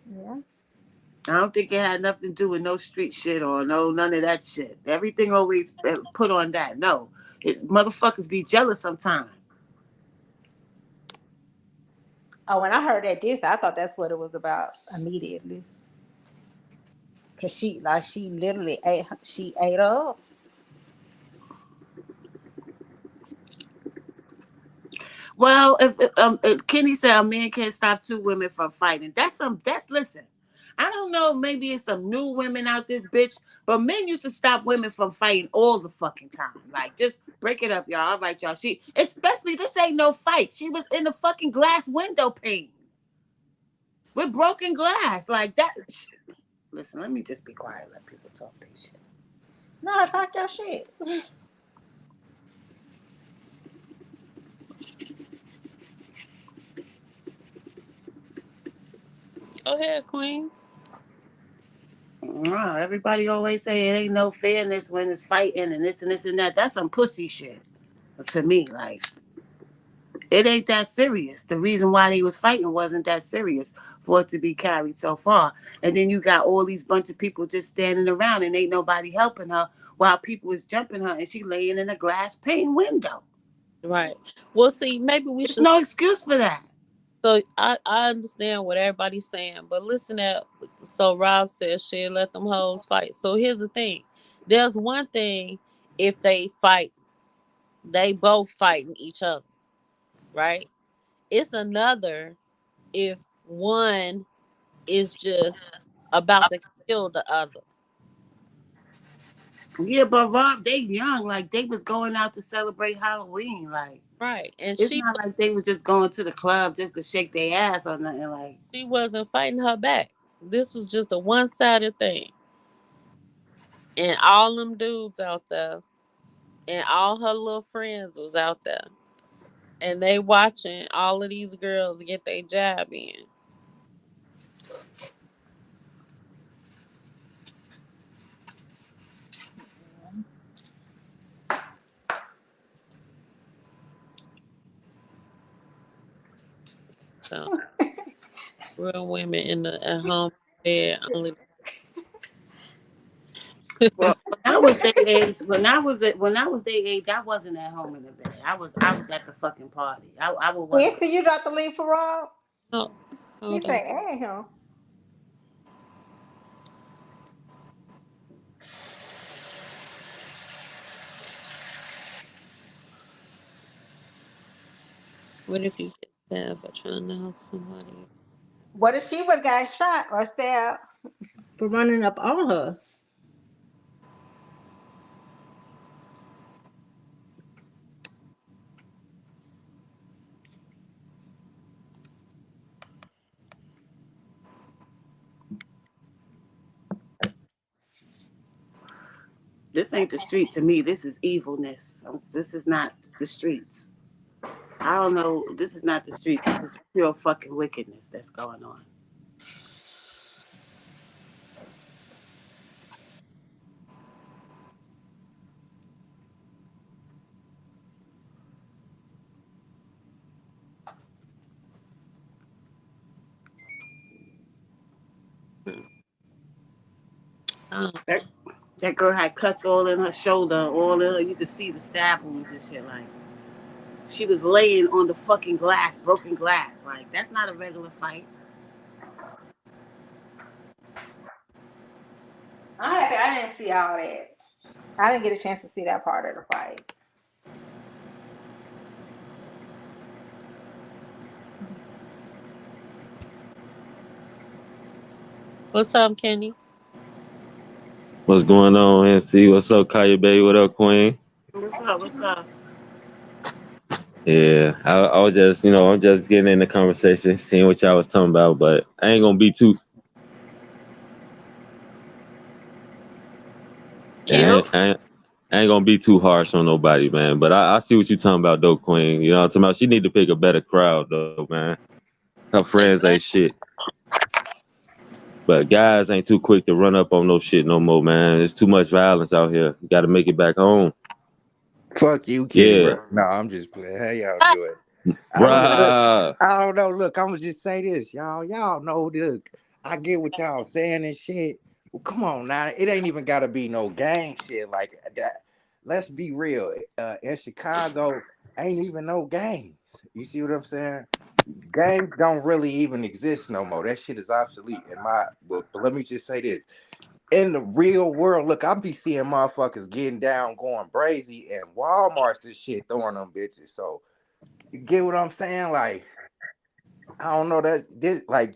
Yeah. I don't think it had nothing to do with no street shit or no none of that shit. Everything always put on that. No, motherfuckers be jealous sometimes. Oh, when I heard that diss, I thought that's what it was about immediately. Cause she literally ate her up. Well, if Kenny said a man can't stop two women from fighting, that's listen. I don't know, maybe it's some new women out this bitch, but men used to stop women from fighting all the fucking time. Like, just break it up, y'all. All right, y'all. She, especially this ain't no fight. She was in the fucking glass window pane with broken glass, like that. Listen, let me just be quiet. Let people talk their shit. No, talk your shit. Go ahead, Queen. Wow, everybody always say it ain't no fairness when it's fighting and this and this and that. That's some pussy shit to me. Like, it ain't that serious. The reason why they was fighting wasn't that serious for it to be carried so far. And then you got all these bunch of people just standing around and ain't nobody helping her while people is jumping her and she laying in a glass pane window. Right. Well, see, maybe we There's should. no excuse for that. So I understand what everybody's saying, but listen at so Rob says shit, let them hoes fight. So here's the thing. There's one thing if they fight, they both fighting each other, right? It's another if one is just about to kill the other. Yeah, but Rob, they young. Like, they was going out to celebrate Halloween. Like, Right. And it's not like they was just going to the club just to shake their ass or nothing. Like, she wasn't fighting her back. This was just a one sided thing. And all them dudes out there and all her little friends was out there. And they watching all of these girls get their jab in. So real women in the at home bed only. well, when I was their age, when I was their age, I wasn't at home in the bed. I was at the fucking party. I was one of Yes, them. see, you dropped the link for Rob. Oh, He hold on. said, "Add him." What if you get stabbed by trying to help somebody? What if she would have got shot or stabbed for running up on her? This ain't the street to me. This is evilness. This is not the streets. I don't know. This is not the streets. This is pure fucking wickedness that's going on. Uh, That that girl had cuts all in her shoulder, all in her. You could see the stab wounds and shit. Like she was laying on the fucking glass, broken glass. Like that's not a regular fight. I'm happy I didn't see all that. I didn't get a chance to see that part of the fight. what's up, Kenny? What's going on, NC? What's up, Kaya Bay? What up, Queen? What's up? What's up? Yeah, I was just, I'm just getting in the conversation, seeing what y'all was talking about, but I ain't gonna be too, yeah, Kenny? Nope. I ain't gonna be too harsh on nobody, man. But I see what you talking about, though, Queen. You know what I'm talking about? She need to pick a better crowd, though, man. Her friends ain't Exactly. shit. But guys ain't too quick to run up on no shit no more, man. There's too much violence out here. You got to make it back home. Fuck you, Kenny, Yeah, bro. No, I'm just playing. How y'all Ah, doing? Look, bruh. I don't know. Look, I'm gonna just say this, y'all. Y'all know, look, I get what y'all saying and shit. Well, come on now. It ain't even gotta be no gang shit like that. Let's be real. In Chicago, ain't even no gangs. You see what I'm saying? Gangs don't really even exist no more. That shit is obsolete in my book. But let me just say this. In the real world, look, I be seeing motherfuckers getting down, going crazy, and Walmart's this shit throwing them bitches. So you get what I'm saying? Like, I don't know. That's this like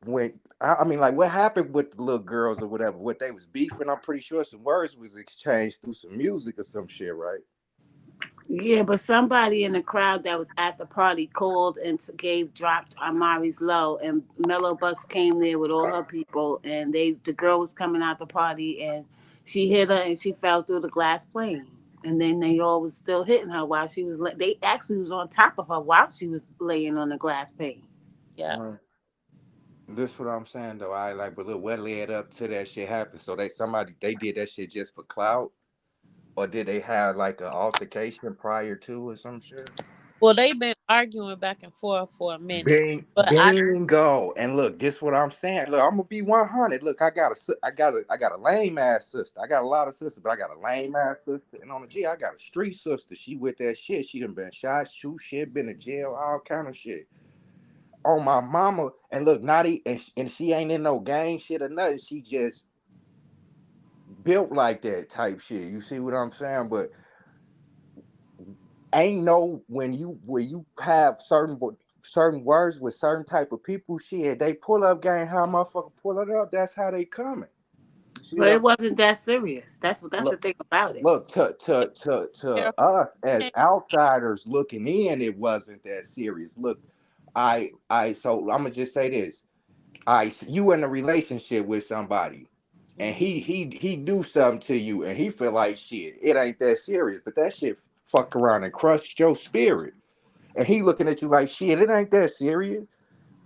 when I mean, like, what happened with the little girls or whatever? What they was beefing? I'm pretty sure some words was exchanged through some music or some shit, right? Yeah, but somebody in the crowd that was at the party called and gave dropped Amari's low, and Mello Buckz came there with all her people, and the girl was coming out the party, and she hit her, and she fell through the glass plane, and then they all was still hitting her while she was. They actually was on top of her while she was laying on the glass pane. yeah. Right. This what I'm saying though. I like, but look, what led up to that shit happen? So they did that shit just for clout, or did they have like an altercation prior to or some shit? Well, they've been arguing back and forth for a minute, but I Bingo. And look, this what I'm saying. Look, I'm gonna be 100. Look, I got a lame ass sister. I got a lot of sisters, but I got a lame ass sister. And on the G, I got a street sister. She with that shit. She done been shot, shoot shit, been in jail, all kind of shit. On my mama, and look, and she ain't in no gang shit or nothing. She just built like that type shit. You see what I'm saying? But ain't no when you have certain words with certain type of people, shit, they pull up game. How motherfucker pull it up? That's how they coming. You see But what it I'm wasn't that serious. That's the look thing about it. look to careful. us as outsiders looking in, it wasn't that serious. Look, so I'm gonna just say this. You in a relationship with somebody and Mhm. he do something to you and he feel like shit, it ain't that serious, but that shit fuck around and crush your spirit. And he looking at you like shit, it ain't that serious.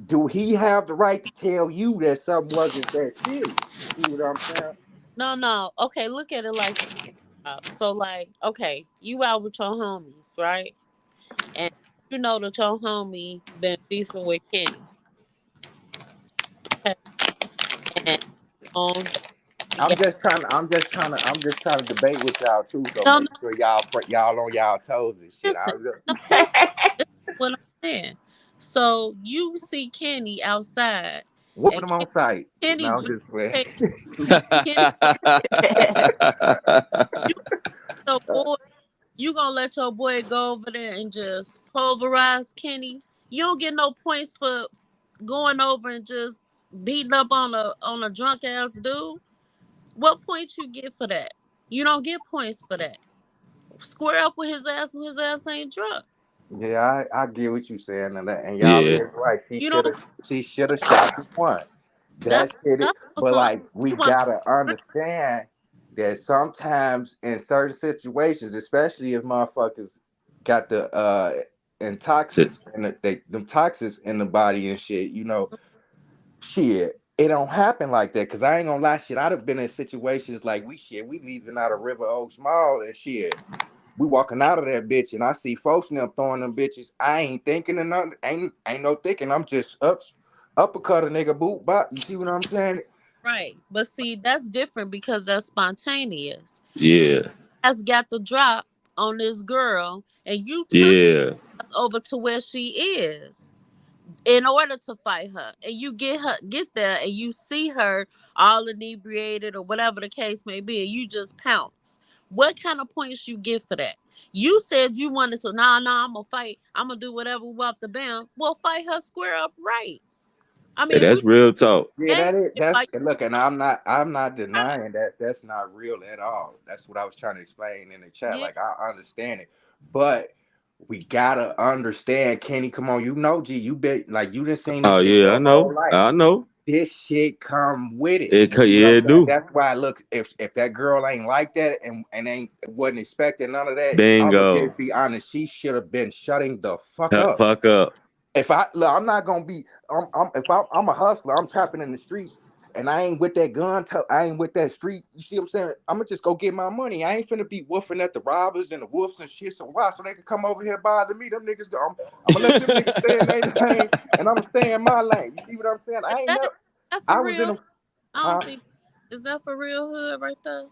Do he have the right to tell you that something wasn't that serious? You see what I'm saying? No, no. Okay, look at it like this. So, like, okay, you out with your homies, right? And you know that your homie been beefing with Kenny. Okay, and on yeah, I'm just trying to debate with y'all too. So no, make no. sure y'all on y'all toes and shit. Listen, no, this is what I'm saying. So you see Kenny outside, Whooping and them on sight. Kenny No, I'm just just playing. hey, Kenny, you your boy. You gonna let your boy go over there and just pulverize Kenny? You don't get no points for going over and just beating up on a drunk ass dude. What points you get for that? You don't get points for that. Square up with his ass when his ass ain't drunk. Yeah, I get what you saying, and y'all Yeah. is right. You don't. She should have shot the one. That's That's it. that's on But some. like we You want gotta understand that sometimes in certain situations, especially if motherfuckers got the intoxins and them toxins in the body and shit, shit. It don't happen like that. Cause I ain't gonna lie, shit. I'd have been in situations like we leaving out of River Oaks Mall and shit. We walking out of that bitch and I see folks now throwing them bitches. I ain't thinking of nothing. Ain't no thinking. I'm just uppercut a nigga boot bop. You see what I'm saying? Right. But see, that's different because that's spontaneous. Yeah, Has got the drop on this girl, and you took yeah. us over to where she is in order to fight her, and you get there and you see her all inebriated or whatever the case may be, and you just pounce. What kind of points you get for that? You said you wanted to, I'm gonna fight, I'm gonna do whatever we want the bam. Well, fight her square up, right? I Hey, mean, if we that's real talk. Yeah, game that is like that's look, and I'm not denying that that's not real at all. That's what I was trying to explain in the chat. yeah, Like I understand it, but we gotta understand, Kenny. Come on, G, you bet like you done seen this Oh shit yeah, I your whole know. life. I know. This shit come with it. It You see what yeah, I'm it saying? do. That's why look, if that girl ain't like that and ain't wasn't expecting none of that, I'ma Bingo. just be honest. She should have been shutting the fuck up. Fuck up. If I look, I'm not gonna be. If I'm a hustler, I'm trapping in the streets, and I ain't with that gun. I ain't with that street. You see what I'm saying? I'm gonna just go get my money. I ain't finna be woofing at the robbers and the wolves and shit. So why? So they can come over here bother me. Them niggas go. I'm gonna let them niggas stay in their lane, and I'm gonna stay in my lane. You see what I'm saying? is I ain't that, never. that I for was in real? a. I don't Huh? think is that for real hood right there.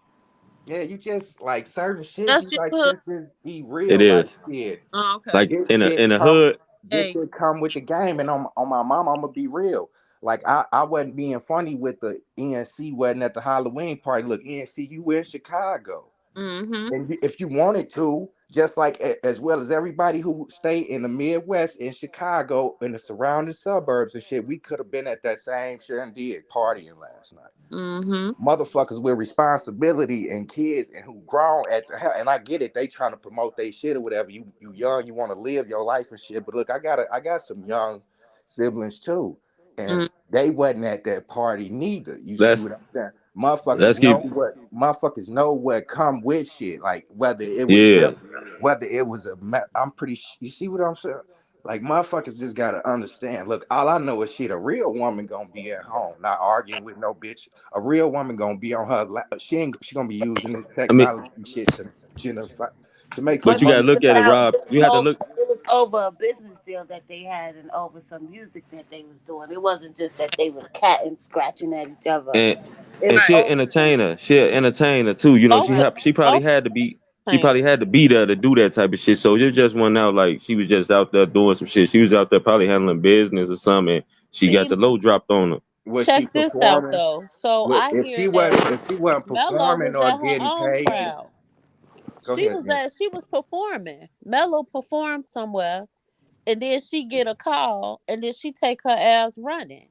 Yeah, you just like certain shit. You That's your like hood. just be It real. Like is. shit. Oh, okay. Like This in a shit in a come hood. this Hey. shit come with the game, and on my mama, I'm gonna be real. Like I wasn't being funny with the ENC wasn't at the Halloween party. Look, ENC, you in Chicago, Mm-hmm. and if you wanted to, just like as well as everybody who stayed in the Midwest in Chicago in the surrounding suburbs and shit, we could have been at that same shit and did partying last night. Mm-hmm. Motherfuckers with responsibility and kids and who grown at the hell, and I get it, they trying to promote their shit or whatever. You young, you want to live your life and shit. But look, I got some young siblings too, and Mm. they wasn't at that party neither. You see Let's what I'm saying? Motherfuckers let's keep. know what come with shit. Like whether it was Yeah. whether it was I'm pretty. You see what I'm saying? Like motherfuckers just gotta understand. Look, all I know is shit. A real woman gonna be at home, not arguing with no bitch. A real woman gonna be on her. She gonna be using this I mean, technology shit to genify, to make but some you But gotta money. look at it, Rob. it was You have to over. look It was over a business deal that they had and over some music that they was doing. It wasn't just that they was catting scratching at each other. and It and was Right. she an over some entertainer. She an entertainer too. You know, Both of she probably both had to be. She things. probably had to be there to do that type of shit. So it just went out like she was just out there doing some shit. She was out there probably handling business or something. And she got See, the low dropped on her. Was she check this out performing? though. So I hear that If she wasn't Mello performing was or at her getting own paid, crowd. go ahead. Yeah. She was performing. Mello performed somewhere, and then she get a call, and then she take her ass running,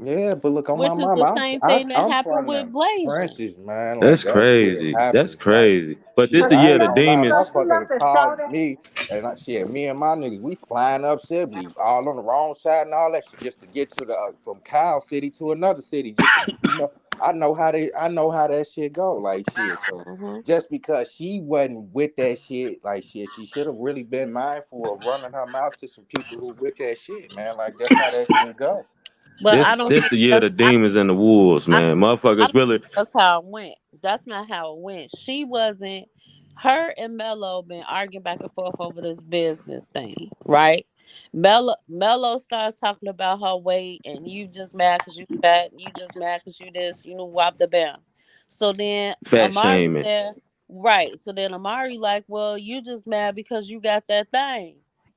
Yeah, but look on my which is the mama. same thing that I'm happened from with the Blasian. trenches, man. That's Like that shit crazy. That's happens. Like crazy. But this shit, the But I year you of the ain't know, gonna lie. demons. but you Motherfuckers know have the show called that me and me and my niggas, we flying up Sibley, all on the wrong side and all that shit, just to get to the from Cow City to another city. Just to, I know how that shit go. Like shit. So Hmm. just because she wasn't with that shit, like shit, she should have really been mindful of running her mouth to some people who with that shit, man. Like that's how that shit go. But I don't This think the year of the demons and the wolves, I, man. I Motherfuckers don't really think that's how it went. That's not how it went. She wasn't. Her and Mello been arguing back and forth over this business thing, right? Mello starts talking about her weight, and you just mad because you fat. You just mad because you this. You know, whop the bam. So then fat Amari shaming. said, right. So then Amari like, well, you just mad because you got that thing,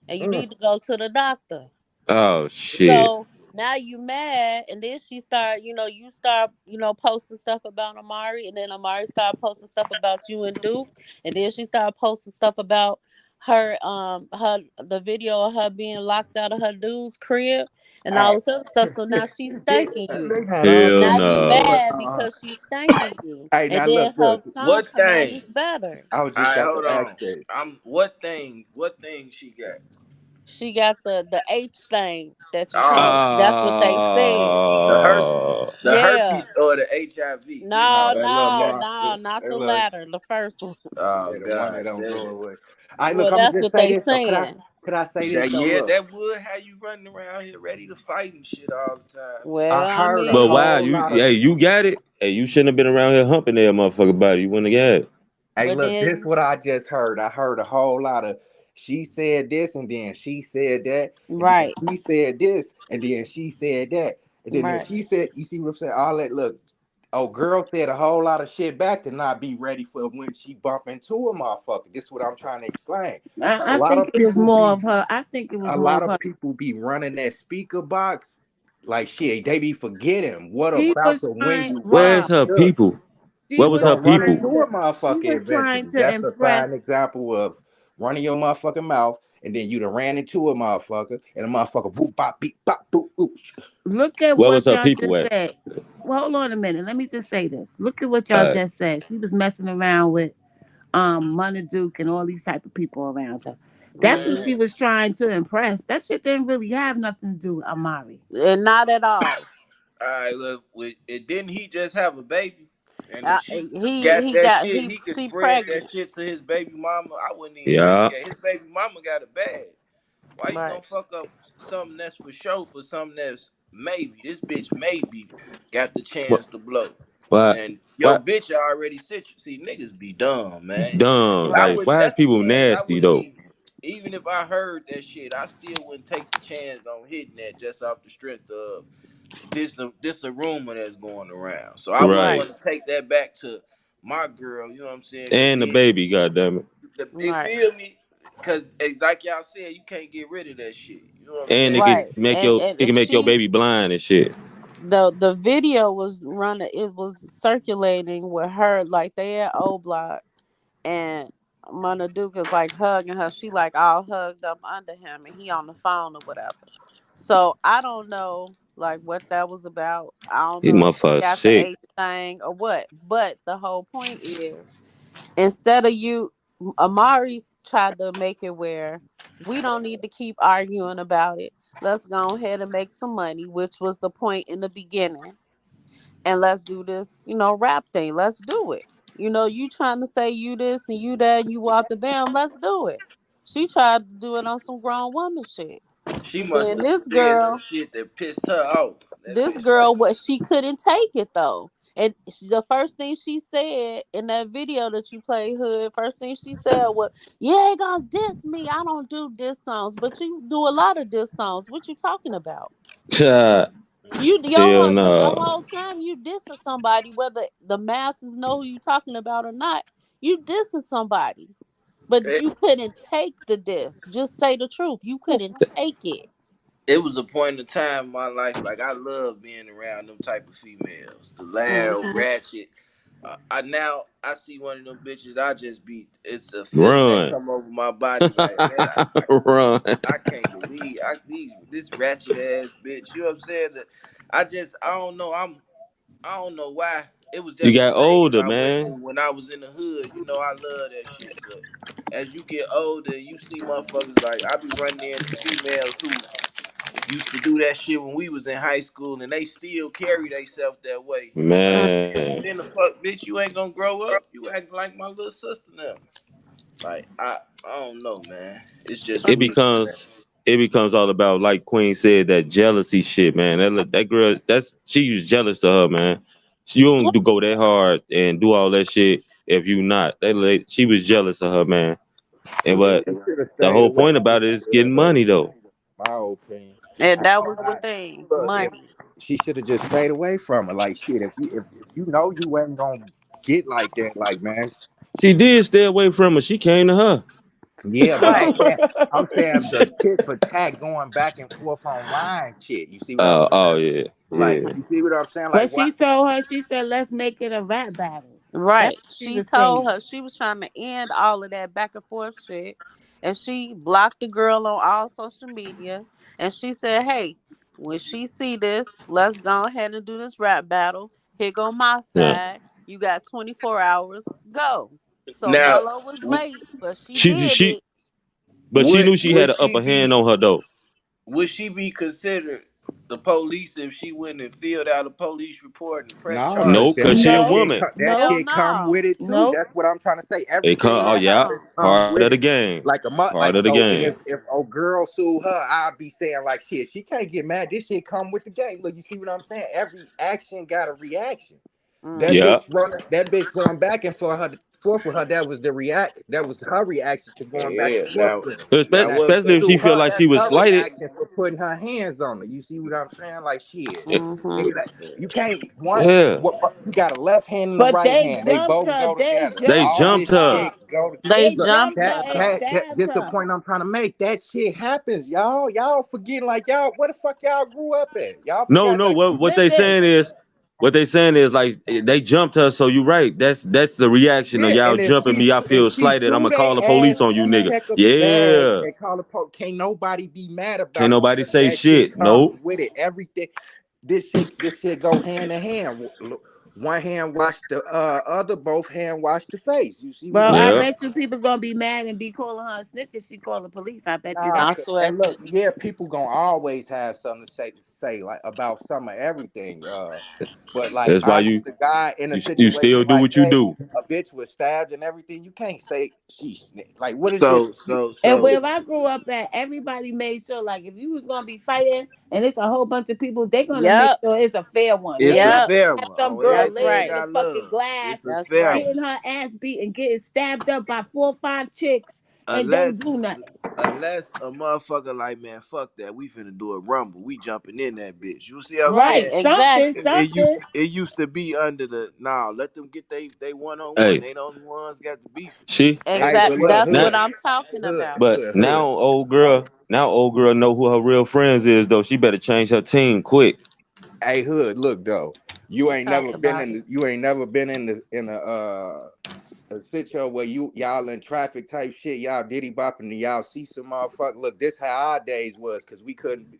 and you Mm. need to go to the doctor. Oh shit. So now you mad, and then she start, you start, posting stuff about Amari, and then Amari start posting stuff about you and Duke, and then she started posting stuff about the video of her being locked out of her dude's crib and all Hey, this other stuff. So now she's thanking you. they had all Hell Now kind of you shit no. going mad on. because she's thanking you, Hey, and now then her look. song What come out, thing? it's better. I was All just right, about to hold ask on. that. I'm what thing? What thing she got? She got the H thing that you Oh, can't. That's what they said. the her, Oh. the Yeah. herpes or the HIV? Which No, No, one? that little no, monster. no, not That the little, latter, the first one. Oh yeah, the one that God, don't go damn. away. I look. Well, I'm gonna that's just what say they this though. saying. Could I say this That though? yeah, Look, that would have you running around here ready to fight and shit all the time. I Well, I heard a But mean, why whole you? lot of. Hey, you got it. Hey, you shouldn't have been around here humping that motherfucker body. You wouldn't have got it. Hey, but look, this then, what I just heard. I heard a whole lot of. She said this, and then she said that, and then right. he said this, and then she said that. And then if Right. she said, you see what I'm saying? All that look, oh, girl said a whole lot of shit back to not be ready for when she bump into a motherfucker. This is what I'm trying to explain. A I lot think of it was people more be of her. I think it was a more lot of her. of people be running that speaker box like shit. They be forgetting what She was about the when trying, you Where's Rob. her shook. people? She Where You was was her gonna run people? trying into a to. She motherfucker was trying eventually. to That's a impress. fine example of running your motherfucking mouth, and then you done ran into a motherfucker, and a motherfucker boop bop beep bop boop oosh. Look at Where was what her y'all people just at? said. Well, hold on a minute. Let me just say this. Look at what y'all Uh, just said. She was messing around with Mona Duke and all these type of people around her. That's who Hmm. she Man, was trying to impress. That shit didn't really have nothing to do with Amari. And not at all. All right, look, didn't he just have a baby? And if she got He that got shit, he he could she spread that pregnant. shit to his baby mama. I wouldn't even risk yeah. it. His baby mama got a bad. Why you Right. gonna fuck up something that's for sure for something that's maybe? This bitch maybe got the What? chance to blow. Why? And yo, Why? bitch already sit. See, niggas be dumb, man. Dumb. I Like, would. why is That's a people chance I nasty wouldn't though? even if I heard that shit, I still wouldn't take the chance on hitting that just off the strength of this a rumor that's going around. So I wouldn't Right. Right. want to take that back to my girl. You know what I'm saying? Because And the then baby, goddamn it. it Right. feel me. Because like y'all said, you can't get rid of that shit. You know what I'm And it saying? Right. can make And your and, it and can make your she baby blind and shit. the video was running, it was circulating with her like they at O Block, and Mona Duke is like hugging her. She like all hugged up under him and he on the phone or whatever. So I don't know like what that was about. I don't These know if she motherfuckers got the sick. H thing or what. But the whole point is, instead of you, Amari tried to make it where we don't need to keep arguing about it. Let's go ahead and make some money, which was the point in the beginning. And let's do this, rap thing. Let's do it. You trying to say you this and you that and you walk the bam, let's do it. She tried to do it on some grown woman shit. She And must then have this said some girl, shit that pissed her off. That this bitch like, girl, what she couldn't take it though. And the first thing she said in that video that you played, Hood, first thing she said was, "You ain't gonna diss me. I don't do diss songs, but you do a lot of diss songs. What you talking about? Child, hell The no. whole time you dissing somebody, whether the masses know who you talking about or not, you dissing somebody. But it, you couldn't take the diss. Just say the truth. You couldn't take it. it was a point in time in my life, like I love being around them type of females. The loud, Hmm. ratchet. I now I see one of them bitches. I just be. It's a feeling that Run. come over my body. Like man, Run. I can't believe this ratchet ass bitch. You know what I'm saying? I don't know. I don't know why. It was You just a got phase older, I went man. through when I was in the hood. You know, I love that shit. But as you get older, you see motherfuckers like I be running into females who used to do that shit when we was in high school, and they still carry themselves that way. Like, Man. then the fuck, bitch, you ain't gonna grow up. You acting like my little sister now. Like, I don't know, man. It's just It weird. becomes it becomes all about, like Queen said, that jealousy shit, man. That girl, she was jealous of her, man. You don't go that hard and do all that shit if you not. She was jealous of her, man. And Yeah, but you should have the stayed whole away point from about it is her, getting money though. my opinion. And I that can't was the lie. thing. Look, if Money. she should have just stayed away from it. Like shit, if you know you ain't gonna get like that, like man, She did stay away from her. She came to her. yeah, but Right. I'm saying the tit for tat going back and forth online shit. You see what I'm Oh saying? yeah, Like, yeah. you see what I'm saying? Like, But what? she told her, she said, let's make it a rap battle. That's Right. what she She was told saying. her she was trying to end all of that back and forth shit. And she blocked the girl on all social media. And she said, "Hey, when she see this, let's go ahead and do this rap battle. Here go my Yeah. side. You got 24 hours. Go." So Now, Mello was w- late, but she She did she it. but she knew she would had an she upper hand be? on her though. Would she be considered the police if she went and filled out a police report and pressed No, cause No, charges cause on she a her? No, woman. that Hell no, shit come with no. it too. no. That's what I'm trying to say. It come. Everything Oh that Hell yeah, happens no. come part with of it. the game. Like a month, Part like of the so. And game. if a girl sue her, I'd be saying like, shit, she can't get mad. This shit come with the game. Look, you see what I'm saying? Every action got a reaction. That Mm-hmm. Yeah. bitch running, that bitch going back and for her forth with her. That was the react. That was her reaction to going back Yeah, and forth now with him. now That what Especially if she to feel her, like she that's was her slighted. reaction for putting her hands on her. You see what I'm saying? Like shit, Mhm. nigga. You can't one. Yeah, You got a left hand and a But right they hand. They jumped both her. go They together. they jumped All jumped this her. her. shit go. They They Look, jumped jumped her her. and stabbed just the her. point I'm trying to make. That shit happens, y'all. Y'all forgetting like y'all. Where the fuck y'all grew up at? Y'all No, forgot no. that. What they Listen, saying is, like they jumped her. So you right. That's the reaction of Yeah, y'all and jumping me. I if feel she slighted. I'm chew gonna they call the police ass on you, and nigga. check a bag Yeah. and call the police, can't nobody be mad Can't about it nobody because say that shit shit. comes Nope. with it. Everything, this shit go hand in hand. One hand wash the other, both hand wash the face. You see what well, I'm I Yeah. saying? bet you people gonna be mad and be calling her a snitch if she call the police. I bet you Nah, that. I swear and to look, yeah, people gonna always have something to say like about some of everything. But like That's why honest to God, in a you situation still do like what you that, do. a bitch was stabbed and everything. You can't say she's like, what is this? so You, so And so where I grew up at, everybody made sure, like, if you was gonna be fighting and it's a whole bunch of people, they're gonna make Yep. sure it's a fair one. They it's ain't a gonna Yep. fair have one some on girl That's laying everything in right. the I fucking love. glass, It's a That's fair right. one. getting her ass beat and getting stabbed up by 4 or 5 chicks and don't Unless do nothing. unless a motherfucker like, man, fuck that. We finna do a rumble. We jumping in that bitch. You see what I'm Right. Right, saying? something, Exactly. something. It used to be under the nah. Let them get they one on one. Hey, They the only ones got the beefing. she Ain't hey, but Exact. look, nobody That's now, what hood, I'm talking hood, about. but hood, now hood. old girl know who her real friends is though. She better change her team quick. Hey, hood, look though, you You ain't talk never been about in it. this. You ain't never been in a situation where y'all in traffic type shit. Y'all diddy bopping and y'all see some motherfucker. Look, this how our days was because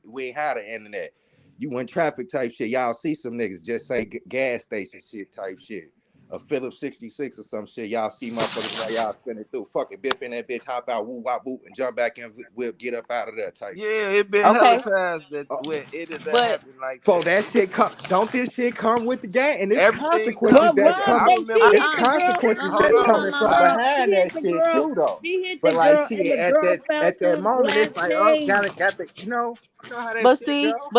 we ain't had the internet. You in traffic type shit. Y'all see some niggas just say gas station shit type shit. A Phillips 66 or some shit. Y'all see motherfuckers while y'all spinning through. Fucking bip in that bitch, hop out, woo wop boop, and jump back in. We'll get up out of there type shit. Yeah, it been hella Okay. times that Uh, where it had But happened like So that. that shit come. Don't this shit come with the game? And it's Everything consequences But come. that Rob, come. I they remember. she It's hit the girl. no, consequences no, that She no, hit no, coming the no, from girl. no. behind She hit that the shit girl. too, though. She hit the But like girl, shit, and the girl fell at that through the moment, glass it's like, oh, pane. got the, you know how that But shit see, go.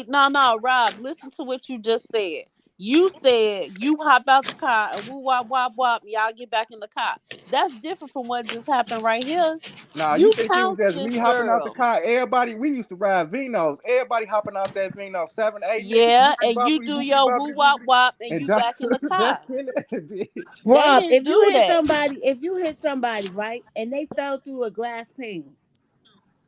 no, no, Rob, listen to what you just said. You said you hop out the car and woo wop wop wop, y'all get back in the car. That's different from what just happened right here. Nah, you You think it was pounced just this me hopping out the girl. car? Everybody, we used to ride Vinos. Everybody hopping out that Vino, 7, 8 niggas, Yeah, boopity and you boppity, do boopity your woo boppity, wop boopity, wop and and you jump back in the back car. in that bitch. They Rob, didn't do that. if you hit somebody right, and they fell through a glass pane,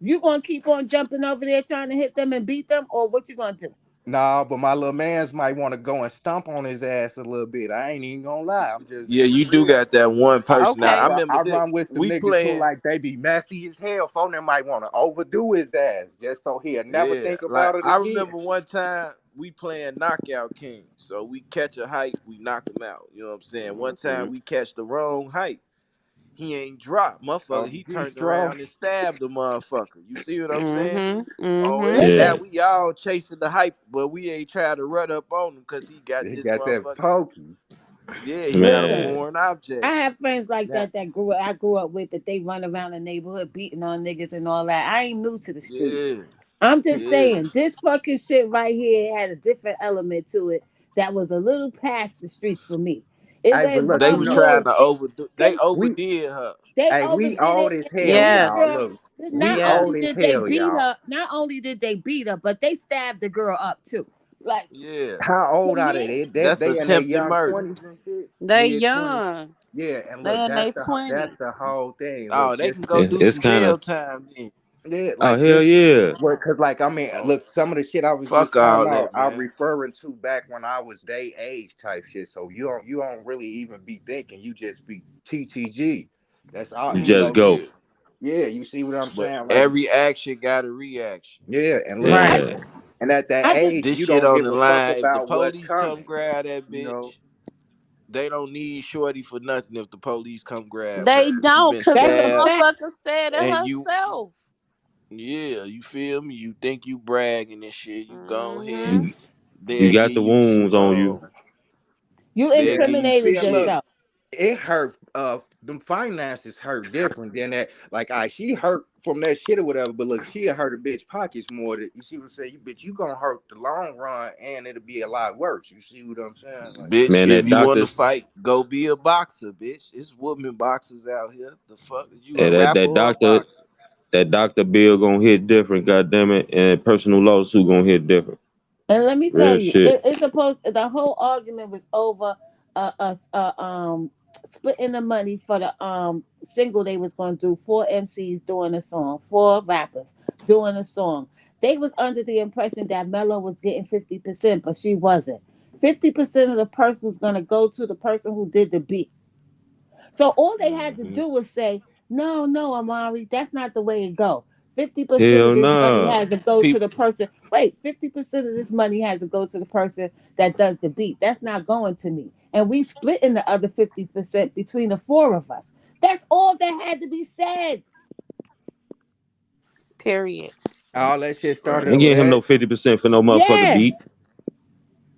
you gonna keep on jumping over there trying to hit them and beat them, or what you gonna do? Nah, but my little man's might want to go and stomp on his ass a little bit. I ain't even gonna lie. I'm just Yeah, being you do real. got that one person. Now I Okay. remember I this. run with some We niggas who playing. like they be messy as hell. Phone them might want to overdo his ass just so he'll never Yeah, think like about it I again. remember one time we playing knockout king. So we catch a hype, we knock him out. You know what I'm saying? One time Mhm. we catch the wrong hype. He ain't dropped, motherfucker. Oh, He he turned strong. around and stabbed the motherfucker. You see what I'm saying? Mhm. Oh, Mhm. and now Yeah. we all chasing the hype, but we ain't trying to run up on him because he got He this got that motherfucking. pokey. Yeah, he got a Listen, Man. foreign object. I have friends like Now, that I grew up with that they run around the neighborhood beating on niggas and all that. I ain't new to the streets. yeah, I'm just yeah. saying this fucking shit right here had a different element to it that was a little past the streets for me. It Hey, but look, They involved you was know, trying more. to overdo. They we overdid her. They hey, we overdid old it, as and then hell, this y'all. Yes. girl. Look, we Not old only as Yes. did they hell, beat y'all. her, not only did they beat her, but they stabbed the girl up too. Like Yeah, How to old are they? me, that's They in their attempted young murder. 20s and shit, They mid 20s. young. Yeah, and look, They in their that's the 20s. whole thing. Oh, Look, they this can go do It's some kind of. jail time then. yeah, Oh like hell this. yeah. Well, cause like I mean, Oh, look, some of the shit I was just fuck talking all about, that, I'm man. referring to back when I was day age type shit. So you don't really even be thinking, you just be TTG. That's all, You you just know. go. Yeah, Yeah, you see what I'm but saying? Like, every action got a reaction. yeah, and look, I Yeah. and at that I just age, This you shit don't on give the a fuck line. If the about what's police come coming. grab that You know, bitch, they don't need Shorty for nothing. If the police come grab They her, she don't, been cause the that's a stabbed, fact. motherfucker said it and you, herself. yeah, you feel me? You think you bragging and shit? You go ahead. Mhm. You, you They'll got give the you some. wounds on you. You They'll yeah. give you some incriminated See, look, shit. yourself. it hurt. them finances hurt different than that. Like, she hurt from that shit or whatever, but look, she'll hurt a bitch pockets more. You see what I'm saying? You bitch, you gonna hurt the long run, and it'll be a lot worse. You see what I'm saying? Like, Bitch, Man, if that you want to doctor's fight, go be a boxer, bitch. It's woman boxers out here. The fuck? You a and that rapper that or a doctor boxer? that doctor bill gonna hit different, goddamn it, and personal lawsuit gonna hit different. And let me tell Real you, shit. it's supposed the whole argument was over splitting the money for the single they was gonna do. Four MCs doing a song, four rappers doing a song. They was under the impression that Mello was getting 50%, but she wasn't. 50% of the person was gonna go to the person who did the beat. So all they had to Hmm. do was say, no, no, Amari, that's not the way it go. 50% of Hell this money no. has to go to People, the person. Wait, 50% of this money has to go to the person that does the beat. That's not going to me. And we split in the other 50% between the four of us. That's all that had to be said. Period. all that shit started Ain't right. over getting him no that. 50% for no motherfucker Yes. beat.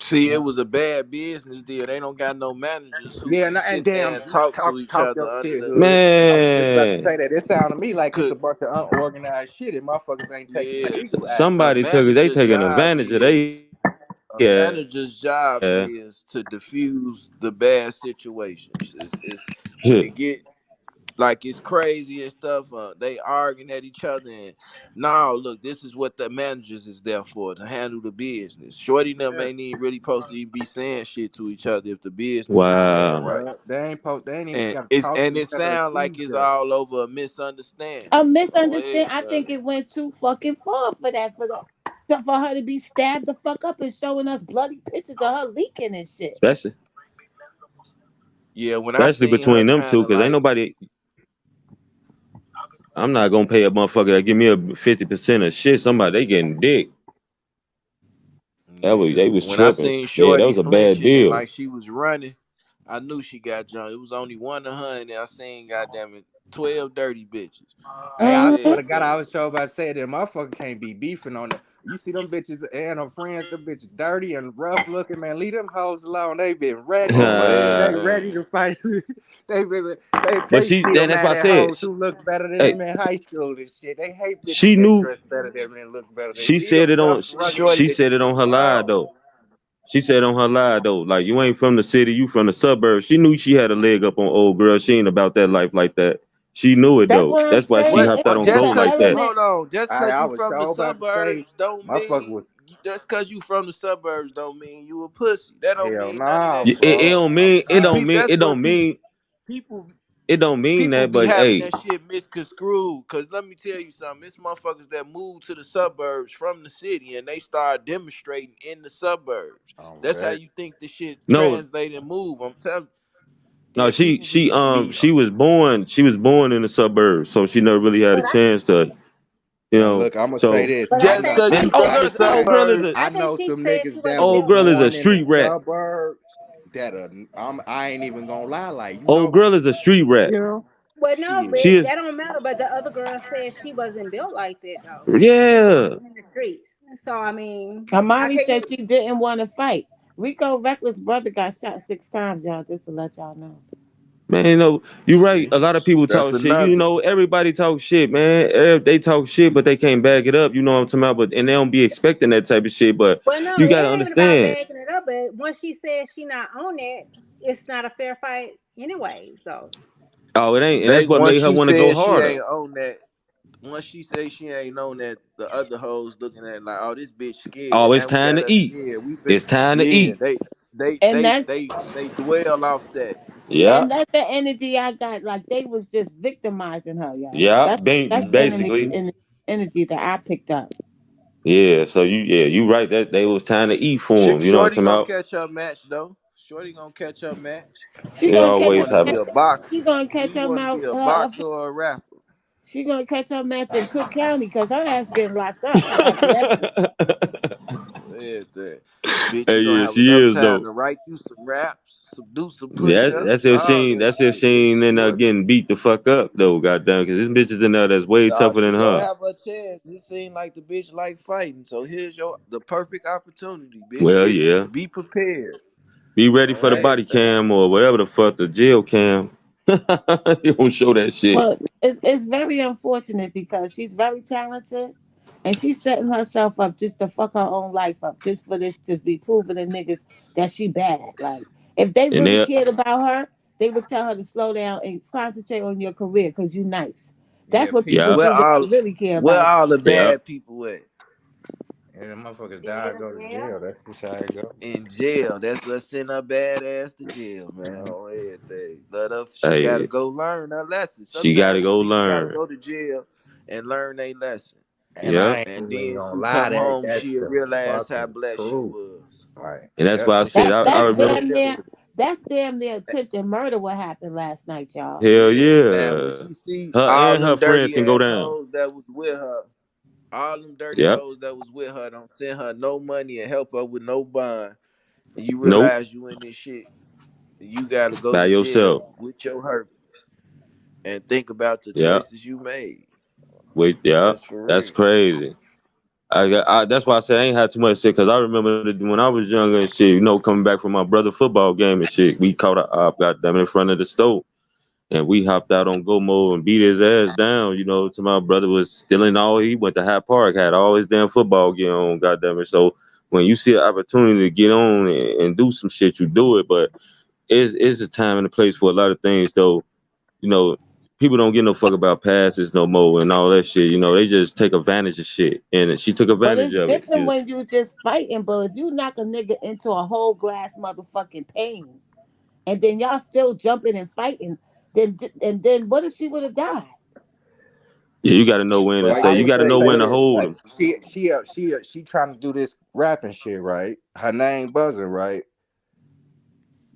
See, it was a bad business deal. They don't got no managers who Yeah, can and sit there damn, and talk to each talk other your under shit, the. hood. I was just about to Man, say that. It sounded to me like it's a Could bunch of unorganized shit, and motherfuckers ain't taking their yeah, equal action. a somebody took it. They manager taking job advantage of they. is a Yeah. manager's job is to diffuse the bad situations. It's when Shit. it get like it's crazy and stuff. They arguing at each other, and now look, this is what the managers is there for, to handle the business. Shorty and them Yeah, ain't even really supposed to even be saying shit to each other if the business was ran Wow. right. yeah. They ain't even And got to it's talk to and each it other or sounds see like each it's other. all over a misunderstanding. A Go ahead, misunderstand. I think brother. it went too fucking far for that. For her to be stabbed the fuck up and showing us bloody pictures of her leaking and shit. Especially, Yeah, when I especially seen her between them trying two, to because ain't like, nobody. I'm not gonna pay a motherfucker that give me a 50% of shit. Somebody they getting dick. That was yeah, they was when I tripping. seen Yeah, that Shorty was a bad flinching and deal. like she was running, I knew she got jumped. It was only one of her, and I seen, goddamn it, 12 dirty bitches. Hey, I I swear Mm-hmm. to said God, I that. was sure about to say that motherfucker can't be beefing on it. You see them bitches and her friends, them bitches dirty and rough looking, man. Leave them hoes alone. They been ready. On They everything. ready to fight. But They she still then that's why mad I at said, hoes who look better than hey, them in high school and shit. They hate bitches she that knew. dress better than them and look better than She them. Leave said them it rough, on. rugged Shorty, She said it bitches on her live alone. though. She said on her live though, like you ain't from the city, you from the suburbs. She knew she had a leg up on old girl. She ain't about that life like that. She knew it That's though. what I'm That's why she saying. what? hopped out on It's Just gold an cause like you that. element. hold on, just cause I you was from the so about to say, suburbs don't motherfucker mean was just cause you from the suburbs don't mean you a pussy. That don't hell mean none of nah, that It, shit. it fuck. don't mean it See, don't people, mean that's it what don't mean people it don't mean people that. be But having hey, that shit misconstrued. Cause let me tell you something, it's motherfuckers that move to the suburbs from the city and they start demonstrating in the suburbs. That's how That. you think the shit no, translate and move. I'm telling. no, Yeah, people be she was born in the suburbs, so she never really had a But I chance to, you And know. look, I'm gonna say So this. but I just think cause she and you old from said the girl, she old was girl is suburbs. a I I think know she some said she niggas that wasn't was old built girl is like a born that. in the street rat. suburbs I ain't even gonna lie, like, Old girl is a street rat. you know, Well, no, shit. She but is, that don't matter. But the other girl said she wasn't built like that though. She was yeah, in the streets. So I mean, how Amari can said you? she didn't want to fight. Rico Reckless brother got shot 6 times, y'all, just to let y'all know. man. You know, you right. See, A lot of people that's talk shit. You another. know, everybody talk shit, man. They talk shit, but they can't back it up. You know what I'm talking about? But and they don't be expecting that type of shit. But Well, no, you it gotta ain't even about understand. backing it up. But once she says she not on it, it's not a fair fight, anyways. Though. Oh, it ain't, and They that's what once made her she want to go said she harder. ain't on that. Once she say she ain't on that, the other hoes looking at it like, oh, this bitch scared. Oh, it's Now we time got to her eat. scared. We fit. It's time to Yeah, eat. And that's they dwell off that. Yeah, and that's the energy I got. Like they was just victimizing her, y'all. yeah, That's the basically. energy that I picked up. Yeah, so you right that they was time to eat for him. You know what Shorty I'm gonna talking about? catch her match though. Shorty gonna catch her match. She It gonna Do you catch her always want to be match. happen. a box? She gonna Do catch you her want to mouth. be a boxer or a rapper? She gonna catch her match in Cook County because her ass getting locked up. Like allegedly. Said that. Bitch, Hey, you gonna yeah, have she enough is time though. to write you some raps, some do some push Yeah, ups, all that that's if shit. she Bitch, ain't in you there want. getting beat the fuck up though, goddamn, because this bitch is in there that's way Nah, tougher she than gonna her. have a chance. It seems like the bitch like fighting. So here's the perfect opportunity, bitch. Well, yeah. Be prepared Be ready on for the body everything. cam or whatever the fuck the jail cam. You don't show that shit. Well, it's very unfortunate because she's very talented, and she's setting herself up just to fuck her own life up, just for this to be proving to niggas that she bad. Like, if they And really they, cared about her, they would tell her to slow down and concentrate on your career because you nice. That's Yeah, what people yeah, Where do when all they really care where about all the yeah. bad people at? and the motherfuckers die, Yeah, go to yeah. jail. That's just how it go. In jail. That's what sent her bad ass to jail, man. On everything. Let her. She gotta Hey, go learn her lesson. she got to Sometimes go people gotta learn. go to jail and learn their lesson. And I Yep. ain't And even then gonna she lie, come home, that's she'll the realize how fucking blessed she truth. was. Like And that's that's why I what said That's she I that's said. remember. damn near attempted murder. What happened last night, y'all? Hell Yeah. Now when yeah. she see Her all and her them friends dirty can go down. assholes that was with her, all them dirty Yep. hoes that was with her don't send her no money and help her with no bond. And you Nope. realize you in this shit, you gotta go By to yourself. jail with your herpes and think about the Yep. choices you made. Wait. Yep. That's for That's real. crazy. That's why I said I ain't had too much shit because I remember when I was younger and shit. Coming back from my brother football game and shit. We caught a op, goddamn, in front of the stove. And we hopped out on go mode and beat his ass down. To my brother was stealing all. He went to Hyde Park, had all his damn football gear on. Goddamn it! So when you see an opportunity to get on and do some shit, you do it. But it's a time and a place for a lot of things, though. You know, People don't give no fuck about passes no more and all that shit. They just take advantage of shit, and she took But advantage it's of it. different when you just fighting. But if you knock a nigga into a whole glass motherfucking pain, and then y'all still jumping and fighting, then what if she would have died? Yeah, you got to know when to Like say. I You this, ain't got to say know say when to this. look. hold Like them. she trying to do this rapping shit, right? Her name buzzing, right?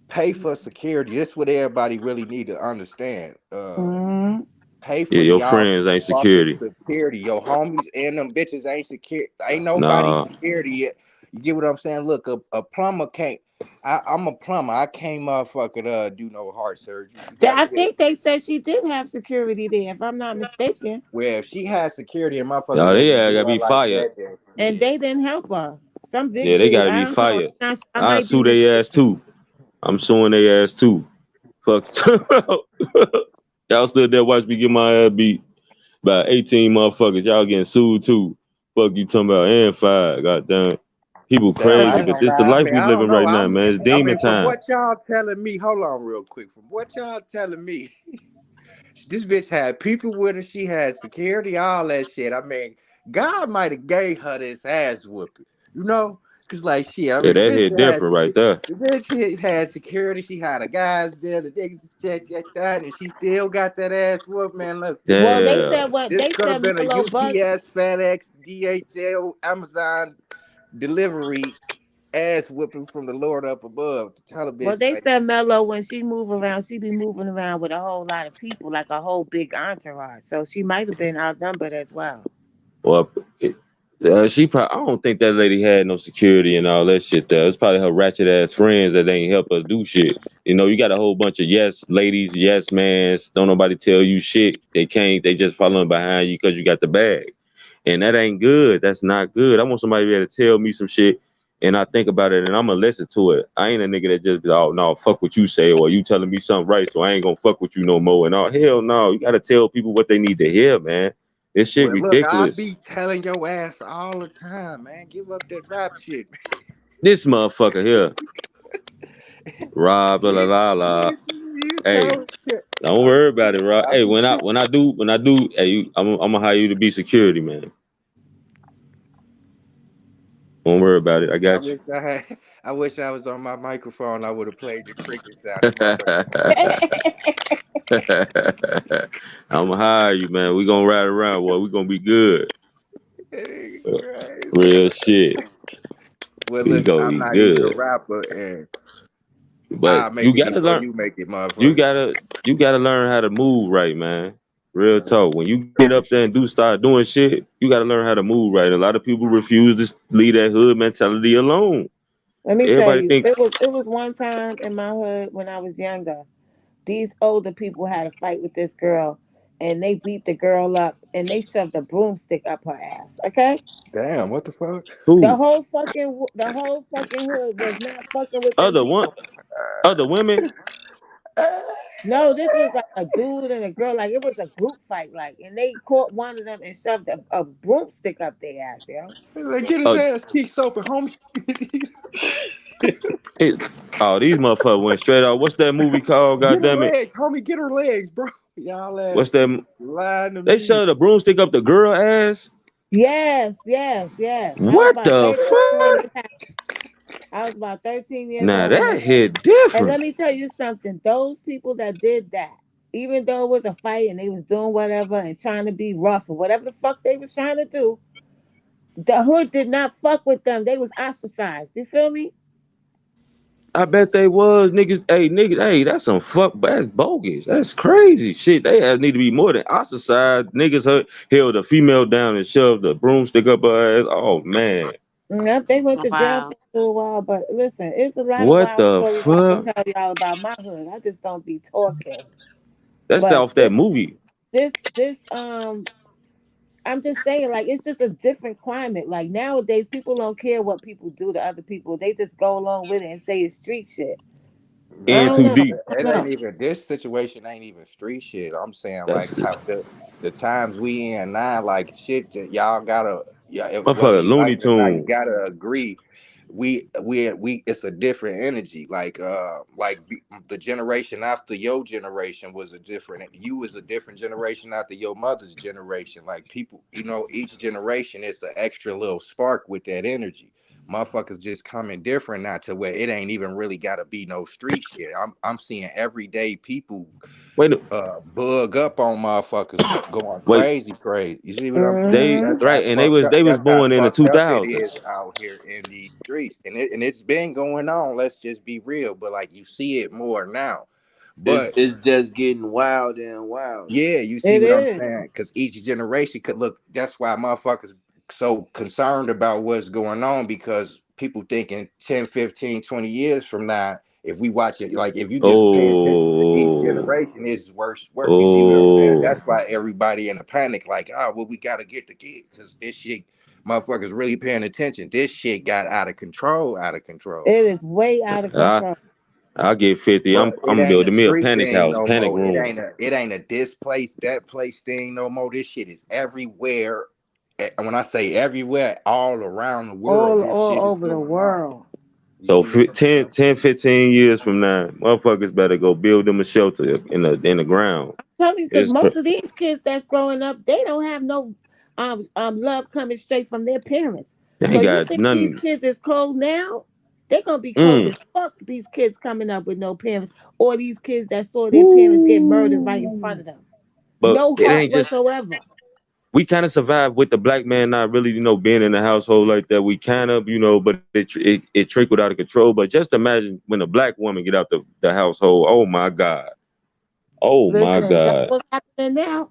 Pay for security. This what everybody really need to understand. Mm-hmm. Pay Yeah, for your y'all friends ain't fucking security. security. Your homies and them bitches ain't secure. Ain't nobody Nah, security yet. You get what I'm saying? Look, a plumber can't. I'm a plumber. I can't motherfucking do no heart surgery. You got I to get. think they said she did have security there, if I'm not mistaken, Well, if she has security and motherfuckers nah, they even do gotta her be like fired. that, then and shit. they didn't help her. Some big Yeah, they dude. gotta I be don't know. fired. I I might be sue their ass mistaken. too. I'm suing their ass too. Fuck. Y'all stood there watch me get my ass beat by 18 motherfuckers. Y'all getting sued too. Fuck you talking about and fired. Goddamn. People Damn, But I crazy, ain't but gonna this the lie. I life mean, we I don't living know. right now, man. It's demon From time. what y'all telling me, hold on real quick. From what y'all telling me, this bitch had people with her. She had security, all that shit. I mean, God might have gave her this ass whooping, you know? Cause like shit, I Yeah, mean, that hit different right there. the bitch had security. She had a guys there, the niggas check that, and she still got that ass whoop. Man, look, well, they Yeah. said what this they could have said. been a Mello Buckz. UPS, FedEx, DHL, Amazon delivery ass whipping from the Lord up above to tell a Well, bitch they like, said Mello when she move around, she be moving around with a whole lot of people, like a whole big entourage. So she might have been outnumbered as well. Well, it, she probably. I don't think that lady had no security and all that shit. There, it's probably her ratchet ass friends that ain't help her do shit. You got a whole bunch of yes ladies, yes mans. Don't nobody tell you shit. They can't. They just following behind you because you got the bag, and that ain't good. That's not good. I want somebody to be able to tell me some shit, and I think about it, and I'm gonna listen to it. I ain't a nigga that just be, oh no, fuck what you say, or you telling me something right, so I ain't gonna fuck with you no more. And all hell no, you gotta tell people what they need to hear, man. This shit well, look, I ridiculous. be telling your ass all the time, man. Give up that rap shit. This motherfucker here, Rob, la la la la. You Hey, told me. don't worry about it, Rob. I Hey, be when I do, hey, I'm gonna hire you to be security, man. Don't worry about it. I I got you. wish I had. I wish I was on my microphone. I would have played the cricket sound. The motherfucker. I'm gonna hire you, man. We gonna ride around, boy. We gonna be good. Crazy. Real shit. Well, We look, gonna I'm be not even a good. rapper, and But I'll make you it gotta before learn. you make it, You motherfucker. gotta you gotta learn how to move right, man. Real talk. When you get up there and start doing shit, you gotta learn how to move right. A lot of people refuse to leave that hood mentality alone. Let me tell Everybody you, think, it was one time in my hood when I was younger. These older people had a fight with this girl, and they beat the girl up, and they shoved a broomstick up her ass. Okay, Damn, what the fuck? who the whole fucking hood was not fucking with them other one people. other women. No, this was like a dude and a girl. Like it was a group fight. Like, and they caught one of them and shoved a broomstick up their ass, yo. Like, get his Oh, ass cheeks open, homie. it, oh, these motherfuckers went straight out. What's that movie called? Get her Goddamn it! legs, homie. Get her legs, bro. Y'all What's ass that? lying to They me. shoved a broomstick up the girl ass. Yes, yes, yes. I was What about the 13 when fuck? this happened. I was about 13 years Nah, old when that this happened. hit And different. let me tell you something. Those people that did that, even though it was a fight and they was doing whatever and trying to be rough or whatever the fuck they was trying to do, the hood did not fuck with them. They was ostracized. You feel me? I bet they was niggas. Hey, niggas. Hey, that's some fuck. That's bogus. That's crazy shit. They ass need to be more than ostracized. Niggas held a female down and shoved a broomstick up her ass. Oh man, Yep, they went to jail Wow. for a little while, but listen, it's a lot of what wild the stories I could fuck? tell y'all about my hood. I just don't be talking. That's But off that movie. this I'm just saying, like, it's just a different climate. Like nowadays, people don't care what people do to other people. They just go along with it and say it's street shit. I In don't Nah, too know. deep. I it don't ain't know. even this situation. Ain't even street shit. I'm saying That's like how the times we in now, like shit. Y'all gotta, yeah. Whether motherfucker you like Looney it or not, you Tunes. gotta agree. We. It's a different energy. The generation after your generation was a different. You was a different generation after your mother's generation. Like people, each generation is an extra little spark with that energy. Motherfuckers just coming different now to where it ain't even really gotta be no street shit. I'm seeing everyday people Wait, bug up on motherfuckers going wait. crazy crazy. You see what I'm saying? They Hmm. That's how right, and they fucked was up. they was That's how born in the fucked two up it is thousands. out here in these streets. And it's been going on. Let's just be real. But like you see it more now. It's But it's just getting wilder and wilder. yeah, you see It what I'm is. saying? Because each generation could look. That's why motherfuckers so concerned about what's going on because people thinking 10, 15, 20 years from now, if we watch it, like if you just pay attention to each Oh, generation, it's worse. Work. You see what I'm saying? oh. That's why everybody in a panic, like, oh, well, we gotta get the kid because this shit, motherfuckers really paying attention. This shit got out of control, out of control. It is way out of I control. I'll get 50. I'm But I'm it gonna ain't build a me a street panic thing house, no panic more. It room. ain't a this place, that place thing no more. This shit is everywhere. And when I say everywhere, all around the world, this All shit is over the going on. world. You So see what I'm 15 years from now, motherfuckers better go build them a shelter in the ground. Tell you because It's most of these kids that's growing up, they don't have no love coming straight from their parents. they So ain't you got think these nothing. kids is cold now? They're gonna be cold Mm. as fuck. These kids coming up with no parents, or these kids that saw their parents get murdered right in front Woo. of them. But No it heart ain't just whatsoever. we kind of survived with the black man not really being in the household like that. We kind of but it trickled out of control. But just imagine when a black woman get out the household. Oh my god. Oh my Listen, that's god. what's happening now.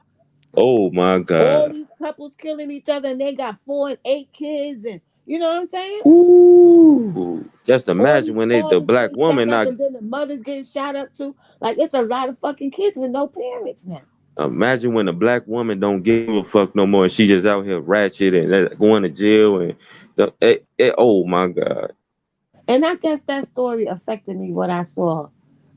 Oh my All god. these couples killing each other, and they got 4 and 8 kids, and you know what I'm saying? Ooh. Just All imagine these when the fathers black getting woman shot up, not and then the mothers getting shot up too. Like it's a lot of fucking kids with no parents now. imagine when a black woman don't give a fuck no more and she just out here ratchet and going to jail and oh my god. And I guess that story affected me. What I saw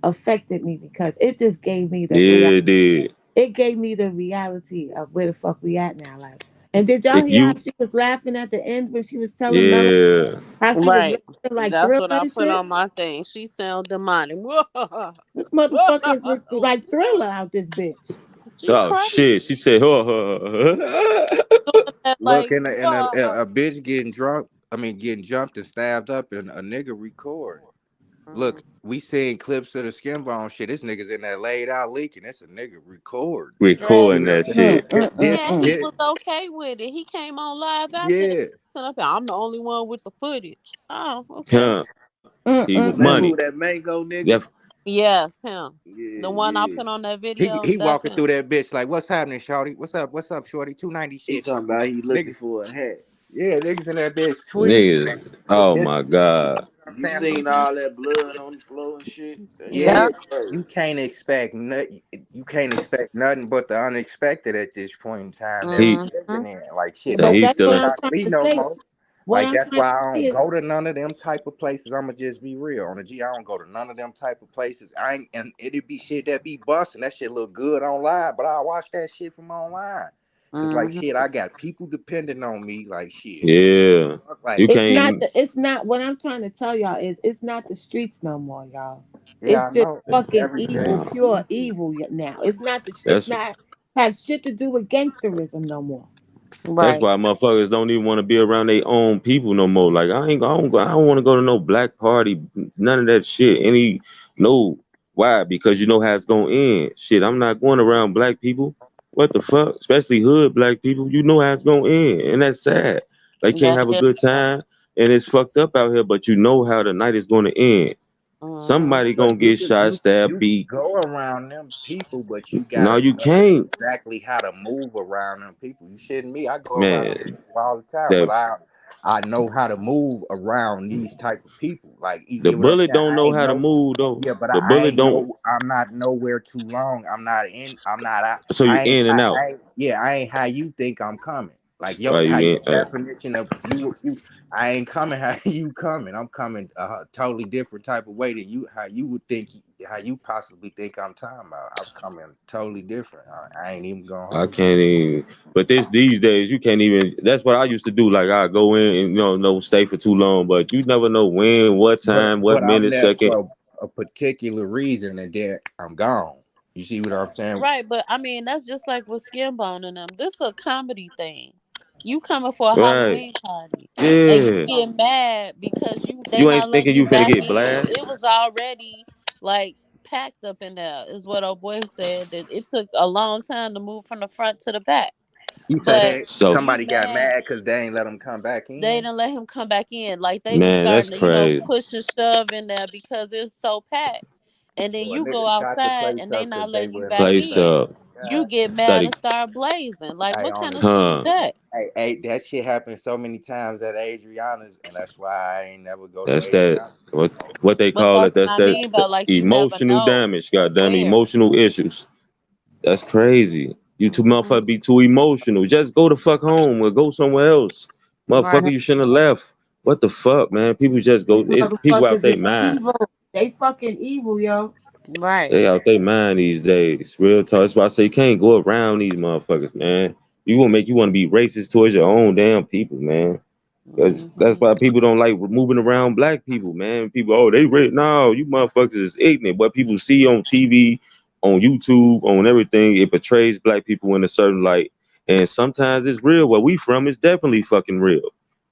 affected me because it just gave me the Yeah, real. it did. It gave me the reality of where the fuck we at now. Like, and did y'all If hear how you she was laughing at the end when she was telling Mello yeah. how she was Right. laughing like That's Thriller what I and put shit? on my thing. She sound demonic. This motherfucker is like Thriller out this bitch. She Oh crazy. shit. She said huh. Doing that Look, like, and a bitch getting drunk. I mean, getting jumped and stabbed up, and a nigga record. Look, we seeing clips of the skin bone shit. This nigga's in there laid out leaking. That's a nigga record. You see Recording what I'm that saying? Mm, shit. mm, mm, This, yeah, he mm. this, was okay with it. He came on live after that. yeah. Sent up, I'm the only one with the footage. Oh, okay. Huh. Mm, He mm, That mm. money. who that mango nigga? Def- Yes, him. Yeah, The one I yeah. put on that He video, he that's walking him. through that bitch like, what's happening, shorty? What's up, shorty? 290 He shit, talking about he looking niggas. for a hat. Yeah, niggas in that bitch tweaking. Niggas. So Oh this, my god. I'm You saying, seen all that blood on the floor and shit? That shit yeah, Yeah. look crazy. you can't expect nothing but the unexpected at this point in time that we He Mm-hmm. living in. Like shit, so But don't he's that's be still what in I'm shocked trying me to no say. more. What Like I'm that's trying to why I say don't is, go to none of them type of places. I'ma just be real. On the G, I don't go to none of them type of places. I ain't and it'd be shit that be busting. That shit look good online, but I watch that shit from online. Cause like Mhm. shit, I got people depending on me. Like shit. Yeah. You Like can't. it's not what I'm trying to tell y'all is it's not the streets no more, y'all. yeah, I It's just know. fucking evil, Everything. Nah, pure evil now. It's that's not have shit to do with gangsterism no more. That's Right. why motherfuckers don't even want to be around their own people no more. Like I don't want to go to no black party, none of that shit. No, why? Because you know how it's gonna end. Shit, I'm not going around black people. What the fuck? Especially hood black people. You know how it's gonna end, and that's sad. They can't That have a is good sad. time, and it's fucked up out here. But you know how the night is gonna end. Mhm. Somebody But gonna get shot, stabbed, you could beat. go around them people, but you No, gotta you know can't, exactly how to move around them people. You shouldn't me. I go around man. people all the time, but The I know how to move around these type of people. Like you the get what I'm bullet saying? don't I know ain't how to no move though. yeah, but The I bullet ain't don't. no. I'm not nowhere too long. I'm not in. I'm not out. So you in and out. I ain't. Yeah, I ain't how you think I'm coming. Like Why how you your in? definition of you. I ain't coming how you coming. I'm coming a totally different type of way than you. How you would think. How you possibly think I'm talking about. I'm coming totally different. I ain't even gonna I hold you. can't even. But these days you can't even. That's what I used to do. Like I go in and no stay for too long. But you never know when, what time, what But I'm minute, there second. for a particular reason, and then I'm gone. You see what I'm saying? Right, but I mean that's just like with Skin Bone and them. This a comedy thing. You coming for a Right? Halloween party and you Yeah. get mad because they You ain't not letting thinking you you finna back get in. blasted. It was already like packed up in there, is what old boy said. That it took a long time to move from the front to the back. You say But that So you somebody got mad mad because they ain't let them come back they in. didn't let him come back in. Like they was man, that's starting to, crazy. push and shove in there because it's so packed. And then So a you go nigga shot the outside place and they up not because they letting you wouldn't let back him Place back in. in. up. You God get damn. mad Study. and start blazing. Like Hey, what on kind the of shit is Huh? that? that shit happened so many times at Adriana's, and that's why I ain't never go to That's that. Adriana no more. What they But call it. that's what That's I that mean by like you never emotional know damage. Goddamn where. emotional issues. That's crazy. You two Hmm. motherfuckers be too emotional. Just go the fuck home or go somewhere else. Right. Motherfucker, you shouldn't have left. What the fuck, man? People just go. These It's people out motherfuckers their is mind. evil. They fucking evil, yo. Right. They out their mind these days. Real talk. That's why I say you can't go around these motherfuckers, man. You gonna make you want to be racist towards your own damn people, man. Cause that's Hmm. why people don't like moving around black people, man. People, oh, they rich. No, you motherfuckers is ignorant. What people see on TV, on YouTube, on everything, it portrays black people in a certain light. And sometimes it's real. Where we from is definitely fucking real.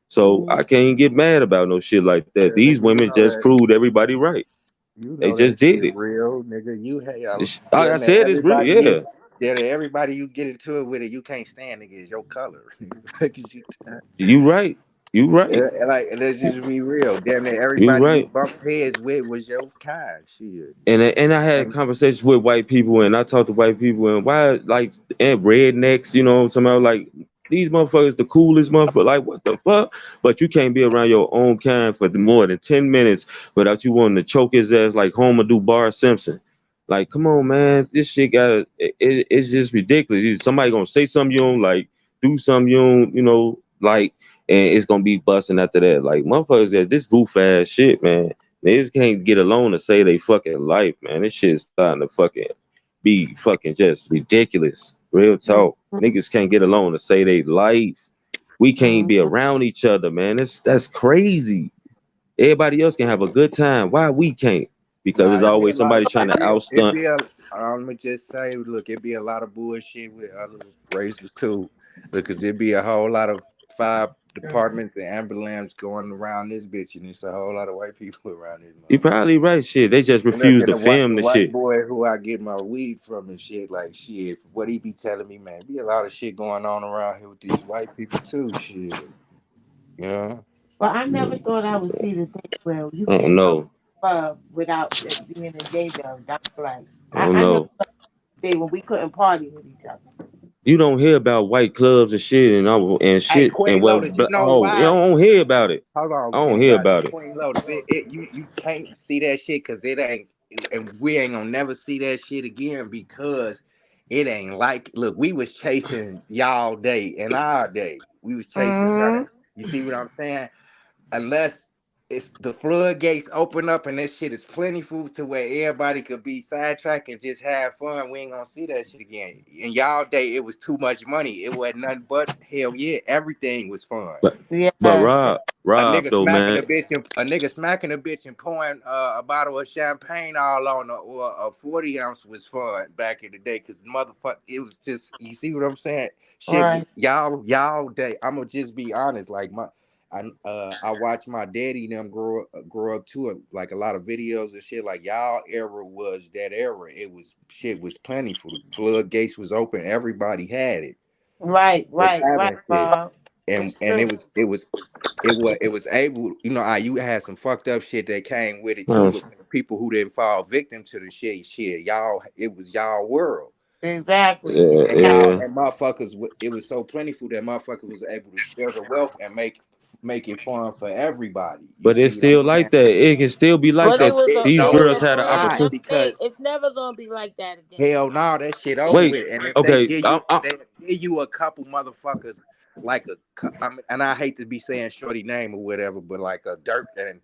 So Hmm. I can't get mad about no shit like that. Yeah, These nigga, women just proved everybody right. you They know just that did shit it. real, nigga. You hey, Like I damn near said, it's real. everybody Yeah, everybody you get into it with it, you can't stand, nigga, is your color. Fuck is you you right. You right. yeah, and let's just be real. Damn near You everybody you right. bumped heads with was your kind. Shit. And I had And conversations with white people and I talked to white people and why like and rednecks, you know what I'm talking about? Like these motherfuckers the coolest motherfucker, like what the fuck? But you can't be around your own kind for more than 10 minutes without you wanting to choke his ass like Homer do Bart Simpson. Like, come on, man, this shit got it's just ridiculous. Somebody gonna say something you don't like, do something you don't, like, and it's gonna be busting after that. Like motherfuckers got this goof ass shit, man. Niggas can't get along to say they fucking life, man. This shit's starting to fucking be fucking just ridiculous. Real talk. Niggas can't get along to say they life. We can't be Hmm. around each other, man. That's crazy. Everybody else can have a good time. Why we can't? Because nah, there's it be a always lot of somebody trying to it outstunt. be a I'ma just say, look, it be a lot of bullshit with other races too. Because it be a whole lot of fire departments and ambulance going around this bitch, and it's a whole lot of white people around this You motherfucker. probably right, shit. They just And look refuse at to film the the white shit. boy who I get my weed from and shit, like shit. What he be telling me, man, be a lot of shit going on around here with these white people too, shit. Yeah. But I never thought I would see the day where you I don't can't go to know. the club without it being in danger of dying. Like I don't I know know. the day when we couldn't party with each other. You don't hear about white clubs and shit and Hey, shit and Queen well, Lotus, you know oh, you why? don't hear about it. Hold on, I don't hear anybody, about it. Queen Lotus, you can't see that shit because it ain't, and we ain't gonna never see that shit again because it ain't like. Look, we was chasing y'all day and our day. We was chasing Mm-hmm. y'all. You see what I'm saying? Unless it's the floodgates open up and this shit is plentiful to where everybody could be sidetracked and just have fun. We ain't gonna see that shit again. In y'all day, it was too much money. It wasn't nothing but hell yeah, everything was fun. But Yes. A Rob nigga though, smacking man. a bitch and a nigga smacking a bitch and pouring a bottle of champagne all on her or a 40 ounce was fun back in the day because motherfucker it was just you see what I'm saying? Shit Right. was y'all day. I'ma just be honest, like I watched my daddy and them grow up too, like a lot of videos and shit. Like y'all era was that era. It was shit was plentiful. The floodgates was open. Everybody had it. Right. Was Right, having shit, Bob. and It's true. it was able. You know, you had some fucked up shit that came with it too. Man, But for the people who didn't fall victim to the shit, y'all, it was y'all world. Exactly. yeah, And y'all yeah. Exactly. and motherfuckers, it was so plentiful that motherfuckers was able to share the wealth and make it fun for everybody. You But see it's what I'm still saying? like that. It can still be like But No, it that. was a These it no, was girls a it's had an great not opportunity. it ain't because it's never gonna be like that again. hell no, that shit over It, Wait, with. And if they okay. give you, they give you a couple motherfuckers like I mean, and I hate to be saying shorty name or whatever, but like a Dirt and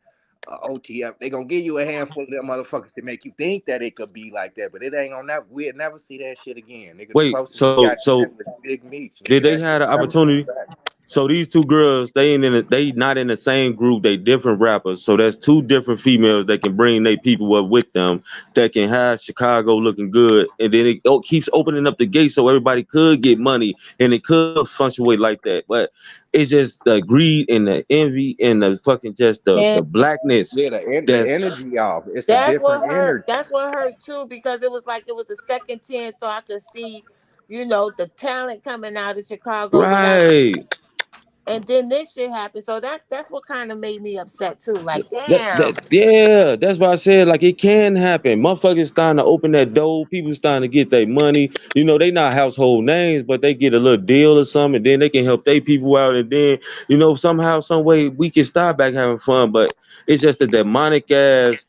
OTF, they gonna give you a handful of them motherfuckers to make you think that it could be like that, but it ain't gonna never. We'll never see that shit again, nigga. The Wait, closest we so got to that was Big Meats, did nigga. they That have shit the never coming opportunity? back. So these two girls, they not in the same group. They different rappers. So that's two different females that can bring their people up with them. That can have Chicago looking good, and then it keeps opening up the gate so everybody could get money and it could fluctuate like that. But it's just the greed and the envy and the fucking just the and blackness. Yeah, the That's energy off. It's a different energy. that's what hurt too, because it was like it was a second chance, so I could see, the talent coming out of Chicago without. right. And then this shit happened, so that's what kind of made me upset too. Like, That damn. yeah, that's why I said like it can happen. Motherfuckers starting to open that door. People starting to get their money. They not household names, but they get a little deal or something, and then they can help their people out. And then somehow, some way we can start back having fun. But it's just a demonic ass.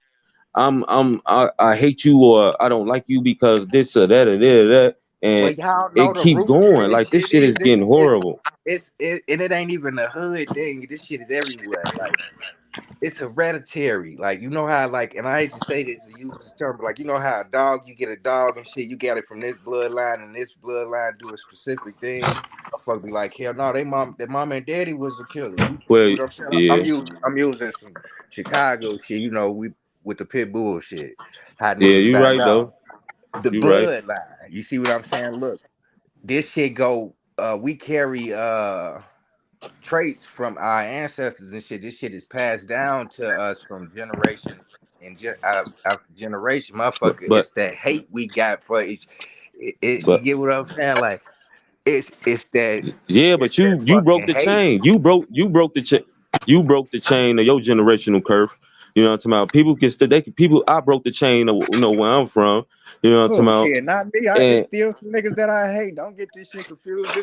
I hate you or I don't like you because this or that or that or that, and But y'all know it the keeps root to going. this Like this shit shit is is getting horrible. and it ain't even a hood thing. This shit is everywhere. Like it's hereditary. Like you know how and I hate to say this to use this term, but like you know how a dog you get a dog and shit, you get it from this bloodline and this bloodline do a specific thing. Motherfucker be like, hell no, their mom and daddy was the killer. You see Well, what I'm saying? yeah, I'm using some Chicago shit, we with the pit bull shit. How yeah, niggas you found right out though. the You right. bloodline. You see what I'm saying? Look, this shit go we carry traits from our ancestors and shit. This shit is passed down to us from generation and after generation. But Motherfucker, but it's that hate we got for each. You but get what I'm saying? Like it's that yeah, it's but that you broke fucking the hate. chain. You broke the chain. You broke the chain of your generational curse. You know what I'm talking about? People can still they can people. I broke the chain of where I'm from. You know what I'm Oh talking about? shit, not me. It's And still some niggas that I hate. Don't get this shit confused.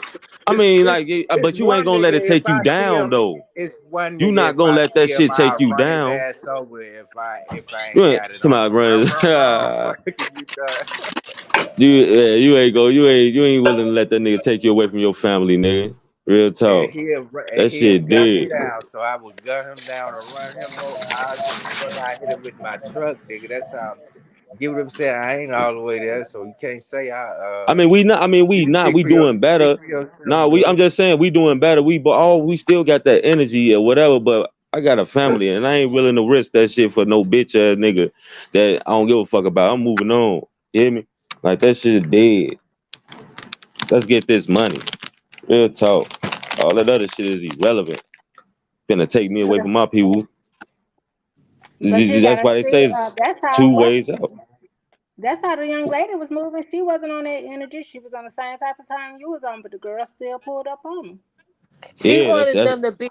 I It's mean, it's like, it's but you ain't one gonna let it nigga if take you I see down him. though. It's one You nigga not if gonna I let that see him, shit take I'll you run his down. ass over if I You ain't ain't got it to on my him. Run, brothers. run, run. Fuck you done. You ain't go. You ain't willing to let that nigga take you away from your family, nigga. Real And talk. and That he'll shit gun me dead. down. So I will gun him down or run him over. I give a fuck. I hit him with my truck, nigga. That sounds. Get what I'm saying? I ain't all the way there, so you can't say I. I mean, we not. I mean, we You not. speak We for your. doing You speak better. for yourself, Nah, I'm dude. just saying we doing better. We still got that energy or whatever. But I got a family, and I ain't willing to risk that shit for no bitch ass nigga that I don't give a fuck about. I'm moving on. You hear me? Like that shit dead. Let's get this money. Real talk. All that other shit is irrelevant. Finna take me away from my people. But you That's gotta why they see, say it's that's how two what's ways out. that's how the young lady was moving. She wasn't on that energy. She was on the same type of time you was on, but the girl still pulled up on them. She Yeah, wanted that's them to be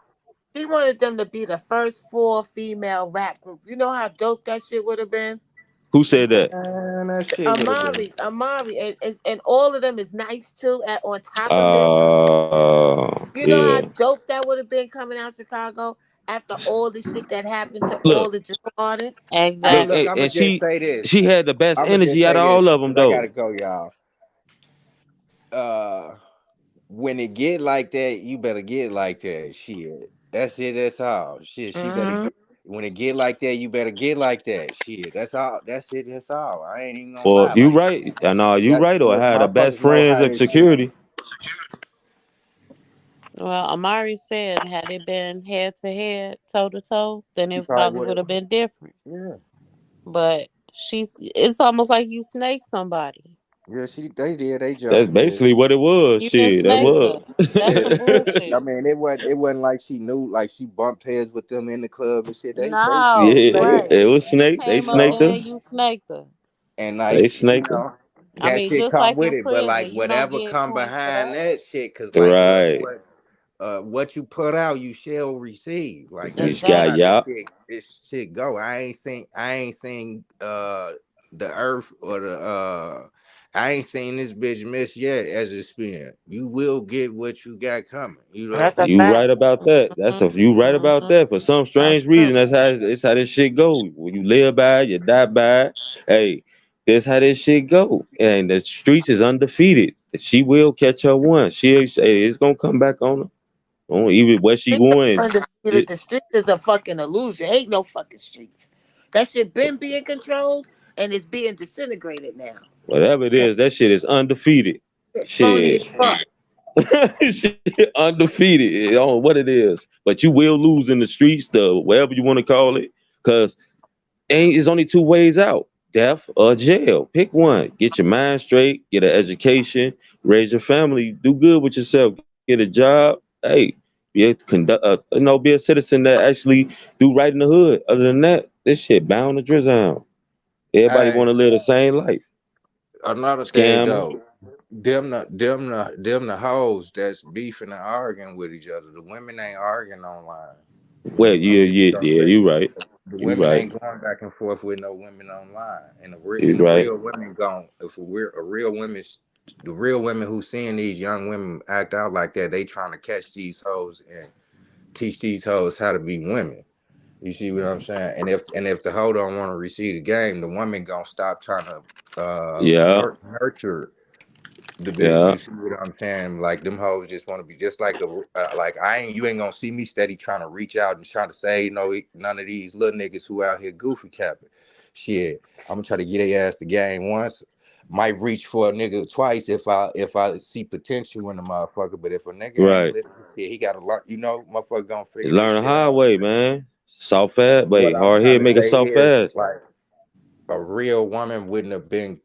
she wanted them to be the first four female rap group. You know how dope that shit would have been? who said that. Man, that shit would have been. Amari, and all of them is nice too. On top of it, you know how Yeah. dope that would have been coming out Chicago after all the shit that happened to all Look, the drill artists. Look, Exactly. I'm gonna and just say this. she had the best I'm gonna just energy out say of this all of them because I gotta though. go, y'all. Uh, when it get like that, you better get like that. Shit. That's it. That's all. Shit, she better Mm-hmm. get. When it get like that, you better get like that. Shit, that's all. That's it. That's all. I ain't even gonna Or lie. you Like, right. I know you that, right. Or look, had the best motherfuckers know friends how at this shit. security. Well, Amari said, had it been head to head, toe to toe, then She it probably probably would would have have. been different. Yeah, But it's almost like you snake somebody. yeah. They did. They That's jumped the bitch. basically what it was. You just Shit, that snaked was. her. That's some I bullshit. mean, it wasn't like she knew, like she bumped heads with them in the club and shit. They No, snaked Yeah, her, right. it was You snake. They came you up know. snaked there her. and you snaked her. And They like, snaked her. I that mean, shit just come like with in it. But like, prison, you don't whatever get come points for behind that. that shit, cause like, look Right. what you put out, you shall receive. Like You that's just just got how Exactly. yup. this shit go. I ain't seen the earth or I ain't seen this bitch miss yet as a spin. You will get what you got coming. You know. That's a You right fact. about that. That's a you right about Mm-hmm. that. For some That's strange true. reason, that's how this shit go. When you live by it, you die by it. Hey, that's how this shit go. And the streets is undefeated. She will catch her one. Hey, it's gonna come back on her. Even where she Streets going. ain't undefeated. Just, The streets is a fucking illusion. Ain't no fucking streets. That shit been being controlled and it's being disintegrated now. whatever it That is, that shit is undefeated. shit phony Shit. as fuck. Shit undefeated. I don't know what it is. But you will lose in the streets, the whatever you want to call it. Cause ain't there's only two ways out: death or jail. Pick one. Get your mind straight, get an education, raise your family, do good with yourself, get a job. Hey, be a citizen that actually do right in the hood. Other than that, this shit bound to drizzle. Everybody Hey, want to live the same life. another thing Scamming. though, them the hoes that's beefing and arguing with each other. The women ain't arguing online. Well, I'm yeah, just yeah, gonna yeah. say You right. the You women right. ain't going back and forth with no women online, and You the right. real women gone. If we're a real women, the real women who seeing these young women act out like that, they trying to catch these hoes and teach these hoes how to be women. You see what I'm saying? And if the hoe don't want to receive the game, the woman gonna stop trying to Yeah. nurture the bitch. Yeah. You see what I'm saying? Like them hoes just want to be just like like you ain't gonna see me steady trying to reach out and trying to say none of these little niggas who out here goofy capping. Shit, I'm gonna try to get their ass the game once. Might reach for a nigga twice if I see potential in the motherfucker. But if a nigga ain't Right. listening, shit, he gotta learn. Motherfucker gonna figure this Learn the shit hard out. way, man. Soft ass. What Wait, I'm hard trying head to make a say soft is ass. like a real woman wouldn't have been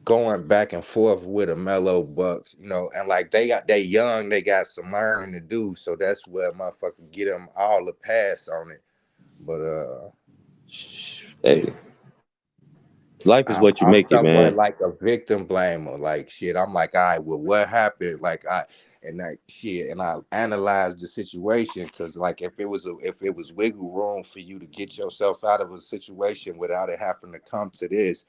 going back and forth with a mellow Buckz, and like they young, they got some learning to do, so that's where motherfucker get them all the pass on it. But Hey, life is what you I'm make it, somewhat man. like a victim blamer. Like shit, I'm like, all right, well, what happened? Like and I analyze the situation because like if it was wiggle room for you to get yourself out of a situation without it having to come to this,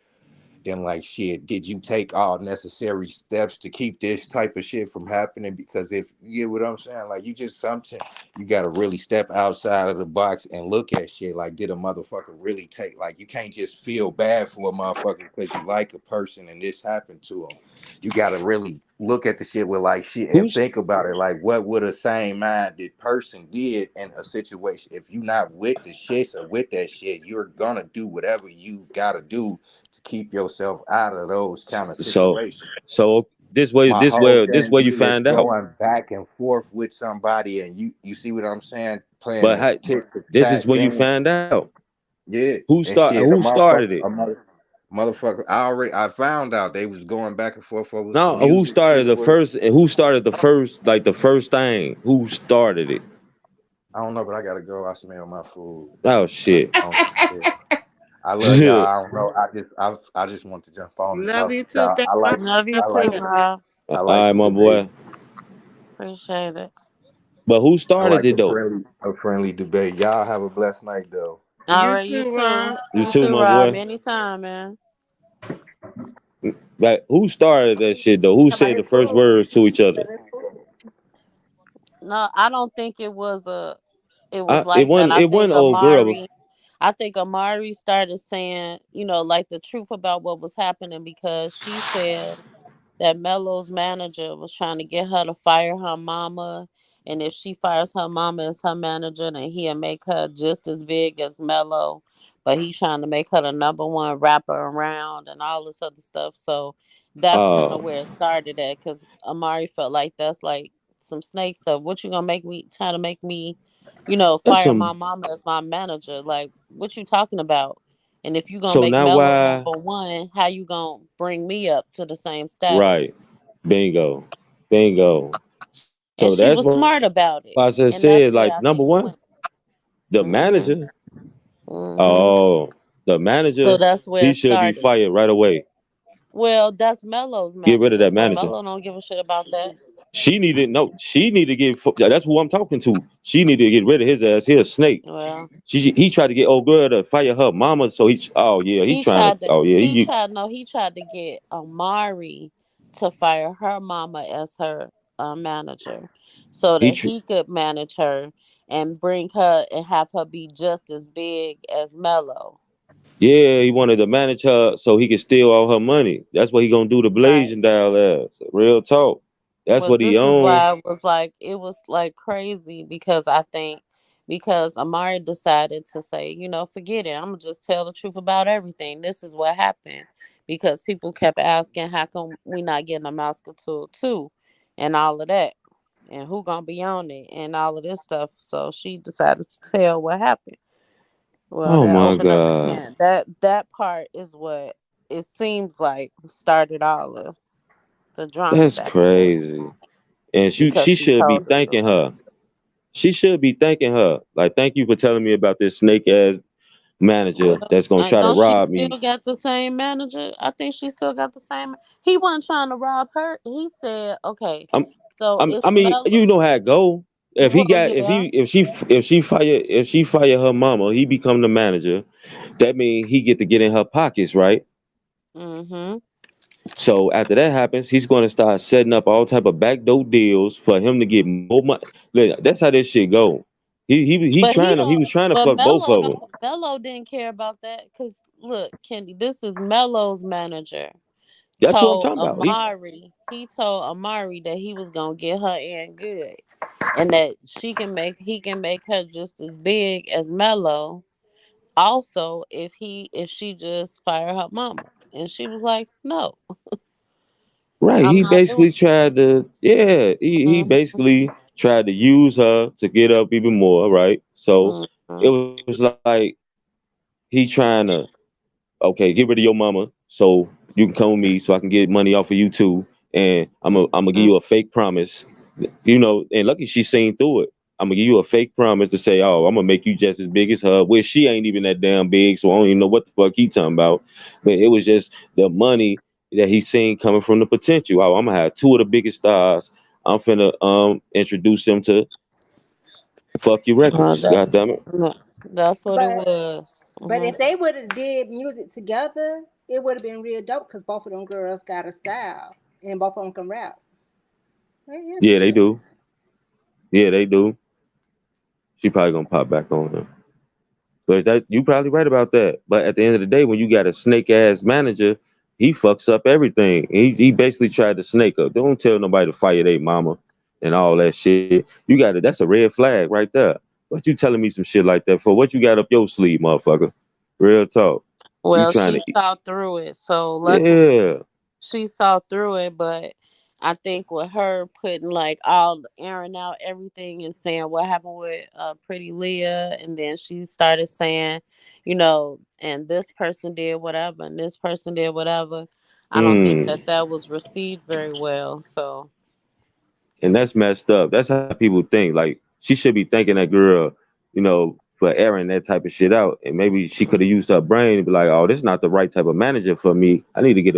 then like shit, did you take all necessary steps to keep this type of shit from happening? Because if you get what I'm saying, like you just sometimes you gotta really step outside of the box and look at shit. Like, did a motherfucker really take, like, you can't just feel bad for a motherfucker because you like a person and this happened to him. You gotta really look at the shit with like shit and Who's think about it. Like, what would a same minded person did in a situation? If you're not with the shits or with that shit, you're gonna do whatever you gotta do to keep yourself out of those kind of so situations. so this way My this whole way this thing way you is find out. going back and forth with somebody, and you see what I'm saying, playing But a how, tick to this is tack when you game. find out Yeah, and shit, who started it. motherfucker. I found out they was going back and forth over No, some who music started shit. the first and who started the first, like the first thing? Who started it? I don't know, but I gotta go. I smell my food. Oh Jump shit. on some shit. I love y'all. I don't know. I just want to jump on and Love talk you to too. y'all. Thank you Love you for I too, like coming to in. bro. I All like right, to my debate. boy. Appreciate it. But who I started like it though? a friendly debate. Y'all have a blessed night though. All You right, you too, too. Ron. You You too, too, my Rob. boy. Anytime, man. Like who started that shit though? Who said the first words to each other? No, I don't think it was It like that. wasn't I it think wasn't old girl. Amari started saying, like the truth about what was happening because she says that Mello's manager was trying to get her to fire her mama And if she fires her mama as her manager, then he'll make her just as big as Mello. But he's trying to make her the number one rapper around and all this other stuff. So that's kind of Oh, where it started at. Because Amari felt like that's like some snake stuff. What you gonna make me trying to make me, that's fire my some. mama as my manager? Like, what you talking about? And if you gonna So make now Mello why? number one, how you gonna bring me up to the same Right. status? Bingo. Bingo. So And that's she why I was just smart said, about like, it. number And that's one, where I think it went. the manager. Mhm. Mhm. Oh, the manager, So that's he where it should be started. fired right away. Well, that's Mello's Get rid of manager, that so manager. Mello don't give a shit about that. She needed no. She need to get. That's who I'm talking to. She need to get rid of his ass. He a snake. Well, He tried to get old girl to fire her mama. So he. Oh yeah, he he trying to. tried to Oh yeah, he tried no, he tried to get Amari to fire her mama as her manager, so he. that he could manage her and bring her and have her be just as big as Mello. Yeah, he wanted to manage her so he could steal all her money. That's what he gonna do to Blaze Right. and Dial ass. Real talk. That's Well, what he this is on. why it was like crazy because I think because Amari decided to say, forget it. I'm gonna just tell the truth about everything. This is what happened because people kept asking, how come we not getting a Oscar tour too, and all of that, and who gonna be on it, and all of this stuff. So she decided to tell what happened. Well, Oh that my opened up a god, can. That part is what it seems like started all of the drama that's back and forth crazy. And because she she should be told the thanking truth. her. She should be thanking her. Like, thank you for telling me about this snake ass manager Well, that's gonna try to don't she rob me. still got the same manager? I think she still got the same. He wasn't trying to rob her. He said, "Okay, I'm, so I it's mean, Mello." you know how it go. If he Well, got, yeah. if she fire her mama, he become the manager. That means he get in her pockets, right? Mhm. So after that happens, he's going to start setting up all type of backdoor deals for him to get more money. That's how this shit go. But he He don't. was trying to But fuck both Mello of them. don't. Mello didn't care about that. Cause look, Kendi, this is Mello's manager. That's what I'm Told talking about. Amari. He told Amari that he was gonna get her in good, and that he can make her just as big as Mello. Also, if she just fire her mama, and she was like, no, Right. I'm He not doing basically tried to, yeah, he it. basically tried to use her to get up even more, right? So Hmm. it Hmm. was like he trying to, okay, get rid of your mama so you can come with me so I can get money off of you too. And I'm gonna give you a fake promise, and lucky she seen through it. I'm gonna give you a fake promise to say, oh, I'm gonna make you just as big as her, which she ain't even that damn big, so I don't even know what the fuck he talking about. But it was just the money that he seen coming from the potential. Oh, I'm gonna have two of the biggest stars. I'm finna introduce them to fuck your Well, records. God damn it. no, that's what it But was. but Hmm. if they would have did music together, it would have been real dope because both of them girls got a style and both of them can rap. Yes, Yeah, they yeah. do. Yeah, they do. She probably gonna pop back on him. But that you probably right about that. But at the end of the day, when you got a snake ass manager, he fucks up everything. He basically tried to snake up. Don't tell nobody to fire their mama and all that shit. You got it. That's a red flag right there. What you telling me some shit like that for? What you got up your sleeve, motherfucker? Real talk. You Well, trying she to? saw through it, so luckily Yeah. she saw through it. But I think with her putting like all airing out everything and saying what happened with Pretty Leah, and then she started saying, and this person did whatever, and this person did whatever. I don't think Mm. that was received very well. So And that's messed up. That's how people think. Like she should be thanking that girl, for airing that type of shit out. And maybe she could have used her brain and be like, "Oh, this is not the right type of manager for me. I need to get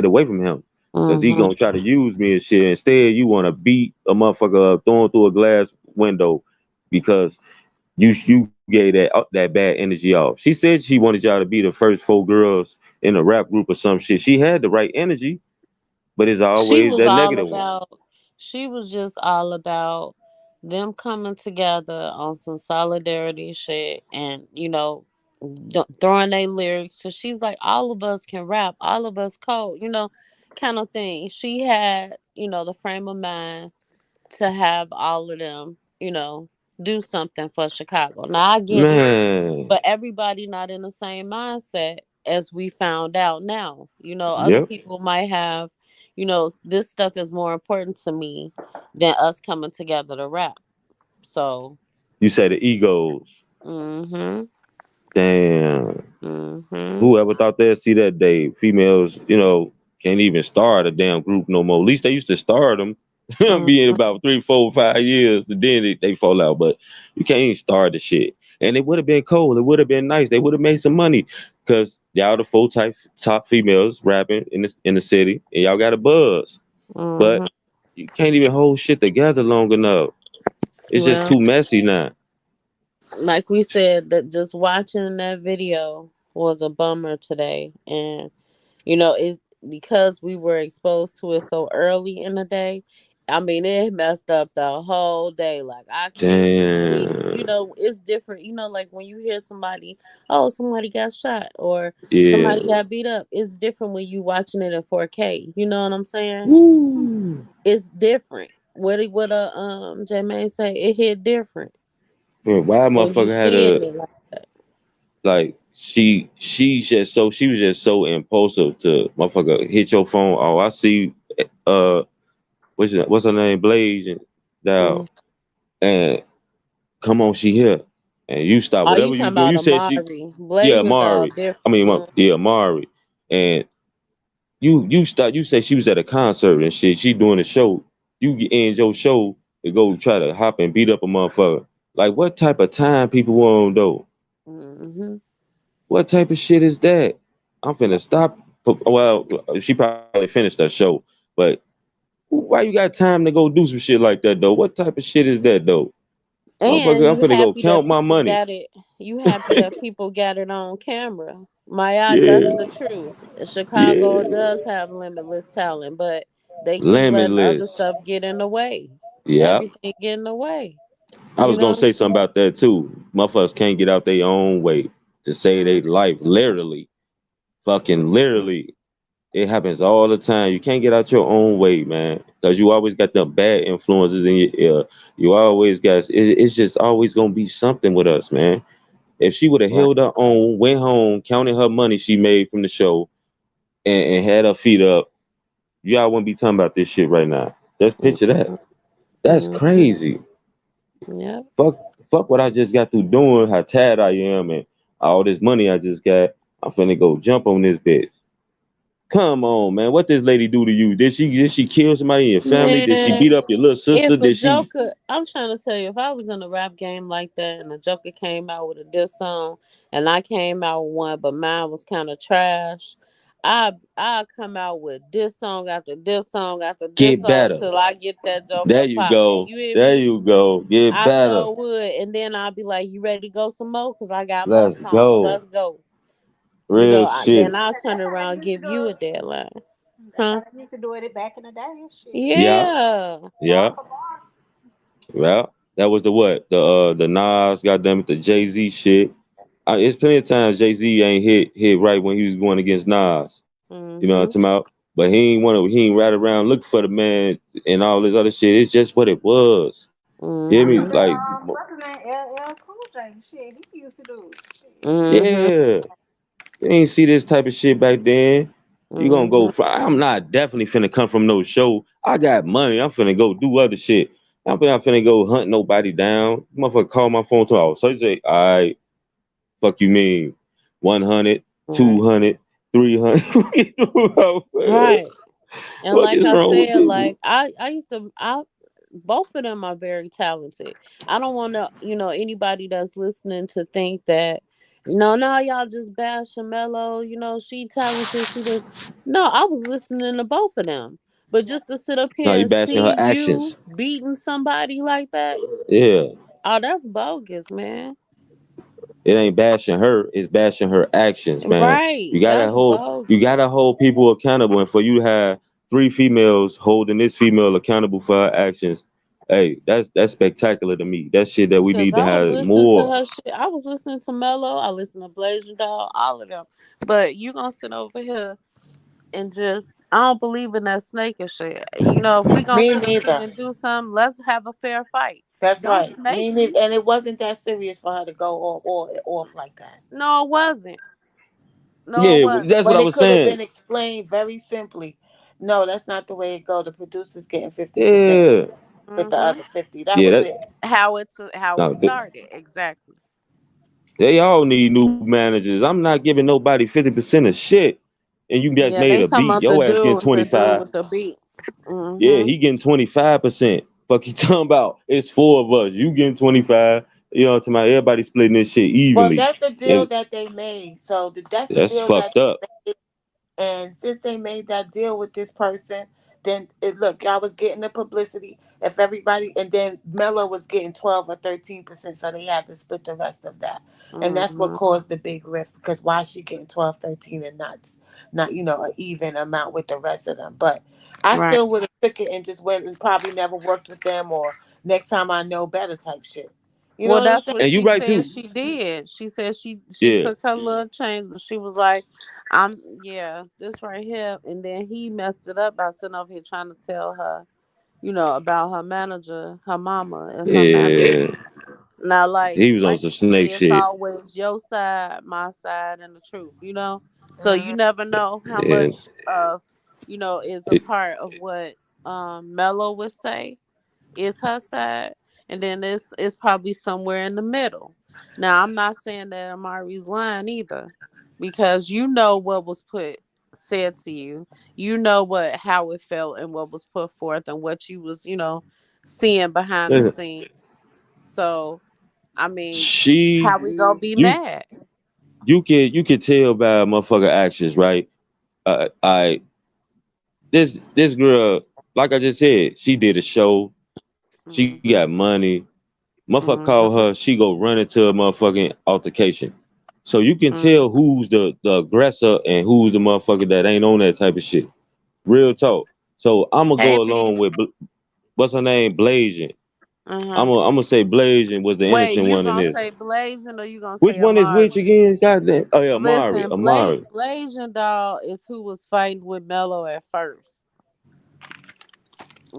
away from him because he hmm gonna try to use me and shit." Instead, you want to beat a motherfucker up, throw him through a glass window because you gave that bad energy off. She said she wanted y'all to be the first four girls in a rap group or some shit. She had the right energy, but it's she always was that all negative one. about she was just all about them coming together on some solidarity shit and throwing their lyrics. So she was like, all of us can rap, all of us code, kind of thing. She had the frame of mind to have all of them, do something for Chicago. Now I get it, Man. but everybody not in the same mindset as we found out now. Other Yep. people might have, this stuff is more important to me than us coming together to rap. So, You say the egos. mhm, Damn. mhm, Whoever thought they'd see that day? Females, can't even start a damn group no more. At least they used to start them. Be in mhm, about 3, 4, 5 years, and then they fall out. But you can't even start the shit. And it would have been cool. It would have been nice. They would have made some money because y'all the full type top females rapping in the city, and y'all got a buzz. But mhm. you can't even hold shit together long enough. It's just Well, too messy now. like we said, that just watching that video was a bummer today, and it because we were exposed to it so early in the day. I mean, it messed up the whole day. Like I can't even sleep. Damn. It's different. Like when you hear somebody, oh, somebody got shot or Yeah. somebody got beat up. It's different when you watching it in 4K. You know what I'm saying? Woo. It's different. What J May say? It hit different Man, why when you motherfucker had seeing a it like that. like she was just so impulsive to motherfucker hit your phone. Oh, I see uh what's her name? Blaze and Mm. now and come on, she here. And you stop Oh, you whatever you talking do. about You said she Amari? yeah, Blazing Dog Mari. I different. mean yeah, Mari. And you stop you said she was at a concert and shit. She doing a show. You end your show to go try to hop and beat up a motherfucker. Like what type of time people want though? Mm-hmm. What type of shit is that? I'm finna stop. Well, she probably finished that show, but why you got time to go do some shit like that though? What type of shit is that though? And Motherfucker, I'm you finna go happy that count my people money. got it. You happy that people got it on camera. My eye, that's Yeah, the truth. Chicago yeah. does have limitless talent, but they keep letting other Limitless. stuff get in the way. Yeah. Everything get in the way. I You was gonna know? say something about that too. Motherfuckers can't get out their own way to save their life. Literally. Fucking literally. It happens all the time. You can't get out your own way, man, because you always got the bad influences in your ear. You always got. It's just always gonna be something with us, man. If she would have Right. held her own, went home, counted her money she made from the show, and had her feet up, y'all wouldn't be talking about this shit right now. Just picture that. That's Mm-hmm. crazy. Yep. Fuck, fuck what I just got through doing. How tired I am, and all this money I just got. I'm finna go jump on this bitch. Come on, man. What this lady do to you? Did she kill somebody in your family? Did she Man, beat up your little sister? if a Did she Joker, I'm trying to tell you, if I was in a rap game like that and a Joker came out with a diss song and I came out with one, but mine was kind of trash, I come out with diss song after diss song after diss get song better? till I get that There Joker you popping. go. You hear There me? you go. Get I better. sure would, and then I'll be like, "You ready to go some more? Cause I got more Let's songs. go. Let's go." Real Then shit. I'll turn That's how they around and used to give do you a it. deadline, That's huh? how they used to do it back in the day. Shit. Yeah. Yeah. Bar Yeah. for bar. Well, that was the what? The Nas, goddamn it, the Jay Z shit. It's plenty of times Jay Z ain't hit right when he was going against Nas. You know what I'm Mhm. talking about? But he ain't right around looking for the man and all this other shit. It's just what it was. You hear me? Mhm. Remember, Like, what's his name? LL Cool J. Shit, he used to do it. Shit. Mhm. yeah, you ain't see this type of shit back then. You gonna go? Mhm. I'm not definitely finna come from no show. I got money. I'm finna go do other shit. I'm finna go hunt nobody down. Motherfucker call my phone tomorrow. So you say, all right, fuck you mean 100, Right. 200, 300. Right. And What like is I wrong with said, people? like I used to I both of them are very talented. I don't want to, anybody that's listening to think that no, y'all just bashing Mello, she talented, she does. No, I was listening to both of them. But just to sit up No, here you and bashing her see you actions. beating somebody like that, Yeah. oh, that's bogus, man. It ain't bashing her, it's bashing her actions, man. Right. You gotta That's hold you gotta bogus. hold people accountable. And for you to have three females holding this female accountable for her actions, hey, that's spectacular to me. That's shit that we Cause need to I was have listening to more. her shit. I was listening to Mello. I listened to Blazing Dog. All of them. But you gonna sit over here? and just I don't believe in that snake and shit. You know, if we gonna Me sit up here neither. and do something, let's have a fair fight. That's Don't right. snake Me neither. me. And it wasn't that serious for her to go off like that. No, it wasn't. No, it Yeah, wasn't. that's what When I it was could have saying. been explained very simply. No, that's not the way it go. The producer's getting 50%, Yeah, with the Mm-hmm. other 50. That yeah. was That it. How it no, started exactly. they all need new managers. I'm not giving nobody 50% of shit, and you just Yeah, made a they talking beat. about the Your ass getting dude to do it 25. with the beat. Yeah, Mm-hmm. he getting 25%. Fuck you talking about? It's four of us. You getting 25. You know what I'm talking about? Everybody splitting this shit Well, evenly, that's the deal and that they made. So that's the that's deal that fucked up. they made. And since they made that deal with this person, then look, y'all was getting the publicity. If everybody, and then Mello was getting 12 or 13%, so they had to split the rest of that. And that's what Mm-hmm. caused the big rift, because why she getting 12, 13, and not an even amount with the rest of them. But I Right. still would have took it and just went and probably never worked with them, or next time I know better type shit. You know Well, what I'm that's saying? what And you she right said too. she did. She said she Yeah, took her little change, but she was like, "I'm yeah, this right here." And then he messed it up by sitting over here trying to tell her, about her manager, her mama is her manager. yeah. Now, He was on like some you say, snake it's shit. always your side, my side, and the truth. So you never know how And much of is a it, part of what Mello would say is her side, and then it's probably somewhere in the middle. Now, I'm not saying that Amari's lying either, because you know what was put said to you. You know what how it felt and what was put forth and what you was seeing behind the scenes. So I mean, she, how we gonna be you, mad? you can tell by a motherfucker actions, right? I this girl, like I just said, she did a show. She got Mhm. money. Motherfucker call Mhm. her. She go run into a motherfucking altercation. So you can Mhm. tell who's the aggressor and who's the motherfucker that ain't on that type of shit. Real talk. So I'm gonna Hey, go along Beezy. with what's her name, Blasian. Uh I'm huh. gonna I'm gonna say Blasian was the Wait, innocent you one in gonna this. say Blazing or you gonna Which say one is which Amari? again? Goddamn. Oh yeah, Amari. Listen, Amari. Blazing Doll is who was fighting with Mello at first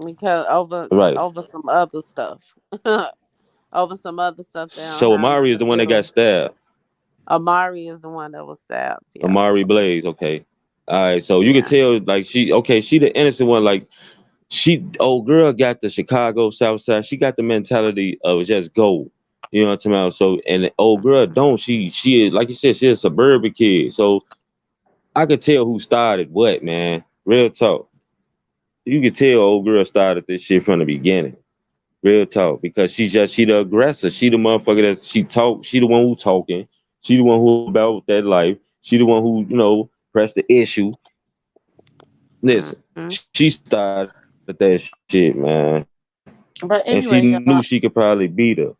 because Right. over some other stuff, over some other stuff that don't So have Amari nothing is to the one that got do. stabbed. Amari is the one that was stabbed. Yeah, Amari Blaze. Okay. All right. So you can yeah. tell like she the innocent one. Like she old girl got the Chicago South Side. She got the mentality of just go. You know what I'm talking about? So and the old girl don't. She is like you said, she a suburban kid. So I could tell who started what, man. Real talk. You could tell old girl started this shit from the beginning. Real talk. Because she the aggressor. She the motherfucker that she talk, she the one who talking. She the one who about that life. She the one who, pressed the issue. Listen, Mm-hmm. she started that shit, man. And she knew she could But probably anyway, beat her. y'all,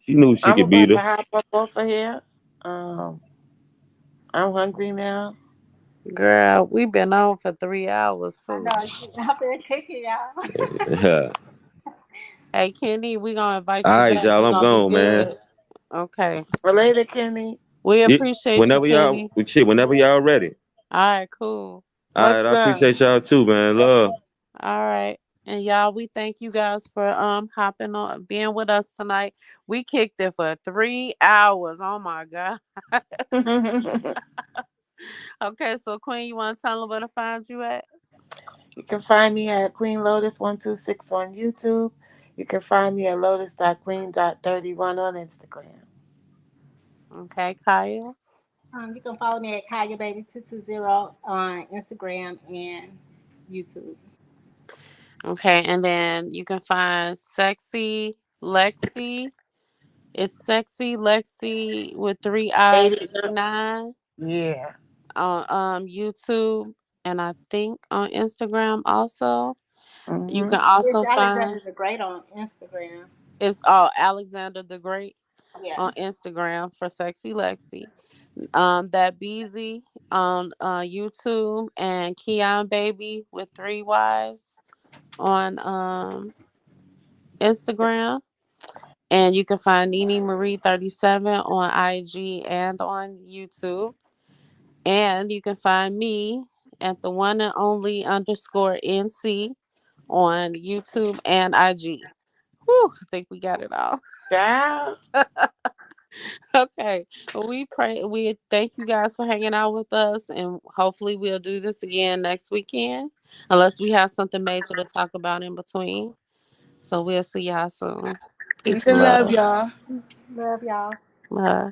She knew she could beat her. I'm about to hop up off of here. Um, I'm hungry now. Girl, we've been on for 3 hours I too. know. I've been kicking y'all. Yeah. Hey, Kenny, we gonna invite All you right, back. y'all, You I'm gonna be gone, man. good. Okay. Related, Kenny. We Yeah, appreciate you, whenever y'all Kenny. shit, whenever y'all ready. All right, cool. All Much right, I love. appreciate y'all too, man. Love. All right. And y'all, we thank you guys for hopping on being with us tonight. We kicked it for 3 hours. Oh my god. You Okay, so Queen, you wanna tell them where to find you at? can find me at Queen Lotus 126 on YouTube. You can find me at lotus.queen.31 on Instagram. Okay, Kyle. You can follow me at Kaya Baby 220 on Instagram and YouTube. Okay, and then you can find Sexy Lexi. It's Sexy Lexi with three eyes 89. 89 Yeah. on YouTube and I think on Instagram also. You Mm-hmm. can It's also Alexander find the Great on Instagram. it's Alexander the Great Yeah. on Instagram for Sexy Lexi. That Beezy on YouTube and Keon Baby with three Y's on Instagram. And you can find Nene Marie 37 on IG and on YouTube. And you can find me at the one and only underscore NC on YouTube and IG. Whew, I think we got it all. Child. Okay. Well, we thank you guys for hanging out with us, and hopefully we'll do this again next weekend, unless we have something major to talk about in between. So we'll see y'all soon. Peace Peace and and love, love. y'all. Love y'all. Bye.